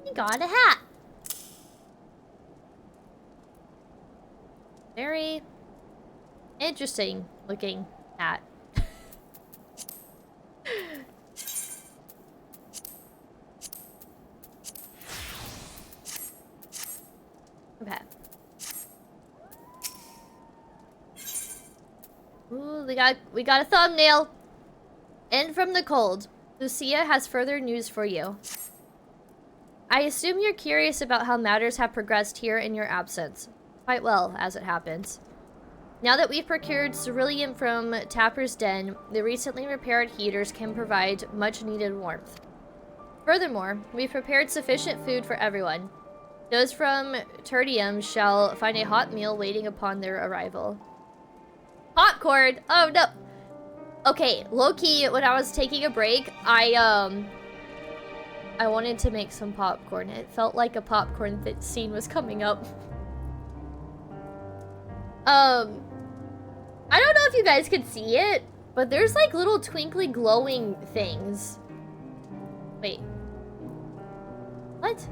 He got a hat. Very interesting looking hat. Okay. Ooh, we got a thumbnail. In from the cold. Lucia has further news for you. I assume you're curious about how matters have progressed here in your absence. Quite well, as it happens. Now that we've procured cerulean from Tapper's Den, the recently repaired heaters can provide much-needed warmth. Furthermore, we've prepared sufficient food for everyone. Those from Tertium shall find a hot meal waiting upon their arrival. Popcorn! Oh, no! Okay, low-key, when I was taking a break, I wanted to make some popcorn. It felt like a popcorn scene was coming up. I don't know if you guys could see it, but there's like little twinkly glowing things. Wait. What?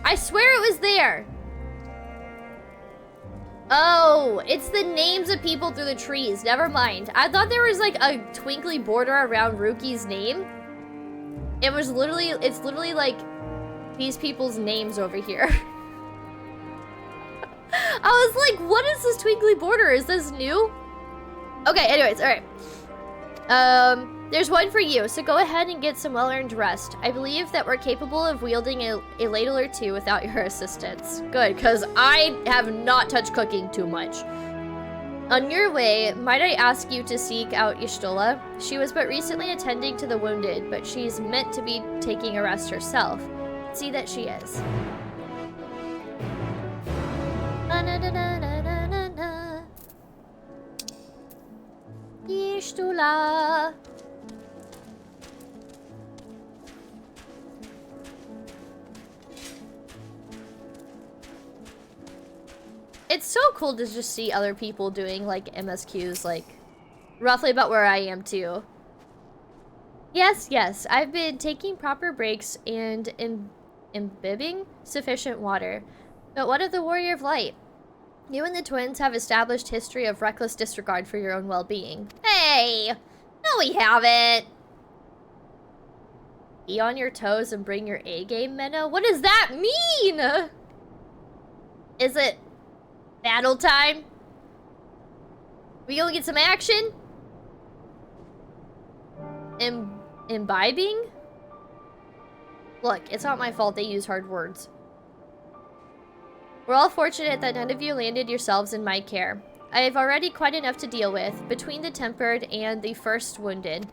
I swear it was there. Oh, it's the names of people through the trees. Never mind. I thought there was like a twinkly border around Ruki's name. It's literally like these people's names over here. I was like, what is this twinkly border? Is this new? Okay, anyways, alright. There's one for you, so go ahead and get some well-earned rest. I believe that we're capable of wielding a ladle or two without your assistance. Good, because I have not touched cooking too much. On your way, might I ask you to seek out Y'shtola? She was but recently attending to the wounded, but she's meant to be taking a rest herself. See that she is. Y'shtola. It's so cool to just see other people doing, like, MSQs, like, roughly about where I am, too. Yes, I've been taking proper breaks and imbibing sufficient water. But what of the Warrior of Light? You and the twins have established history of reckless disregard for your own well-being. Hey! No, we haven't! Be on your toes and bring your A-game, Menno? What does that mean? Is it battle time? We gonna get some action? Imbibing? Look, it's not my fault they use hard words. We're all fortunate that none of you landed yourselves in my care. I have already quite enough to deal with, between the tempered and the first wounded.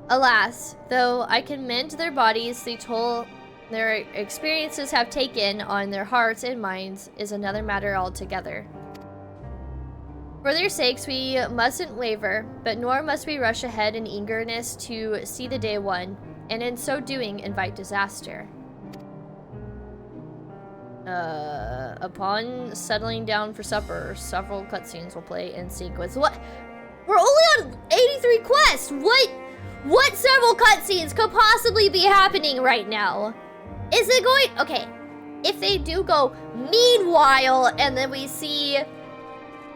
Alas, though I can mend their bodies, the toll their experiences have taken on their hearts and minds is another matter altogether. For their sakes, we mustn't waver, but nor must we rush ahead in eagerness to see the day won, and in so doing invite disaster. Upon settling down for supper, several cutscenes will play in sequence. What? We're only on 83 quests! What several cutscenes could possibly be happening right now? Is it going... Okay, if they do go meanwhile, and then we see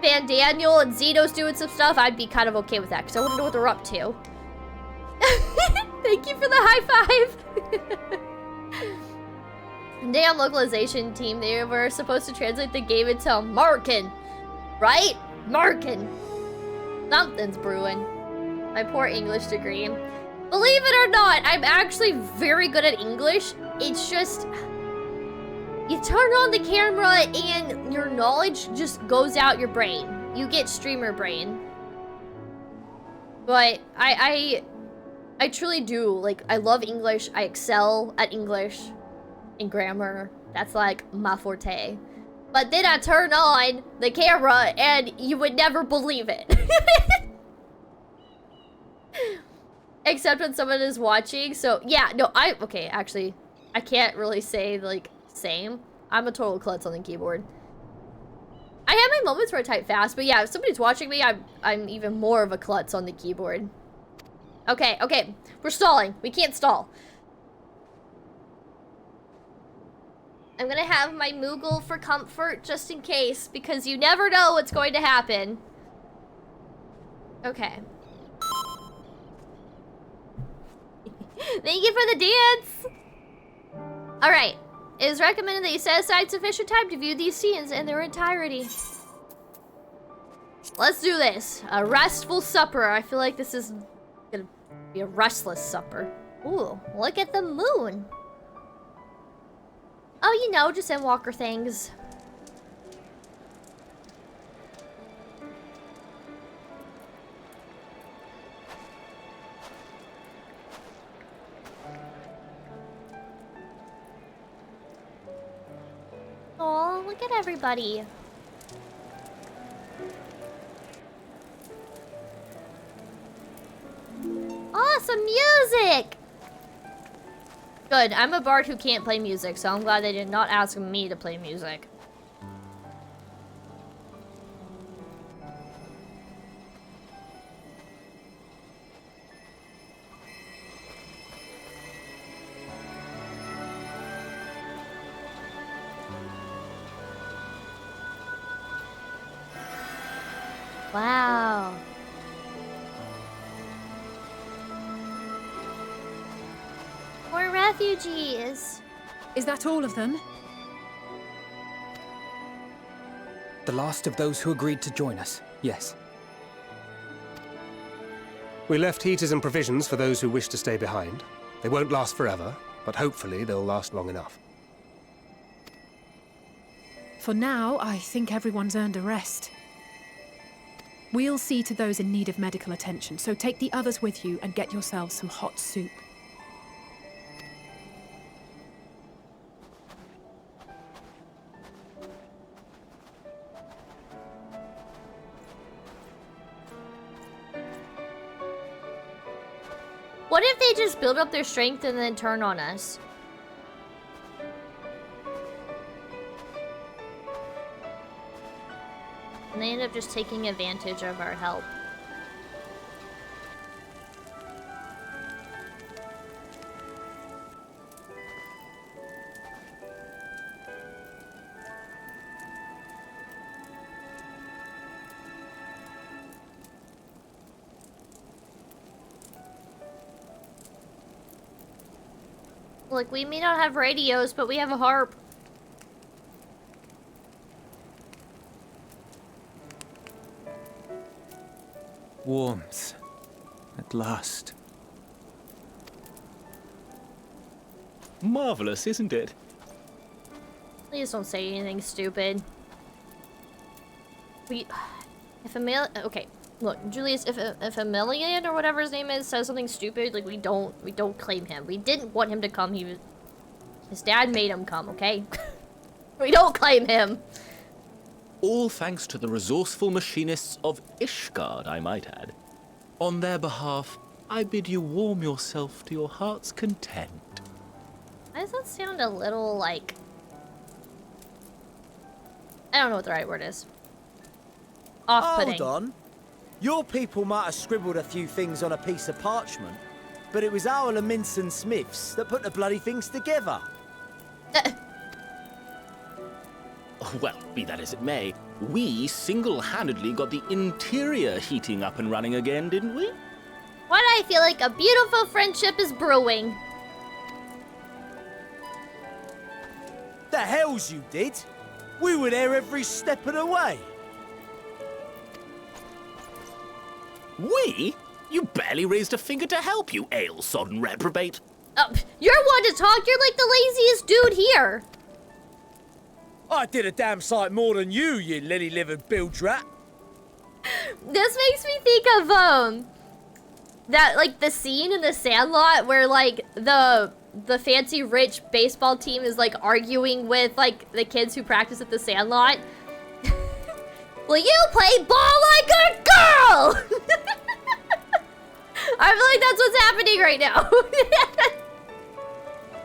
Van Daniel and Zeno's doing some stuff, I'd be kind of okay with that, because I want to know what they're up to. Thank you for the high five! Damn localization team, they were supposed to translate the game into Markin, right? Markin. Something's brewing. My poor English degree. Believe it or not, I'm actually very good at English. It's just, you turn on the camera and your knowledge just goes out your brain. You get streamer brain. But I truly do, like, I love English. I excel at English and grammar. That's like my forte. But then I turn on the camera and you would never believe it. Except when someone is watching. So yeah, no, okay, actually, I can't really say, like, same. I'm a total klutz on the keyboard. I have my moments where I type fast, but yeah, if somebody's watching me, I'm even more of a klutz on the keyboard. Okay, we're stalling. We can't stall. I'm gonna have my Moogle for comfort just in case, because you never know what's going to happen. Okay. Thank you for the dance! Alright. It is recommended that you set aside sufficient time to view these scenes in their entirety. Let's do this. A restful supper. I feel like this is gonna be a restless supper. Ooh, look at the moon. Oh, you know, just Endwalker things. Oh, look at everybody. Awesome music! Good, I'm a bard who can't play music, so I'm glad they did not ask me to play music. Wow. More refugees. Is that all of them? The last of those who agreed to join us, yes. We left heaters and provisions for those who wish to stay behind. They won't last forever, but hopefully they'll last long enough. For now, I think everyone's earned a rest. We'll see to those in need of medical attention, so take the others with you and get yourselves some hot soup. What if they just build up their strength and then turn on us? And they end up just taking advantage of our help. Look, we may not have radios, but we have a harp. Warmth. At last. Marvelous, isn't it? Please don't say anything stupid. Okay, look, Julius, if a million or whatever his name is says something stupid, like we don't claim him. We didn't want him to come. His dad made him come, okay? We don't claim him. All thanks to the resourceful machinists of Ishgard, I might add. On their behalf, I bid you warm yourself to your heart's content. Why does that sound a little like... I don't know what the right word is. Off-putting. Hold on. Your people might have scribbled a few things on a piece of parchment, but it was our Minson Smiths that put the bloody things together. Well, be that as it may, we single-handedly got the interior heating up and running again, didn't we? Why do I feel like a beautiful friendship is brewing? The hells you did! We were there every step of the way. We? You barely raised a finger to help, you ale-sodden reprobate. You're one to talk. You're like the laziest dude here. I did a damn sight more than you, you lily-livered bilge rat. This makes me think of that like the scene in The Sandlot where like the fancy rich baseball team is like arguing with like the kids who practice at The Sandlot. Will you play ball like a girl? I feel like that's what's happening right now.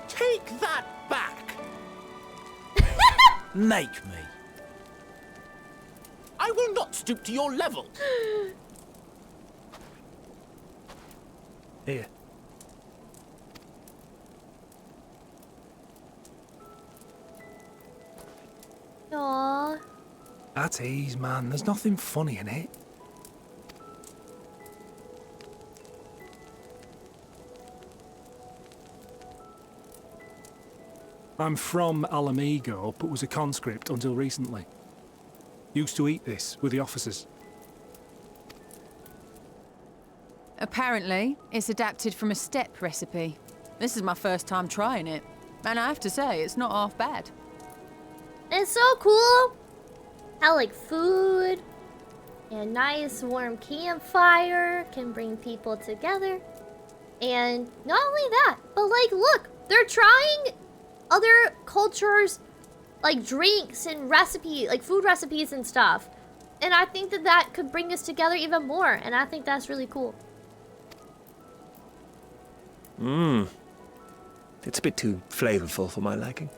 Take that back. Make me. I will not stoop to your level. Here. Aww. At ease, man. There's nothing funny in it. I'm from Alamigo, but was a conscript until recently. Used to eat this with the officers. Apparently, it's adapted from a steppe recipe. This is my first time trying it, and I have to say, it's not half bad. It's so cool how like food and a nice warm campfire can bring people together. And not only that, but like look, they're trying other cultures like drinks and recipe, like food recipes and stuff. And I think that that could bring us together even more, and I think that's really cool. It's a bit too flavorful for my liking.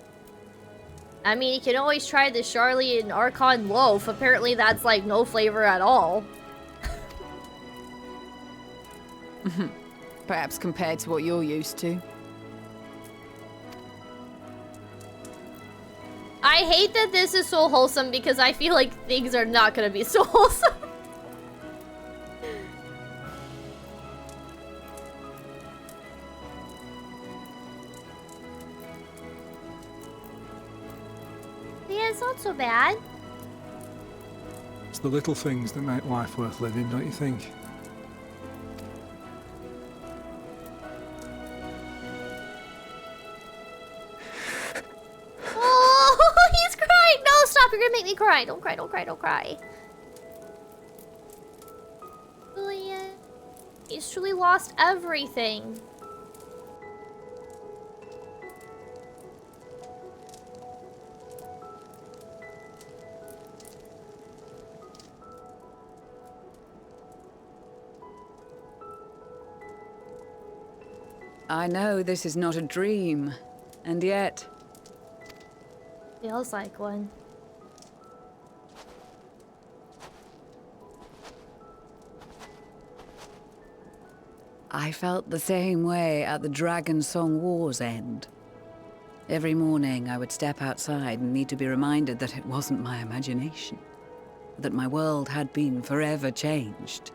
I mean, you can always try the Charlie and Archon loaf. Apparently that's like no flavor at all. Perhaps compared to what you're used to. I hate that this is so wholesome because I feel like things are not gonna be so wholesome. Yeah, it's not so bad. It's the little things that make life worth living, don't you think? cry, don't cry, don't cry, don't cry. Julian, he's truly lost everything. I know this is not a dream, and yet... Feels like one. I felt the same way at the Dragon Song War's end. Every morning I would step outside and need to be reminded that it wasn't my imagination, that my world had been forever changed.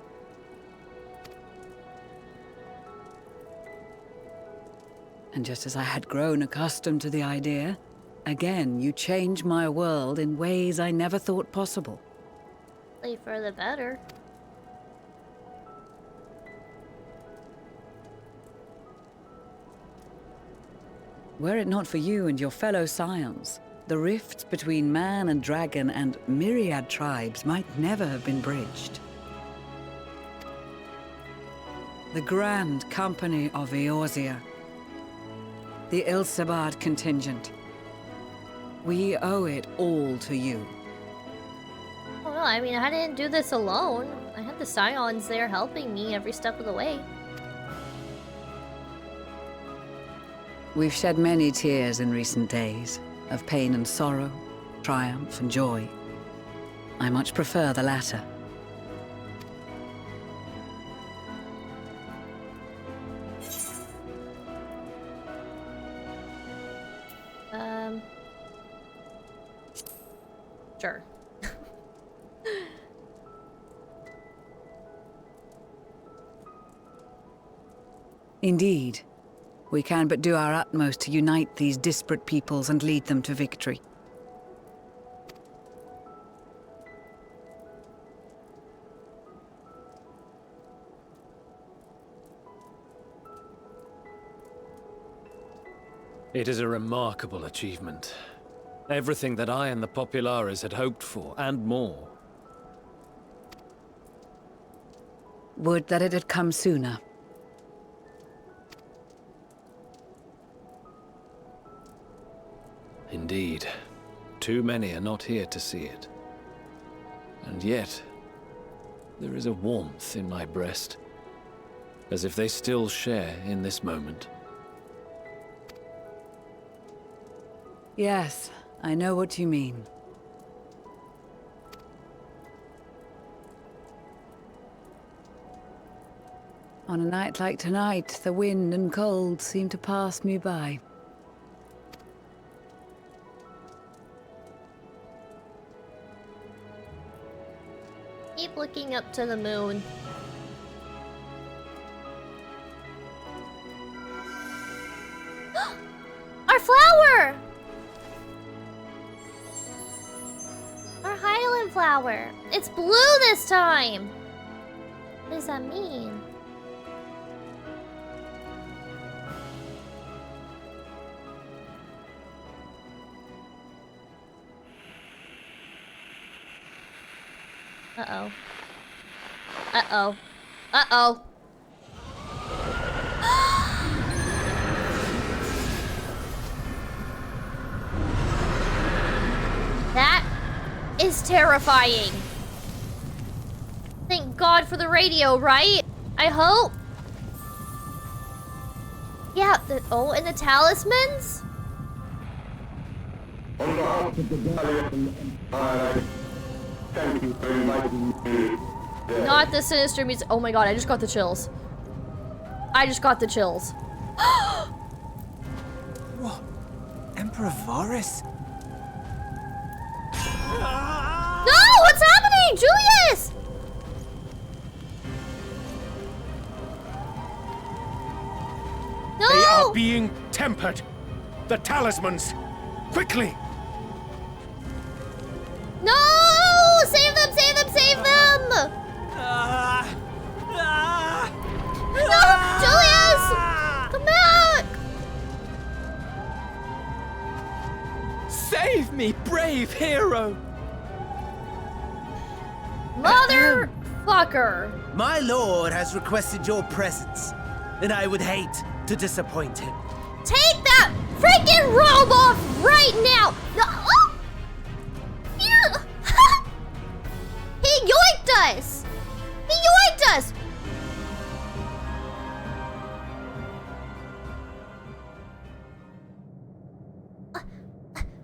And just as I had grown accustomed to the idea, again you change my world in ways I never thought possible. Hopefully for the better. Were it not for you and your fellow scions, the rifts between man and dragon and myriad tribes might never have been bridged. The Grand Company of Eorzea, the Ilsabard contingent. We owe it all to you. Oh no, I mean, I didn't do this alone. I had the Scions there helping me every step of the way. We've shed many tears in recent days, of pain and sorrow, triumph and joy. I much prefer the latter. Sure. Indeed. We can but do our utmost to unite these disparate peoples and lead them to victory. It is a remarkable achievement. Everything that I and the Populares had hoped for, and more. Would that it had come sooner. Indeed. Too many are not here to see it. And yet, there is a warmth in my breast, as if they still share in this moment. Yes, I know what you mean. On a night like tonight, the wind and cold seem to pass me by. Keep looking up to the moon. Our flower! Our Highland flower. It's blue this time. What does that mean? Uh-oh. Uh-oh. Uh-oh. That is terrifying. Thank God for the radio, right? I hope. Yeah, oh, and the talismans? On behalf of the Garlean Empire, thank you for inviting me. Not the sinister music. Oh my God, I just got the chills. I just got the chills. What? Emperor Varys? No! What's happening? Julius! No! They are being tempered. The talismans. Quickly! No! Save them! Save them! Save them! No! Julius! Come back! Save me, brave hero! Motherfucker. My lord has requested your presence, and I would hate to disappoint him. Take that freaking robe off right now! No, oh! Yeah. He yoinked us! He yoinked us!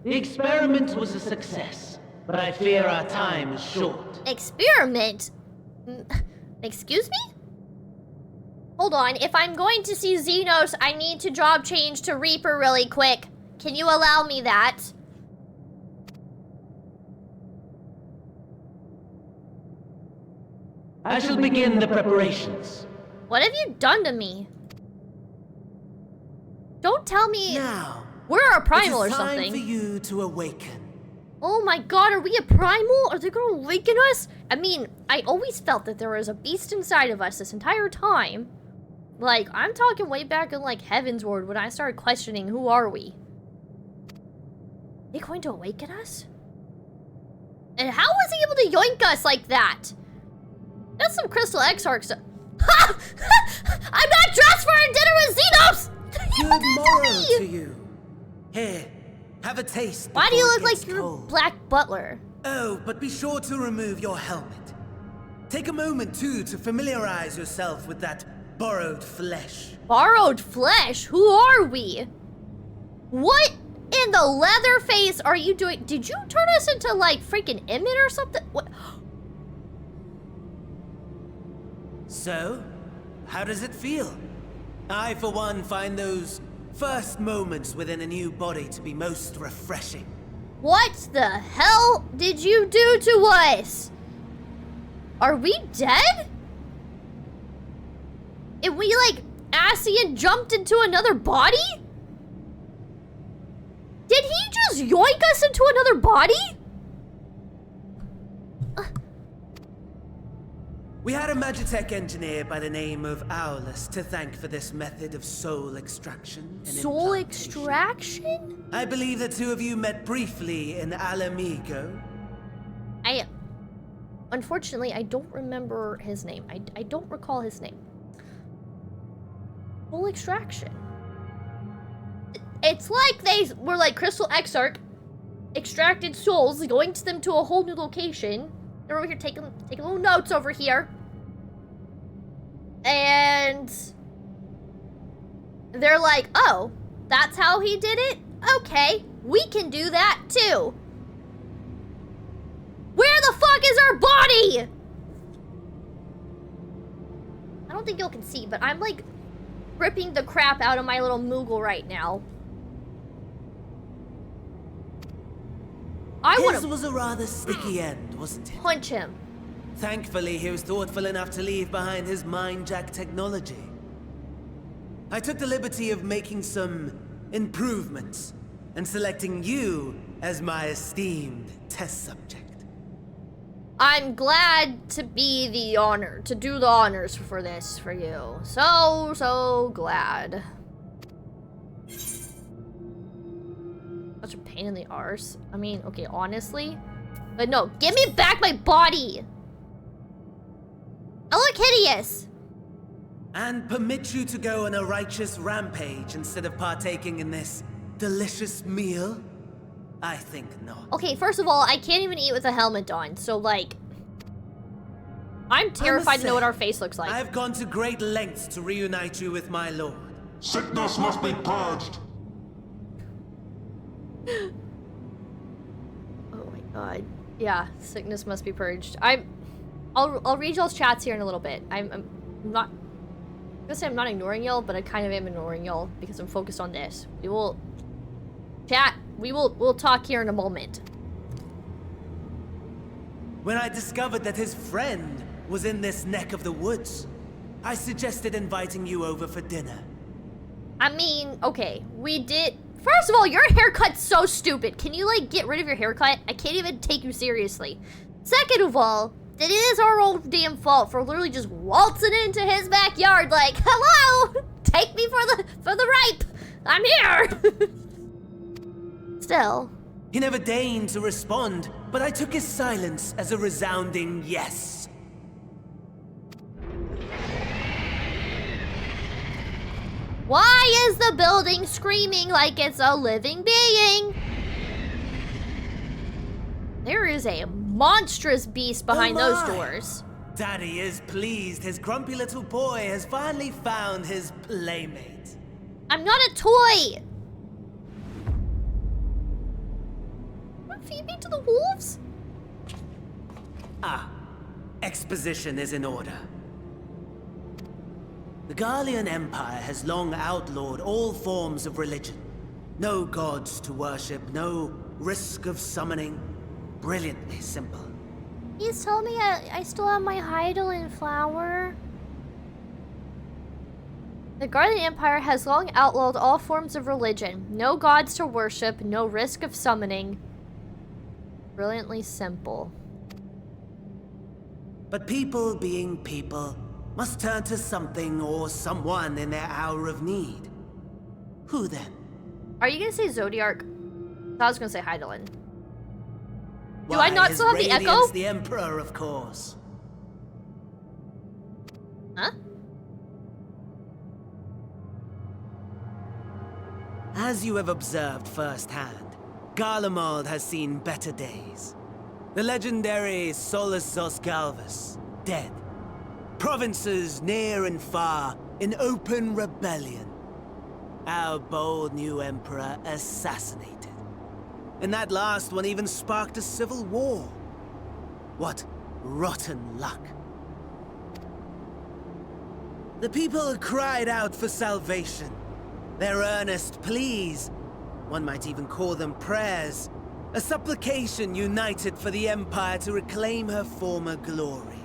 The experiment was a success, but I fear our time is short. Experiment? Excuse me? Hold on, if I'm going to see Xenos, I need to job change to Reaper really quick. Can you allow me that? I shall begin the preparations. What have you done to me? Don't tell me Now, we're a primal or it is time something. for you to awaken. Oh my god, are we a primal? Are they gonna awaken us? I mean, I always felt that there was a beast inside of us this entire time. Like, I'm talking way back in, like, Heaven's Ward when I started questioning, who are we? Are they going to awaken us? And how was he able to yoink us like that? That's some Crystal Exarch stuff. Ha! I'm not dressed for a dinner with Xenos! Good morrow to you. Here, have a taste. Why do you before look it gets like you're cold. Black Butler? Oh, but be sure to remove your helmet. Take a moment, too, to familiarize yourself with that borrowed flesh. Borrowed flesh? Who are we? What in the leather face are you doing? Did you turn us into, like, freaking Emmett or something? What? So, how does it feel? I, for one, find those first moments within a new body to be most refreshing. What the hell did you do to us? Are we dead? And we, like, Ascian jumped into another body? Did he just yoink us into another body? We had a Magitech engineer by the name of Owlus to thank for this method of soul extraction. And Soul implantation. extraction? I believe the two of you met briefly in Alamigo. Unfortunately, I don't remember his name. I don't recall his name. Soul extraction. It's like they were like Crystal Exarch, extracted souls, going to them to a whole new location. They're over here taking little notes over here. And they're like, oh, that's how he did it? Okay, we can do that too. Where the fuck is our body? I don't think y'all can see, but I'm like ripping the crap out of my little Moogle right now. His was a rather sticky end, wasn't it? Punch him. Thankfully, he was thoughtful enough to leave behind his mind-jack technology. I took the liberty of making some improvements and selecting you as my esteemed test subject. I'm glad to be the honor, to do the honors for this for you. So glad. Such a pain in the arse. I mean, okay, honestly. But no, give me back my body! I look hideous! And permit you to go on a righteous rampage instead of partaking in this delicious meal? I think not. Okay, first of all, I can't even eat with a helmet on, so like... I'm terrified to know what our face looks like. I've gone to great lengths to reunite you with my lord. Sickness must be purged. Oh my god. Yeah, sickness must be purged. I'll read y'all's chats here in a little bit. I'm not... I'm gonna say I'm not ignoring y'all, but I kind of am ignoring y'all because I'm focused on this. We will... Chat, we'll talk here in a moment. When I discovered that his friend was in this neck of the woods, I suggested inviting you over for dinner. I mean, okay, we did... First of all, your haircut's so stupid. Can you, like, get rid of your haircut? I can't even take you seriously. Second of all, it is our own damn fault for literally just waltzing into his backyard like, hello! Take me for the ripe! I'm here! Still, He never deigned to respond, but I took his silence as a resounding yes. Why is the building screaming like it's a living being? There is a monstrous beast behind those doors. Daddy is pleased his grumpy little boy has finally found his playmate. I'm not a toy! Don't feed me to the wolves? Ah, exposition is in order. The Garlean Empire has long outlawed all forms of religion. No gods to worship, no risk of summoning. Brilliantly simple. Please tell me I still have my Heidelin flower. The Garlean Empire has long outlawed all forms of religion. No gods to worship, no risk of summoning. Brilliantly simple. But people being people must turn to something or someone in their hour of need. Who then? Are you gonna say Zodiark? I was gonna say Heidelin. Do I not still have the echo? The Emperor, of course. Huh? As you have observed firsthand, Garlemald has seen better days. The legendary Solus Galvus, dead. Provinces near and far in open rebellion. Our bold new emperor assassinated. And that last one even sparked a civil war. What rotten luck. The people cried out for salvation. Their earnest pleas, one might even call them prayers, a supplication united for the Empire to reclaim her former glory.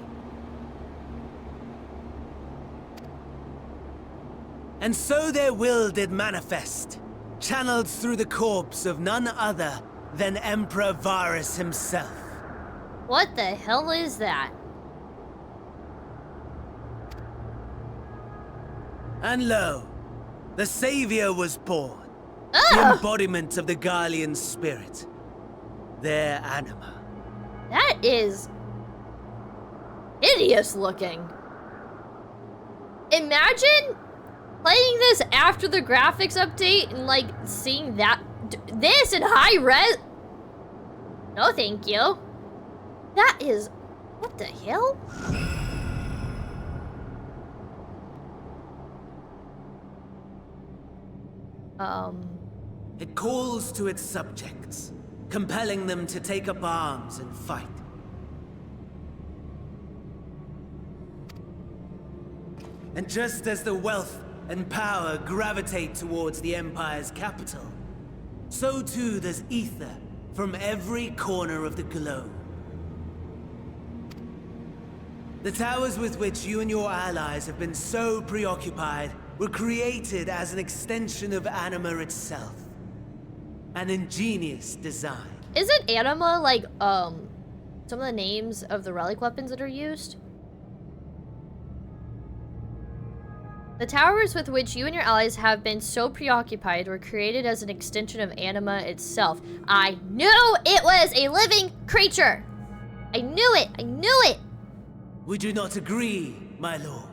And so their will did manifest, channeled through the corpse of none other than Emperor Varus himself. What the hell is that? And lo, the Savior was born. The embodiment of the Garlean spirit. Their anima. That is hideous looking. Imagine playing this after the graphics update and like seeing this in high res. No, thank you. That is, what the hell? It calls to its subjects, compelling them to take up arms and fight. And just as the wealth and power gravitate towards the Empire's capital, so too does ether from every corner of the globe. The towers with which you and your allies have been so preoccupied were created as an extension of Anima itself. An ingenious design. Isn't Anima like, some of the names of the relic weapons that are used? The towers with which you and your allies have been so preoccupied were created as an extension of Anima itself. I knew it was a living creature! I knew it! I knew it! We do not agree, my lord.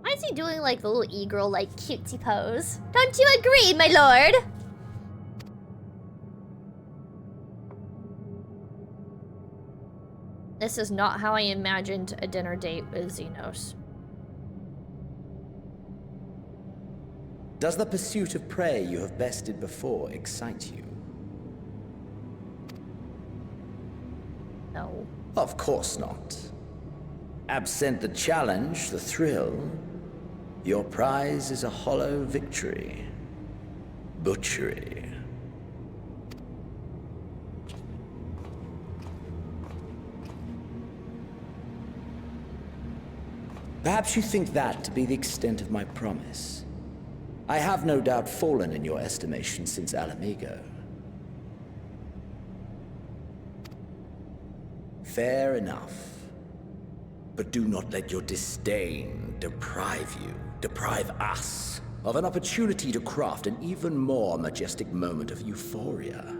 Why is he doing like the little e-girl like cutesy pose? Don't you agree, my lord? This is not how I imagined a dinner date with Xenos. Does the pursuit of prey you have bested before excite you? No. Of course not. Absent the challenge, the thrill, your prize is a hollow victory. Butchery. Perhaps you think that to be the extent of my promise. I have no doubt fallen in your estimation since Alamigo. Fair enough. But do not let your disdain deprive us, of an opportunity to craft an even more majestic moment of euphoria.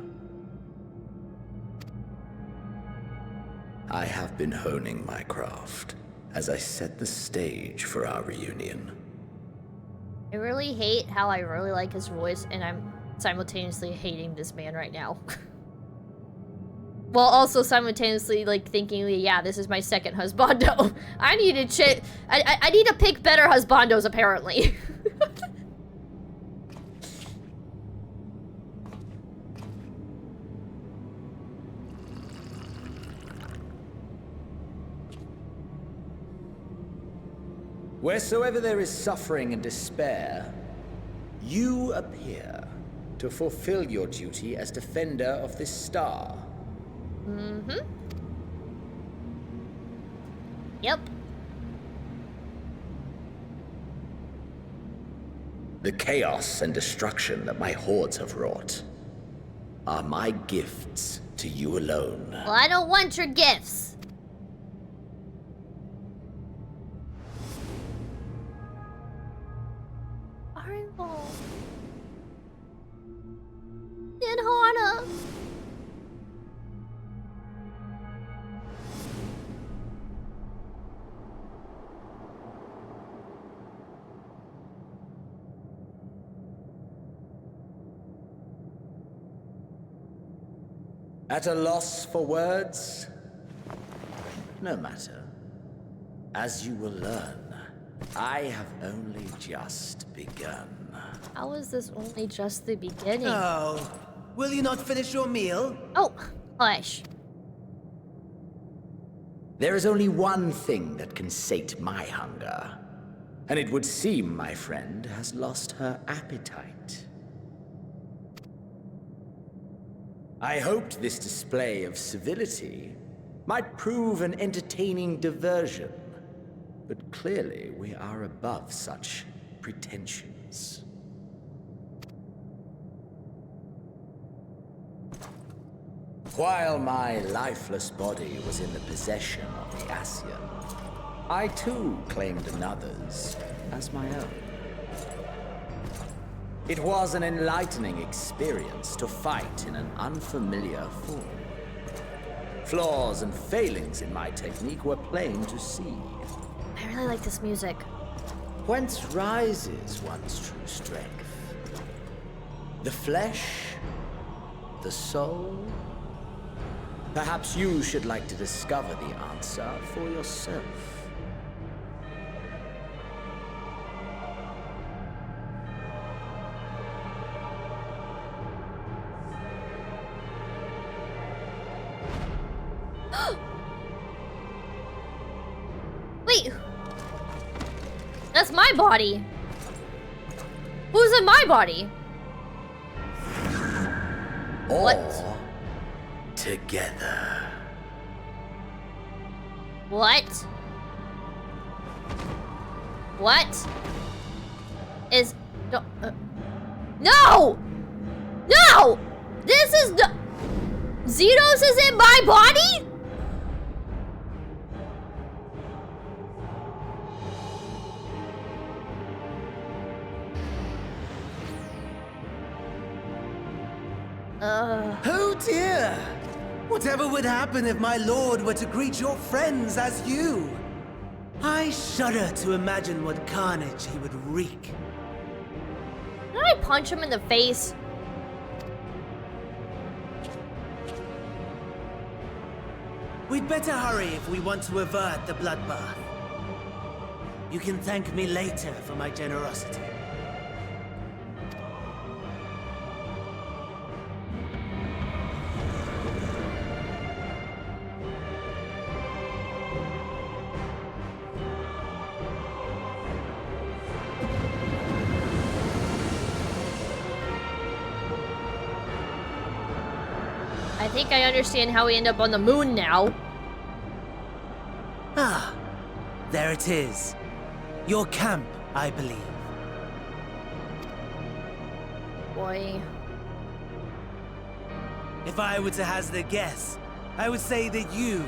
I have been honing my craft as I set the stage for our reunion. I really hate how I really like his voice, and I'm simultaneously hating this man right now. While also simultaneously, like, thinking, yeah, this is my second husbando. I need to I need to pick better husbandos, apparently. Wheresoever there is suffering and despair, you appear to fulfill your duty as defender of this star. Mm-hmm. Yep. The chaos and destruction that my hordes have wrought are my gifts to you alone. Well, I don't want your gifts. And Hana. At a loss for words? No matter. As you will learn, I have only just begun. How is this only just the beginning? Oh, will you not finish your meal? Oh, hush. There is only one thing that can sate my hunger. And it would seem my friend has lost her appetite. I hoped this display of civility might prove an entertaining diversion. But clearly we are above such pretensions. While my lifeless body was in the possession of the Ascian, I too claimed another's as my own. It was an enlightening experience to fight in an unfamiliar form. Flaws and failings in my technique were plain to see. I really like this music. Whence rises one's true strength? The flesh? The soul? Perhaps you should like to discover the answer for yourself. Wait! That's my body! Who's in my body? What? Together. What? What? Is... No! No! This is the... Xenos is in my body? Oh dear! Whatever would happen if my lord were to greet your friends as you? I shudder to imagine what carnage he would wreak. Did I punch him in the face? We'd better hurry if we want to avert the bloodbath. You can thank me later for my generosity. I think I understand how we end up on the moon now. Ah, there it is. Your camp, I believe. Boy. If I were to hazard a guess, I would say that you,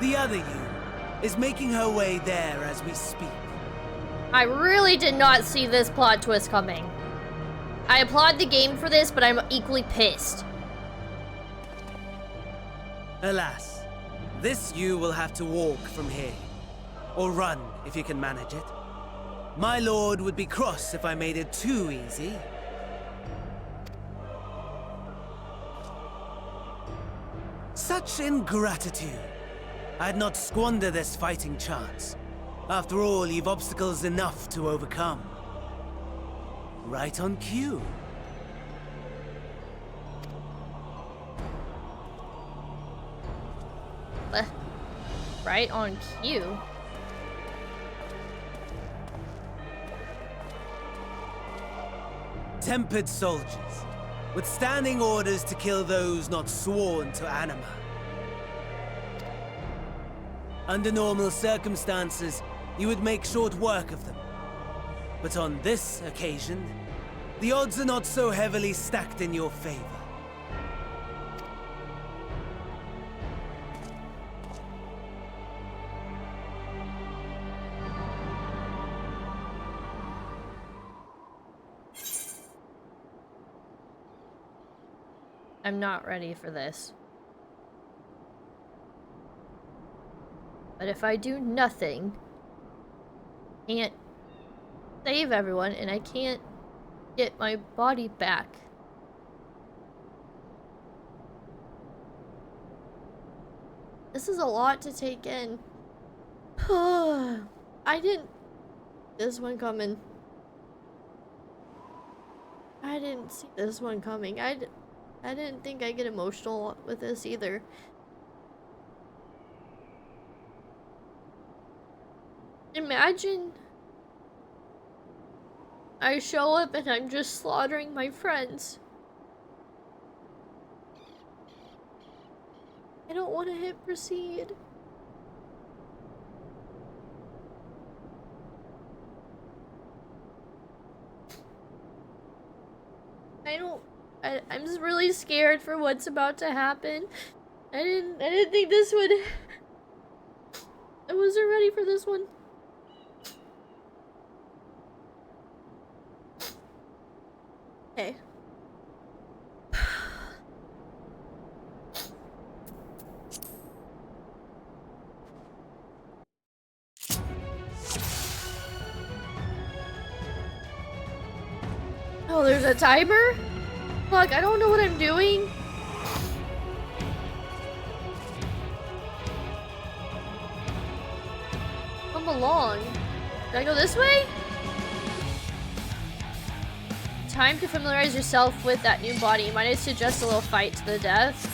the other you, is making her way there as we speak. I really did not see this plot twist coming. I applaud the game for this, but I'm equally pissed. Alas, This you will have to walk from here. Or run, if you can manage it. My lord would be cross if I made it too easy. Such ingratitude. I'd not squander this fighting chance. After all, you've obstacles enough to overcome. Right on cue. Right on cue. Tempered soldiers, with standing orders to kill those not sworn to anima. Under normal circumstances, you would make short work of them. But on this occasion, the odds are not so heavily stacked in your favor. I'm not ready for this. But if I do nothing, I can't save everyone, and I can't get my body back. This is a lot to take in. I didn't see this one coming. I didn't see this one coming. I didn't think I'd get emotional with this either. Imagine I show up and I'm just slaughtering my friends. I don't want to hit proceed. I'm just really scared for what's about to happen. I didn't think this would. I wasn't ready for this one. Okay. Oh, there's a timer? Fuck, I don't know what I'm doing. Come along. Did I go this way? Time to familiarize yourself with that new body. You might need to suggest a little fight to the death.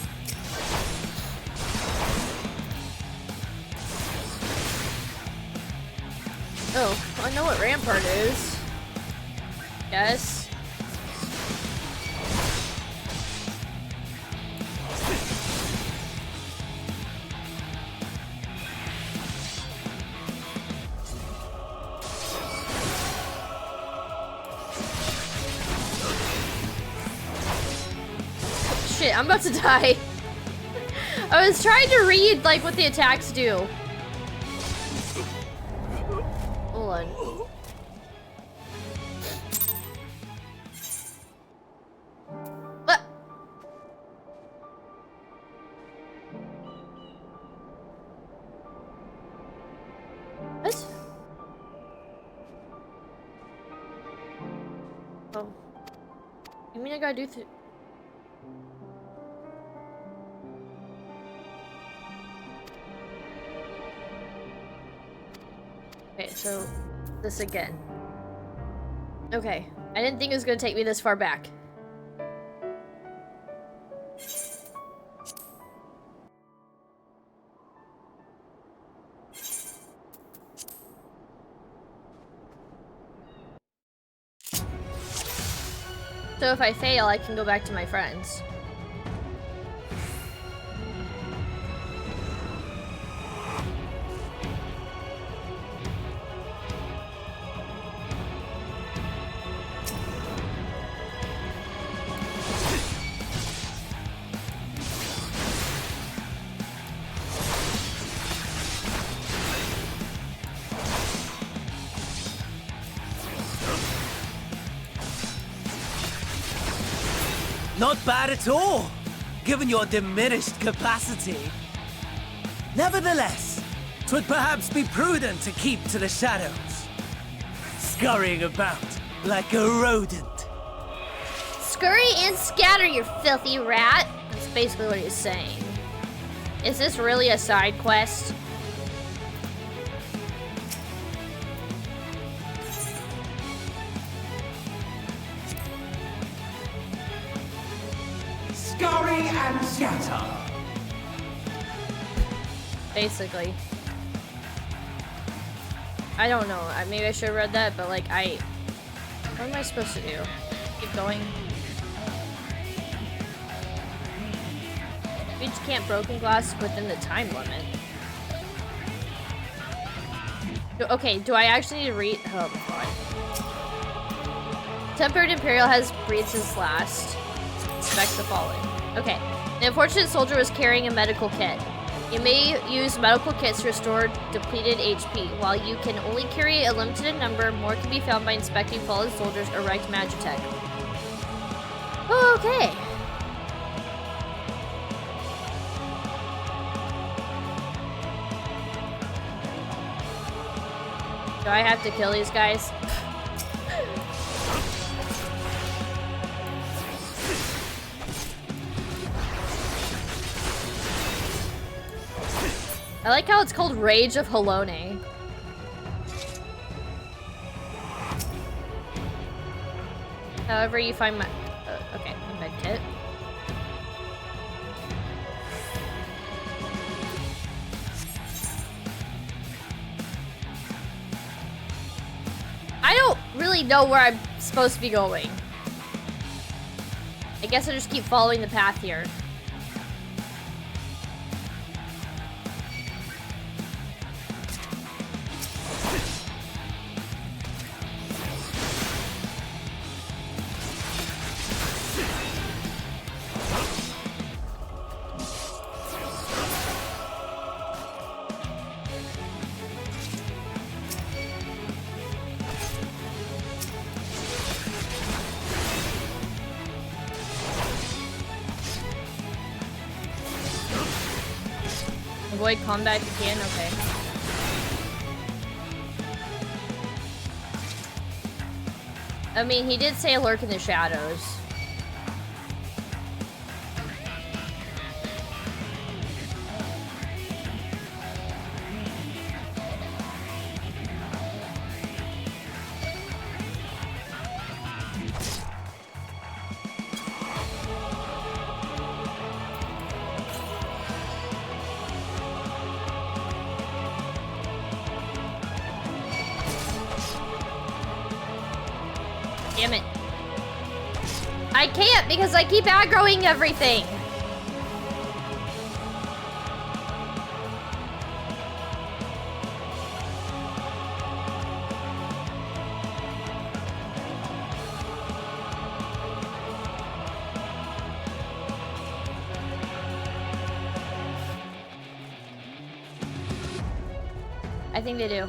Oh, I know what Rampart is. Yes. Shit, I'm about to die. I was trying to read, like, what the attacks do. Hold on. What? What? Oh. You mean I gotta do Okay, so this again. Okay, I didn't think it was gonna take me this far back. So if I fail, I can go back to my friends. Not bad at all, given your diminished capacity. Nevertheless, 'twould perhaps be prudent to keep to the shadows, scurrying about like a rodent. Scurry and scatter, you filthy rat. That's basically what he's saying. Is this really a side quest? Scurry and scatter. Basically. I don't know. Maybe I should have read that, but like what am I supposed to do? Keep going. Reach can't broken glass within the time limit. Okay, do I actually need to read? Oh my god. Tempered Imperial has breathed his last. Expect the fallen. Okay. The unfortunate soldier was carrying a medical kit. You may use medical kits to restore depleted HP. While you can only carry a limited number, more can be found by inspecting fallen soldiers' erect Magitech. Okay. Do I have to kill these guys? I like how it's called Rage of Halone. However you find my... okay, a med kit. I don't really know where I'm supposed to be going. I guess I just keep following the path here. Avoid combat if you can, okay. I mean, he did say lurk in the shadows. Damn it. I can't because I keep aggroing everything. I think they do.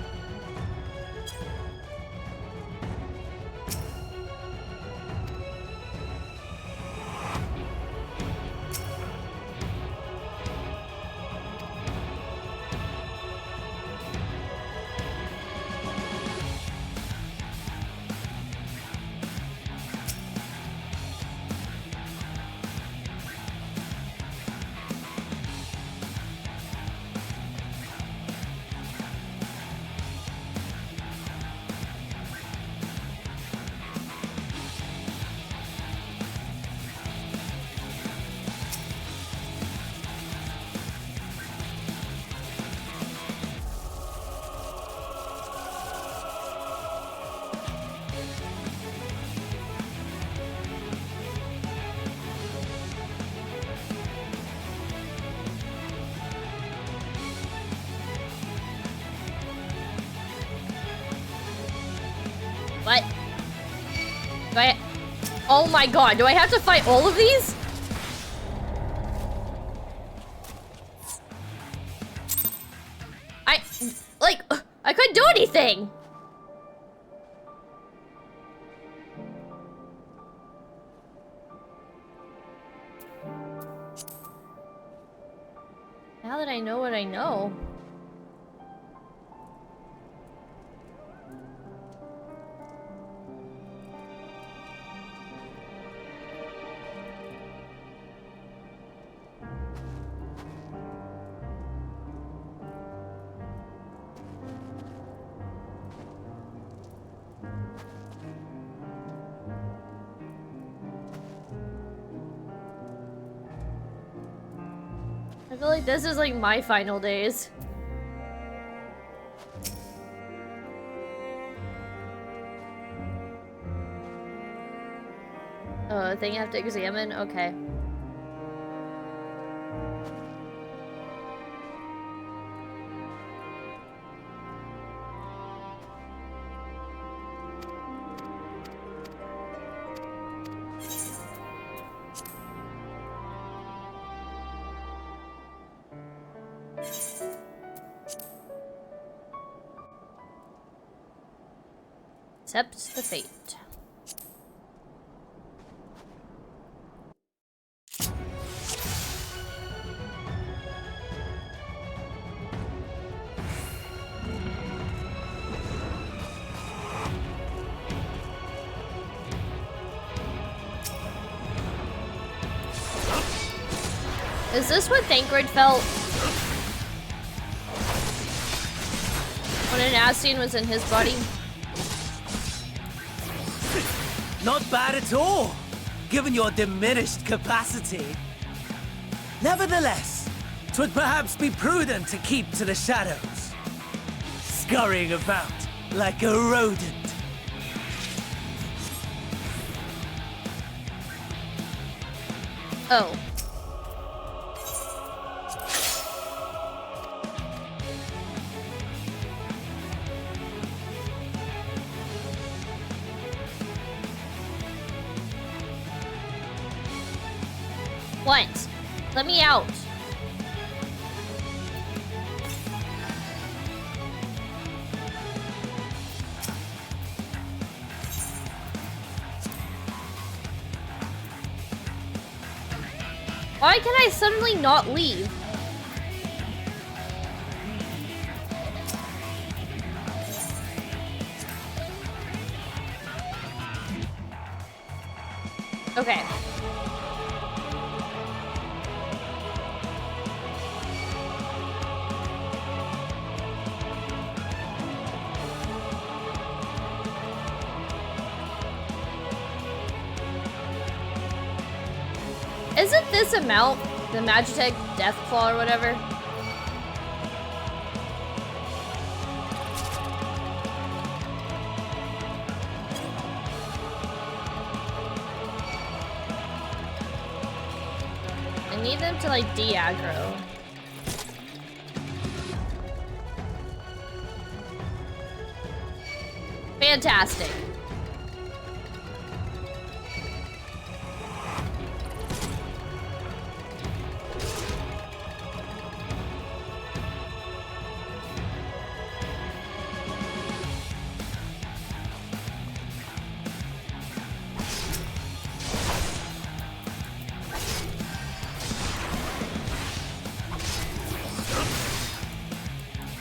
What? Do I... Oh my god, do I have to fight all of these? I couldn't do anything! Now that that I know what I know. I feel like this is like my final days. Oh, a thing I have to examine? Okay. Accept the fate. Is this what Thancred felt? When an Ascian was in his body? Not bad at all, given your diminished capacity. Nevertheless, 'twould perhaps be prudent to keep to the shadows, scurrying about like a rodent. Oh. What? Let me out. Why can I suddenly not leave? Okay. Isn't this amount the Magitech Death Claw or whatever? I need them to like de-aggro. Fantastic.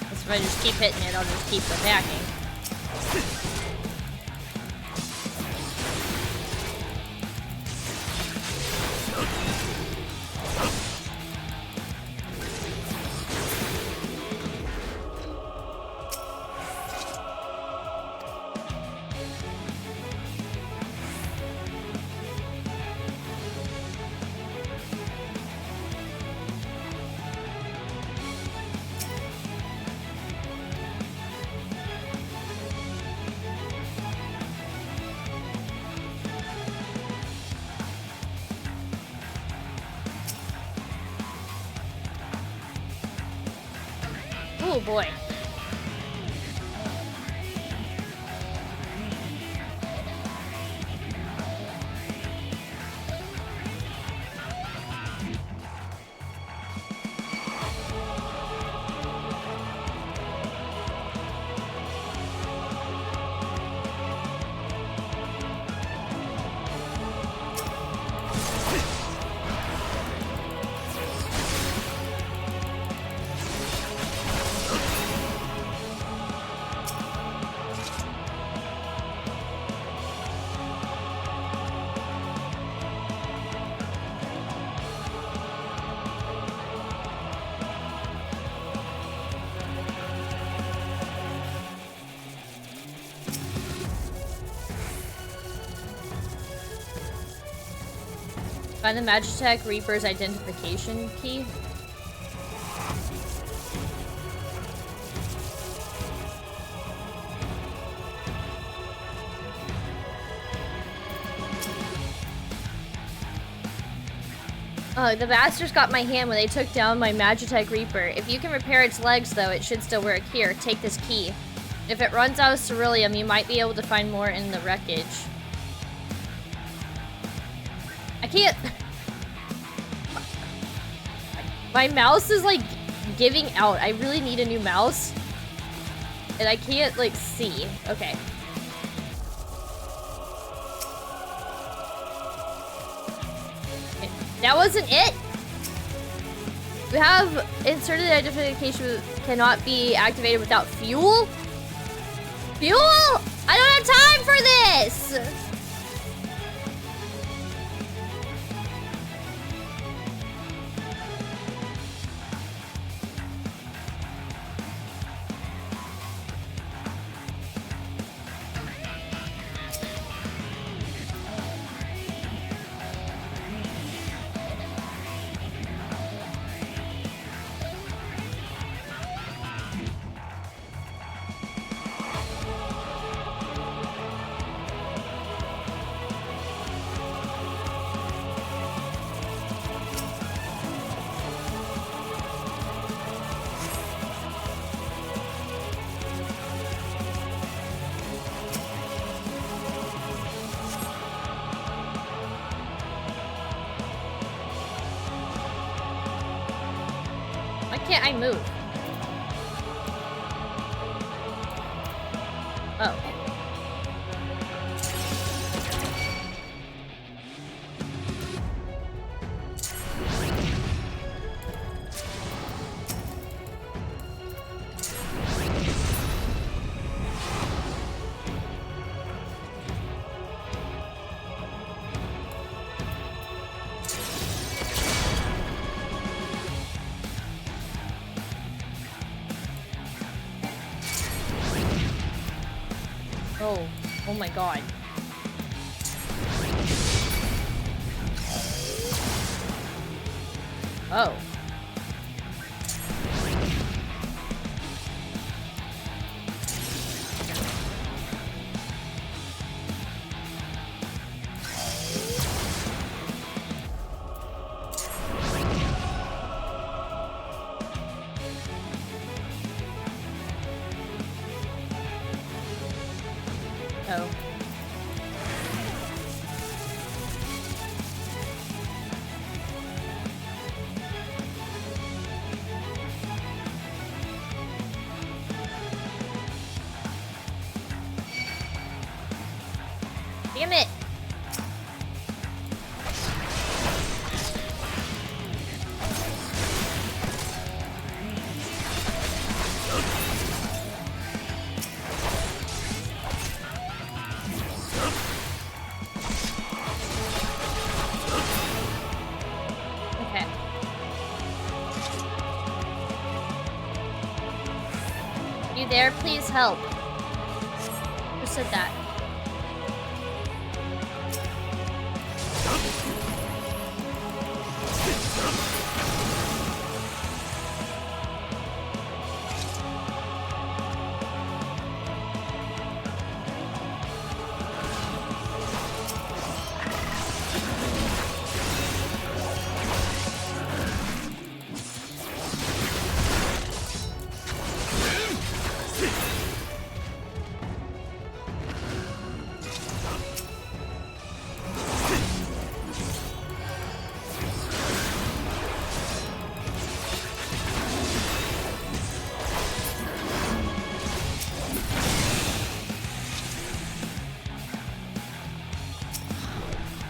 If I just keep hitting it, I'll just keep attacking. Oh boy. Find the Magitech Reaper's identification key. Oh, the bastards got my hand when they took down my Magitech Reaper. If you can repair its legs, though, it should still work. Here, take this key. If it runs out of ceruleum, you might be able to find more in the wreckage. I can't... My mouse is, like, giving out. I really need a new mouse. And I can't, like, see. Okay. That wasn't it? We have inserted identification cannot be activated without fuel? Fuel? I don't have time for this! Can't I move? Oh. Oh my god. Oh. Oh. Damn it. There, please help. Who said that?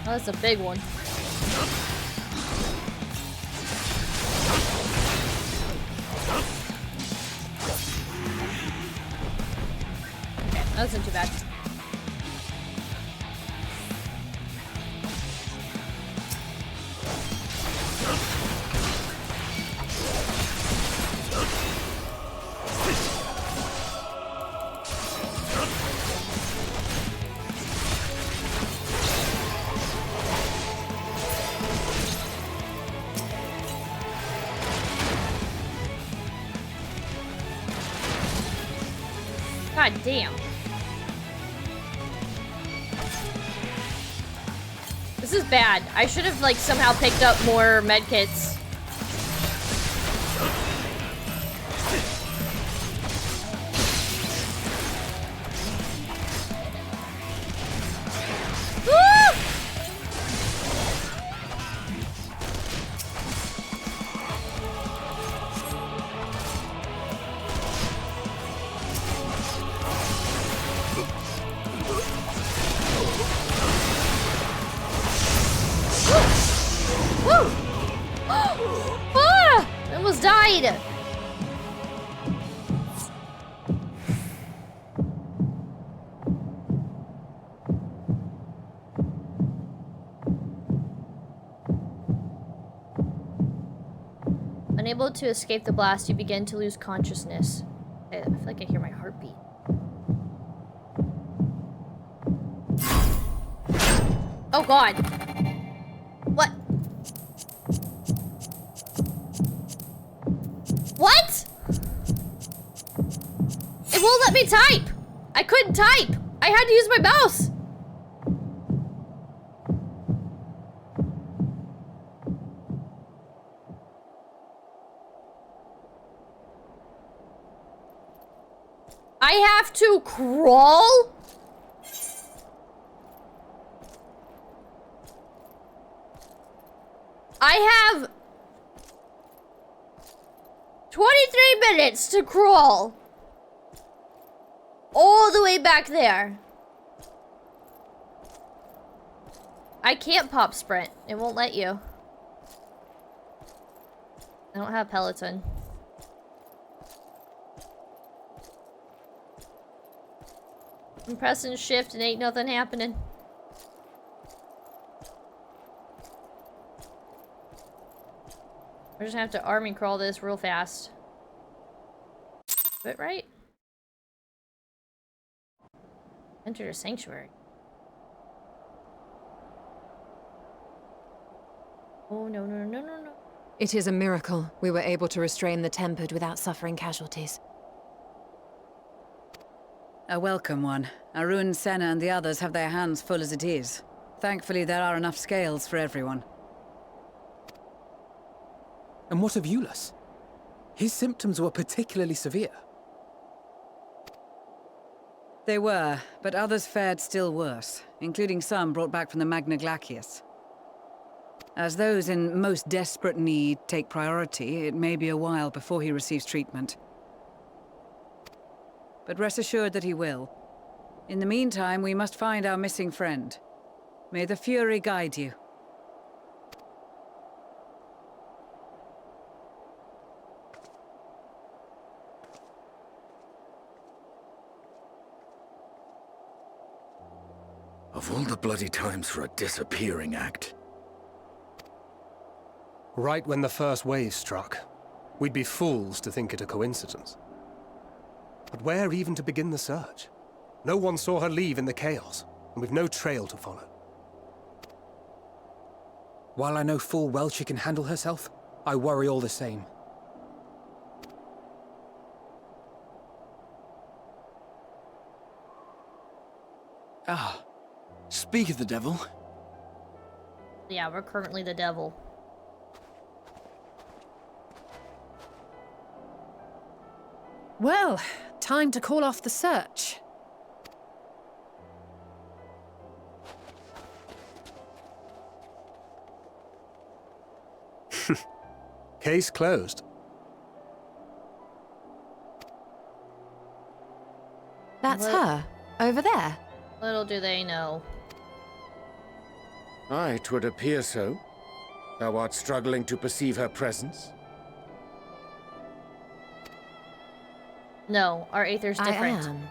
Oh, that's a big one. Okay, that wasn't too bad. God damn. This is bad. I should have, like, somehow picked up more medkits. Unable to escape the blast, you begin to lose consciousness. I feel like I hear my heartbeat. Oh god. What? What? It won't let me type! I couldn't type! I had to use my mouse! I have to crawl? I have 23 minutes to crawl all the way back there. I can't pop sprint. It won't let you. I don't have Peloton. I'm pressing shift and ain't nothing happening. We're just gonna have to army crawl this real fast. But right? Enter a sanctuary. Oh no no no no no. It is a miracle we were able to restrain the Tempered without suffering casualties. A welcome one. Arun, Senna and the others have their hands full as it is. Thankfully, there are enough scales for everyone. And what of Euless? His symptoms were particularly severe. They were, but others fared still worse, including some brought back from the Magna Glacius. As those in most desperate need take priority, it may be a while before he receives treatment. But rest assured that he will. In the meantime, we must find our missing friend. May the Fury guide you. Of all the bloody times for a disappearing act. Right when the first wave struck, we'd be fools to think it a coincidence. But where even to begin the search? No one saw her leave in the chaos, and we've no trail to follow. While I know full well she can handle herself, I worry all the same. Ah, speak of the devil. Yeah, we're currently the devil. Well, time to call off the search. Case closed. That's her, over there. Little do they know. Aye, 'twould appear so. Thou art struggling to perceive her presence? No, our aether's different. I am.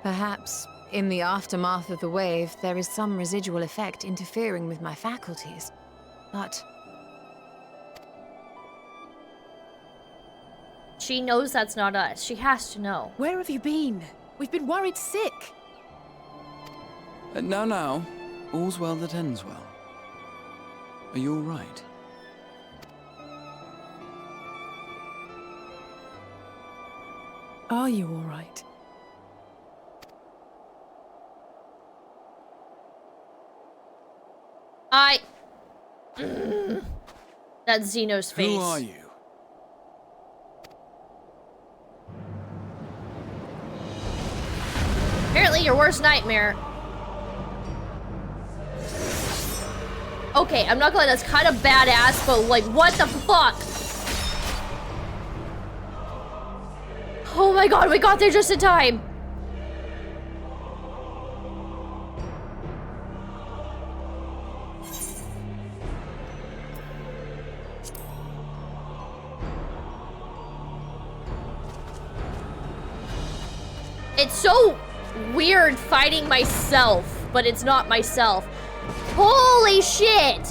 Perhaps, in the aftermath of the wave, there is some residual effect interfering with my faculties. But... she knows that's not us. She has to know. Where have you been? We've been worried sick. Now, all's well that ends well. Are you all right? Are you all right? That's Xeno's face. Who are you? Apparently your worst nightmare. Okay, I'm not gonna lie, that's kind of badass, but like, what the fuck? Oh my god, we got there just in time. It's so weird fighting myself, but it's not myself. Holy shit!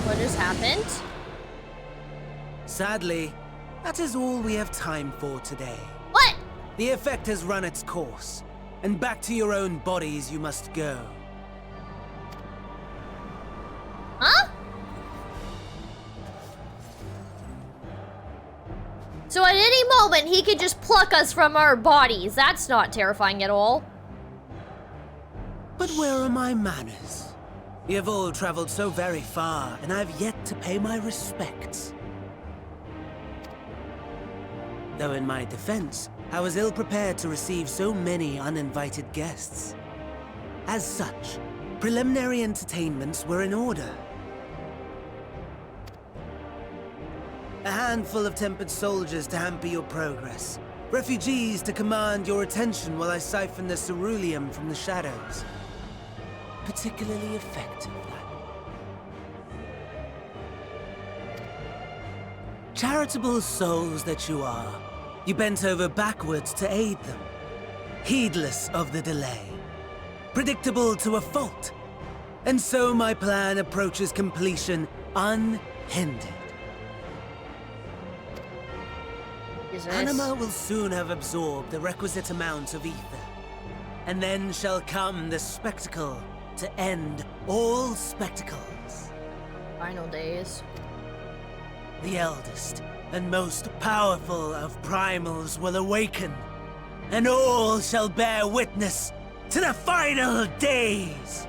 What just happened? Sadly, that is all we have time for today. What? The effect has run its course, and back to your own bodies you must go. Huh? So at any moment, he could just pluck us from our bodies. That's not terrifying at all. But where are my manners? You have all traveled so very far, and I have yet to pay my respects. Though in my defense, I was ill-prepared to receive so many uninvited guests. As such, preliminary entertainments were in order. A handful of tempered soldiers to hamper your progress. Refugees to command your attention while I siphon the ceruleum from the shadows. Particularly effective, that. Charitable souls that you are, you bent over backwards to aid them. Heedless of the delay. Predictable to a fault. And so my plan approaches completion unhindered. Anima will soon have absorbed the requisite amount of ether. And then shall come the spectacle to end all spectacles. Final days. The eldest and most powerful of primals will awaken, and all shall bear witness to the final days.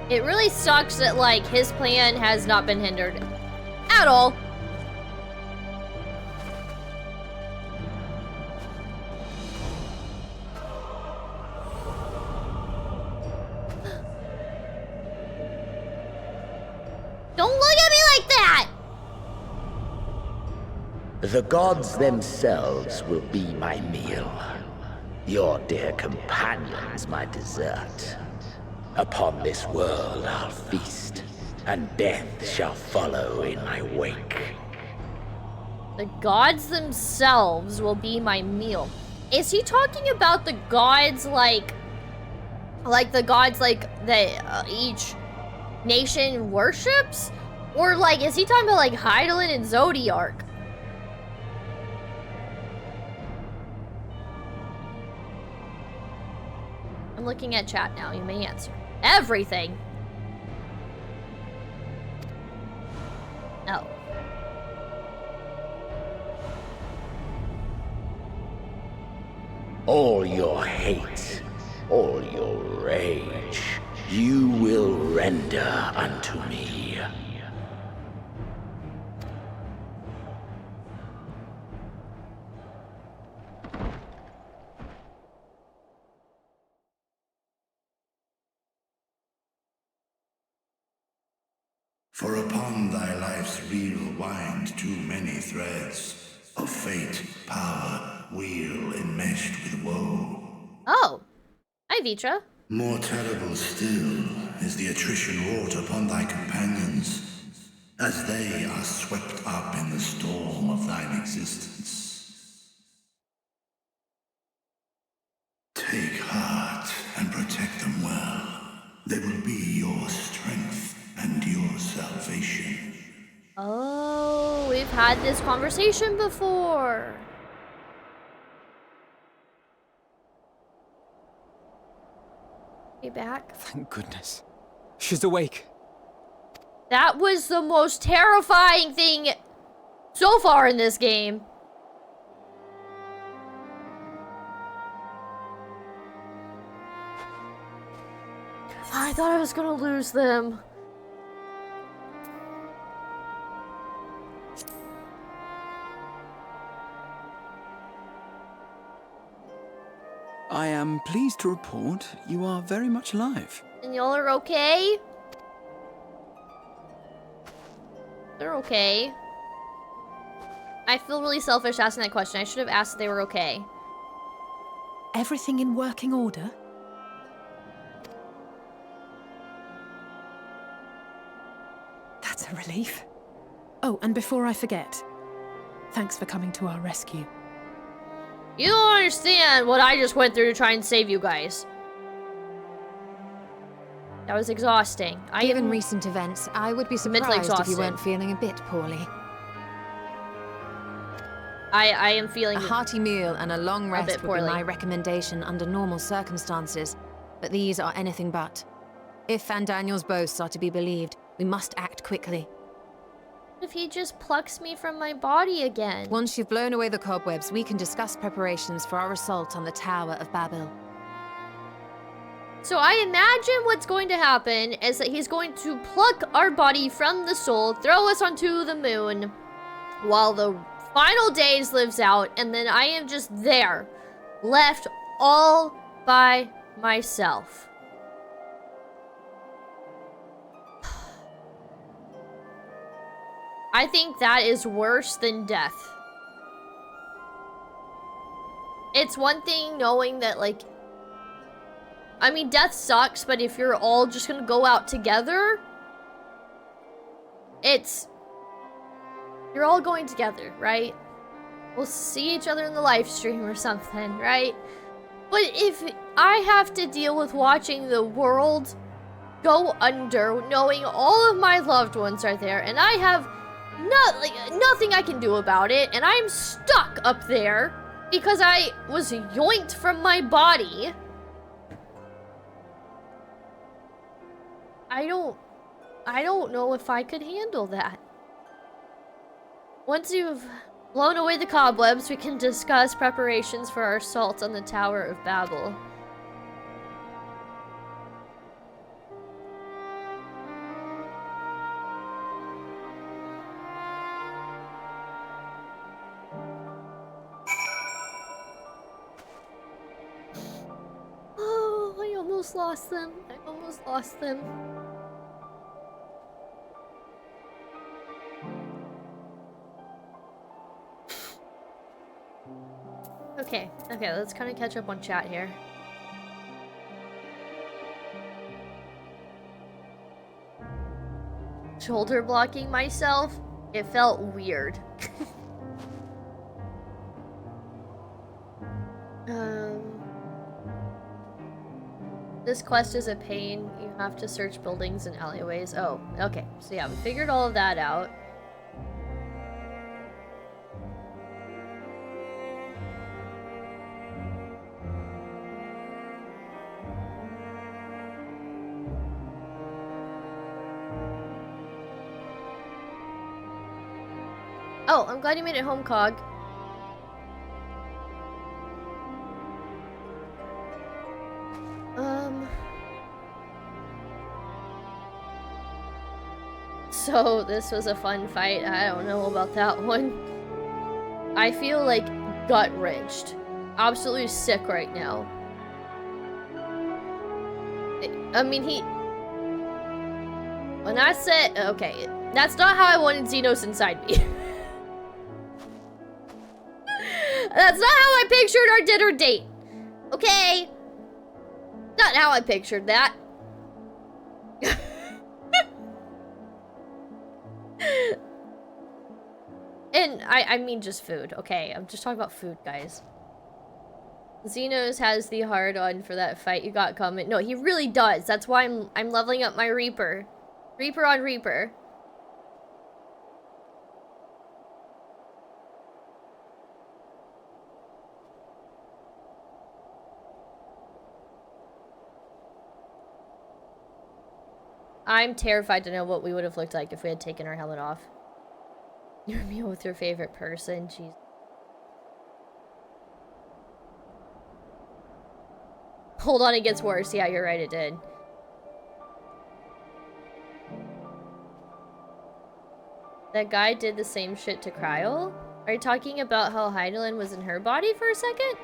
It really sucks that, like, his plan has not been hindered at all. Don't look at me like that! The gods themselves will be my meal. Your dear companions my dessert. Upon this world I'll feast, and death shall follow in my wake. The gods themselves will be my meal. Is he talking about the gods like the gods like that each nation worships? Or like, is he talking about like Hydaelyn and Zodiark? I'm looking at chat now, you may answer. Everything. Oh. All your hate, all your rage, you will render unto me. For upon thy life's reel wind too many threads of fate, power, weal enmeshed with woe. Oh. Hi, Vitra. More terrible still is the attrition wrought upon thy companions, as they are swept up in the storm of thine existence. Take heart and protect them well. They will be your strength and your salvation. Oh, we've had this conversation before. Hey, back. Thank goodness. She's awake. That was the most terrifying thing so far in this game. I thought I was gonna lose them. I am pleased to report you are very much alive. And y'all are okay? They're okay. I feel really selfish asking that question. I should have asked if they were okay. Everything in working order? That's a relief. Oh, and before I forget, thanks for coming to our rescue. You don't understand what I just went through to try and save you guys. That was exhausting. Given recent events, I would be surprised if you weren't feeling a bit poorly. I am feeling a hearty meal and a long rest would be poorly. my recommendation under normal circumstances, but these are anything but. If Van Daniel's boasts are to be believed, we must act quickly. If he just plucks me from my body again. Once you've blown away the cobwebs, we can discuss preparations for our assault on the Tower of Babel. So I imagine what's going to happen is that he's going to pluck our body from the soul, throw us onto the moon, while the final days lives out, and then I am just there, left all by myself. I think that is worse than death. It's one thing knowing that, like, I mean, death sucks, but if you're all just gonna go out together, you're all going together, right? We'll see each other in the live stream or something, right? But if I have to deal with watching the world go under, knowing all of my loved ones are there, and I have nothing I can do about it, and I'm stuck up there because I was yoinked from my body. I don't know if I could handle that. Once you've blown away the cobwebs, we can discuss preparations for our assault on the Tower of Babel. Oh, I almost lost them. I almost lost them. Okay, let's kind of catch up on chat here. Shoulder blocking myself? It felt weird. This quest is a pain. You have to search buildings and alleyways. Oh, okay. So yeah, we figured all of that out. Oh, I'm glad you made it home, Cog. So this was a fun fight. I don't know about that one. I feel like gut-wrenched. Absolutely sick right now. I mean, when I said... Okay, that's not how I wanted Xenos inside me. That's not how I pictured our dinner date. Okay? Not how I pictured that. And I mean just food, okay? I'm just talking about food, guys. Xenos has the hard-on for that fight you got coming. No, he really does. That's why I'm leveling up my Reaper. Reaper on Reaper. I'm terrified to know what we would have looked like if we had taken our helmet off. Your meal with your favorite person, jeez. Hold on, it gets worse. Yeah, you're right, it did. That guy did the same shit to Cryo? Are you talking about how Heidelin was in her body for a second?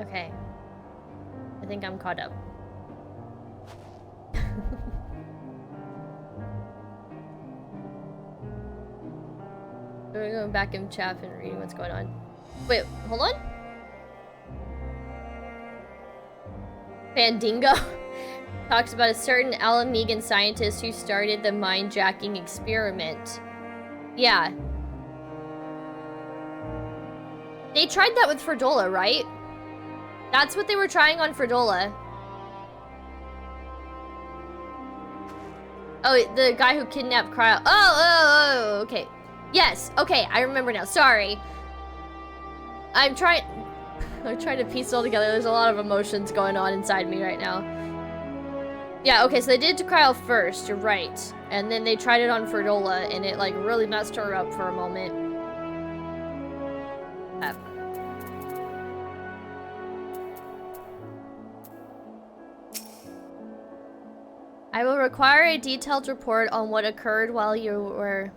Okay. I think I'm caught up. We're going back in chat and reading what's going on. Wait, hold on. Fandango talks about a certain Alamegan scientist who started the mind-jacking experiment. Yeah. They tried that with Ferdola, right? That's what they were trying on Ferdola. Oh, the guy who kidnapped Cryo. Oh, okay. Yes, okay, I remember now. Sorry. I'm trying to piece it all together. There's a lot of emotions going on inside me right now. Yeah, okay, so they did it to Cryo first, you're right. And then they tried it on Ferdola, and it, like, really messed her up for a moment. I will require a detailed report on what occurred while you were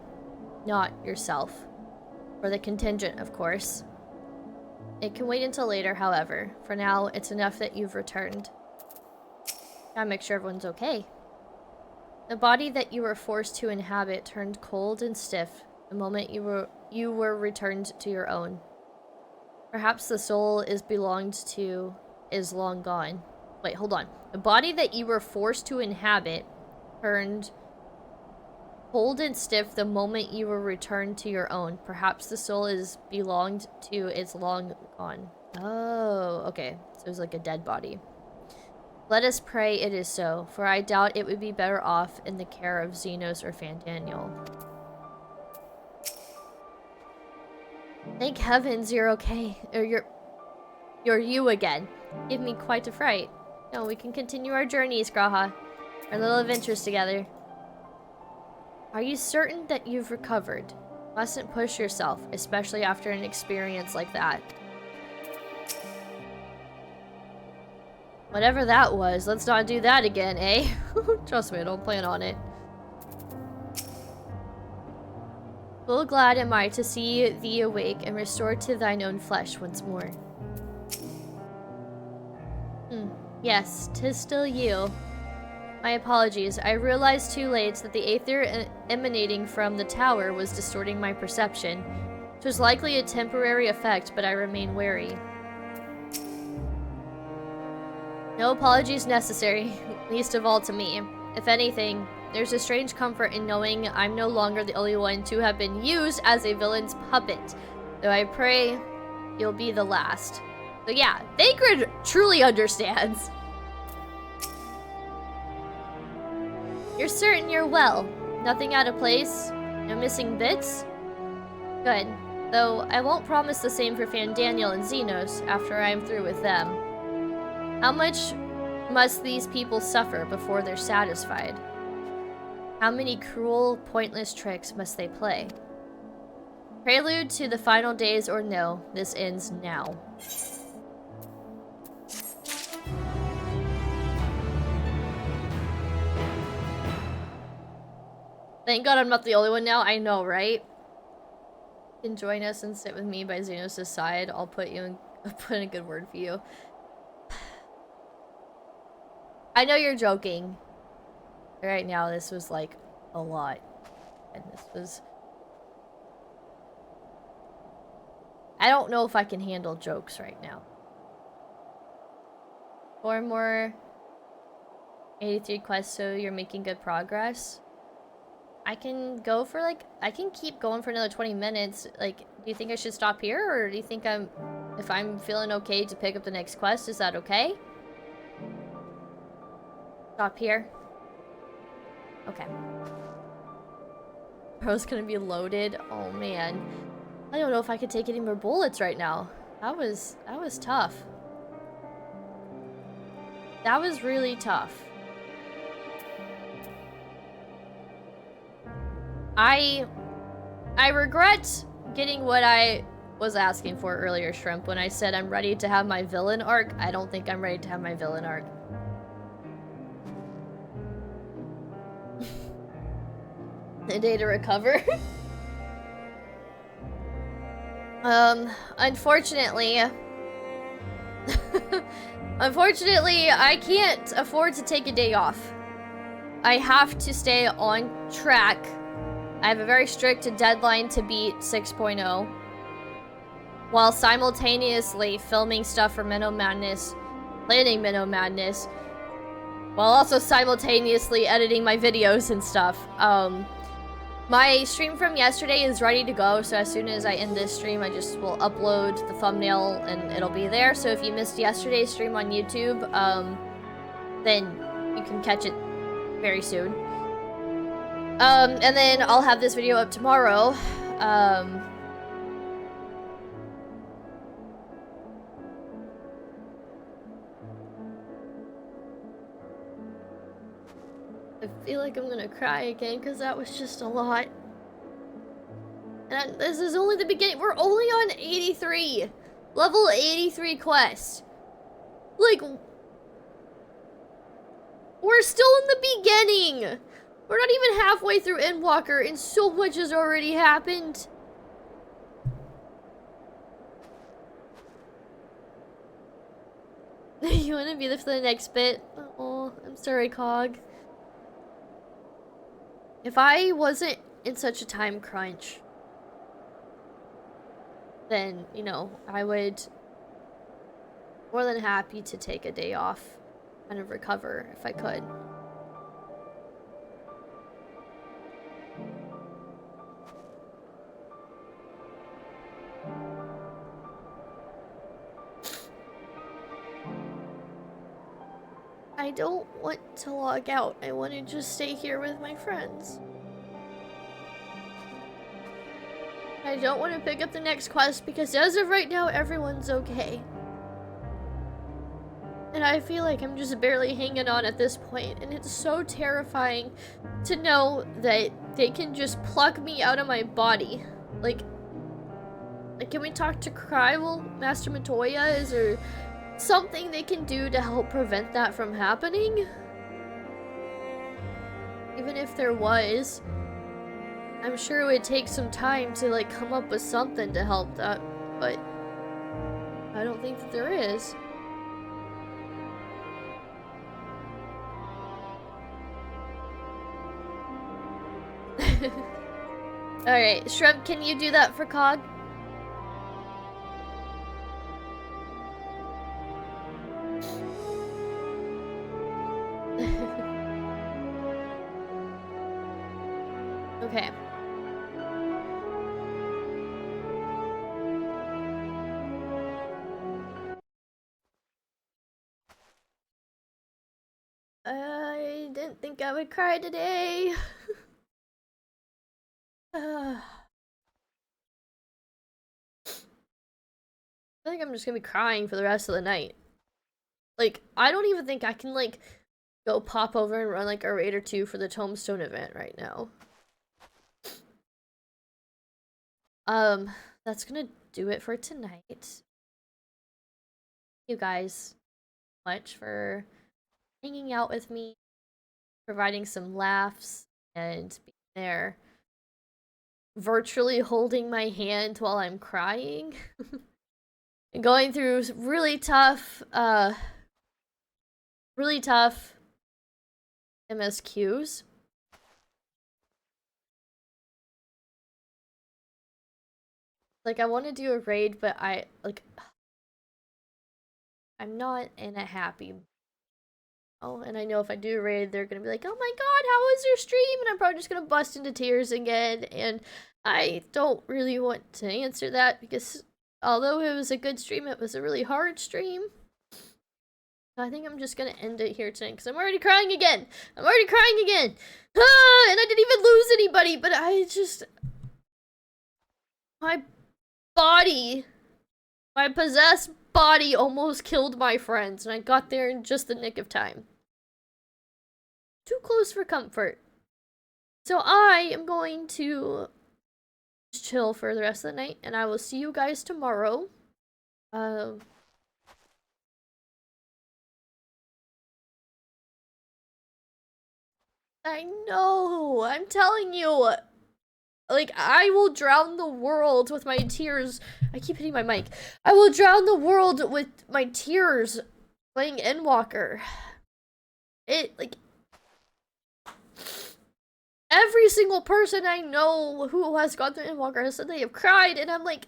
not yourself. For the contingent, of course. It can wait until later, however. For now, it's enough that you've returned. Gotta make sure everyone's okay. The body that you were forced to inhabit turned cold and stiff the moment you were returned to your own. Perhaps the soul is long gone. Wait, hold on. The body that you were forced to inhabit turned cold and stiff the moment you were returned to your own. Perhaps the soul belonged to is long gone. Oh, okay. So it was like a dead body. Let us pray it is so, for I doubt it would be better off in the care of Xenos or Fandaniel. Thank heavens you're okay. Or you're you again. Give me quite a fright. No, we can continue our journeys, Graha. Our little adventures together. Are you certain that you've recovered? Mustn't push yourself, especially after an experience like that. Whatever that was, let's not do that again, eh? Trust me, I don't plan on it. Full glad am I to see thee awake and restored to thine own flesh once more. Yes, 'tis still you. My apologies. I realized too late that the aether emanating from the tower was distorting my perception. It was likely a temporary effect, but I remain wary. No apologies necessary, least of all to me. If anything, there's a strange comfort in knowing I'm no longer the only one to have been used as a villain's puppet, though I pray you'll be the last. So yeah, Thancred truly understands. You're certain you're well? Nothing out of place? No missing bits? Good. Though I won't promise the same for Fandaniel and Xenos after I'm through with them. How much must these people suffer before they're satisfied? How many cruel, pointless tricks must they play? Prelude to the final days or no, this ends now. Thank God I'm not the only one now. I know, right? You can join us and sit with me by Xenos' side. I'll put in a good word for you. I know you're joking. Right now, this was like a lot. And this was... I don't know if I can handle jokes right now. 4 more 83 quests, so you're making good progress. I can go for like, I can keep going for another 20 minutes. Like, do you think I should stop here? Or do you think if I'm feeling okay to pick up the next quest, is that okay? Stop here. Okay. Bro's gonna be loaded. Oh man. I don't know if I could take any more bullets right now. That was tough. That was really tough. I regret getting what I was asking for earlier, Shrimp, when I said I'm ready to have my villain arc. I don't think I'm ready to have my villain arc. A day to recover. Unfortunately, unfortunately, I can't afford to take a day off. I have to stay on track. I have a very strict deadline to beat 6.0, while simultaneously filming stuff for Minnow Madness, planning Minnow Madness, while also simultaneously editing my videos and stuff. My stream from yesterday is ready to go, so as soon as I end this stream, I just will upload the thumbnail and it'll be there. So if you missed yesterday's stream on YouTube, then you can catch it very soon. And then I'll have this video up tomorrow. I feel like I'm gonna cry again because that was just a lot. And this is only the beginning. We're only on 83. Level 83 quest. Like, we're still in the beginning. We're not even halfway through Endwalker and so much has already happened. You wanna be there for the next bit? Oh, I'm sorry, Cog. If I wasn't in such a time crunch, then, you know, I would more than happy to take a day off and recover if I could. I don't want to log out. I want to just stay here with my friends. I don't want to pick up the next quest because as of right now, everyone's okay. And I feel like I'm just barely hanging on at this point, and it's so terrifying to know that they can just pluck me out of my body. Like can we talk to Krybel, Master Matoya? Is there something they can do to help prevent that from happening? Even if there was, I'm sure it would take some time to like come up with something to help that, but I don't think that there is. Alright, Shrimp, can you do that for Cog? Okay. I didn't think I would cry today. I think I'm just gonna be crying for the rest of the night. Like, I don't even think I can, like, go pop over and run, like, a raid or two for the Tombstone event right now. That's gonna do it for tonight. Thank you guys so much for hanging out with me, providing some laughs, and being there, virtually holding my hand while I'm crying. And going through really tough MSQs. Like, I want to do a raid, but I'm not in a happy mood. Oh, and I know if I do a raid, they're gonna be like, oh my god, how was your stream? And I'm probably just gonna bust into tears again, and I don't really want to answer that, because although it was a good stream, it was a really hard stream. I think I'm just gonna end it here tonight because I'm already crying again. I'm already crying again. Ah, and I didn't even lose anybody, but I just... My body, my possessed body almost killed my friends, and I got there in just the nick of time. Too close for comfort. So I am going to just chill for the rest of the night, and I will see you guys tomorrow. I know, I'm telling you. Like, I will drown the world with my tears. I keep hitting my mic. I will drown the world with my tears playing Endwalker. Like, every single person I know who has gone through Endwalker has said they have cried, and I'm like,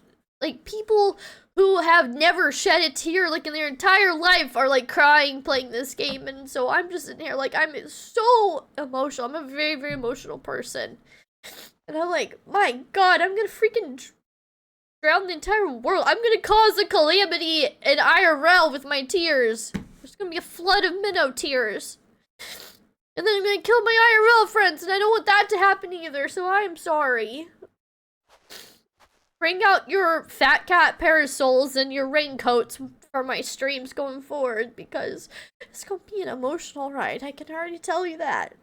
people who have never shed a tear, like, in their entire life are, like, crying playing this game, and so I'm just in here, like, I'm so emotional. I'm a very, very emotional person. And I'm like, my god, I'm gonna freaking drown the entire world. I'm gonna cause a calamity in IRL with my tears. There's gonna be a flood of minnow tears. And then I'm gonna kill my IRL friends, and I don't want that to happen either, so I'm sorry. Bring out your fat cat parasols and your raincoats for my streams going forward, because it's gonna be an emotional ride. I can already tell you that.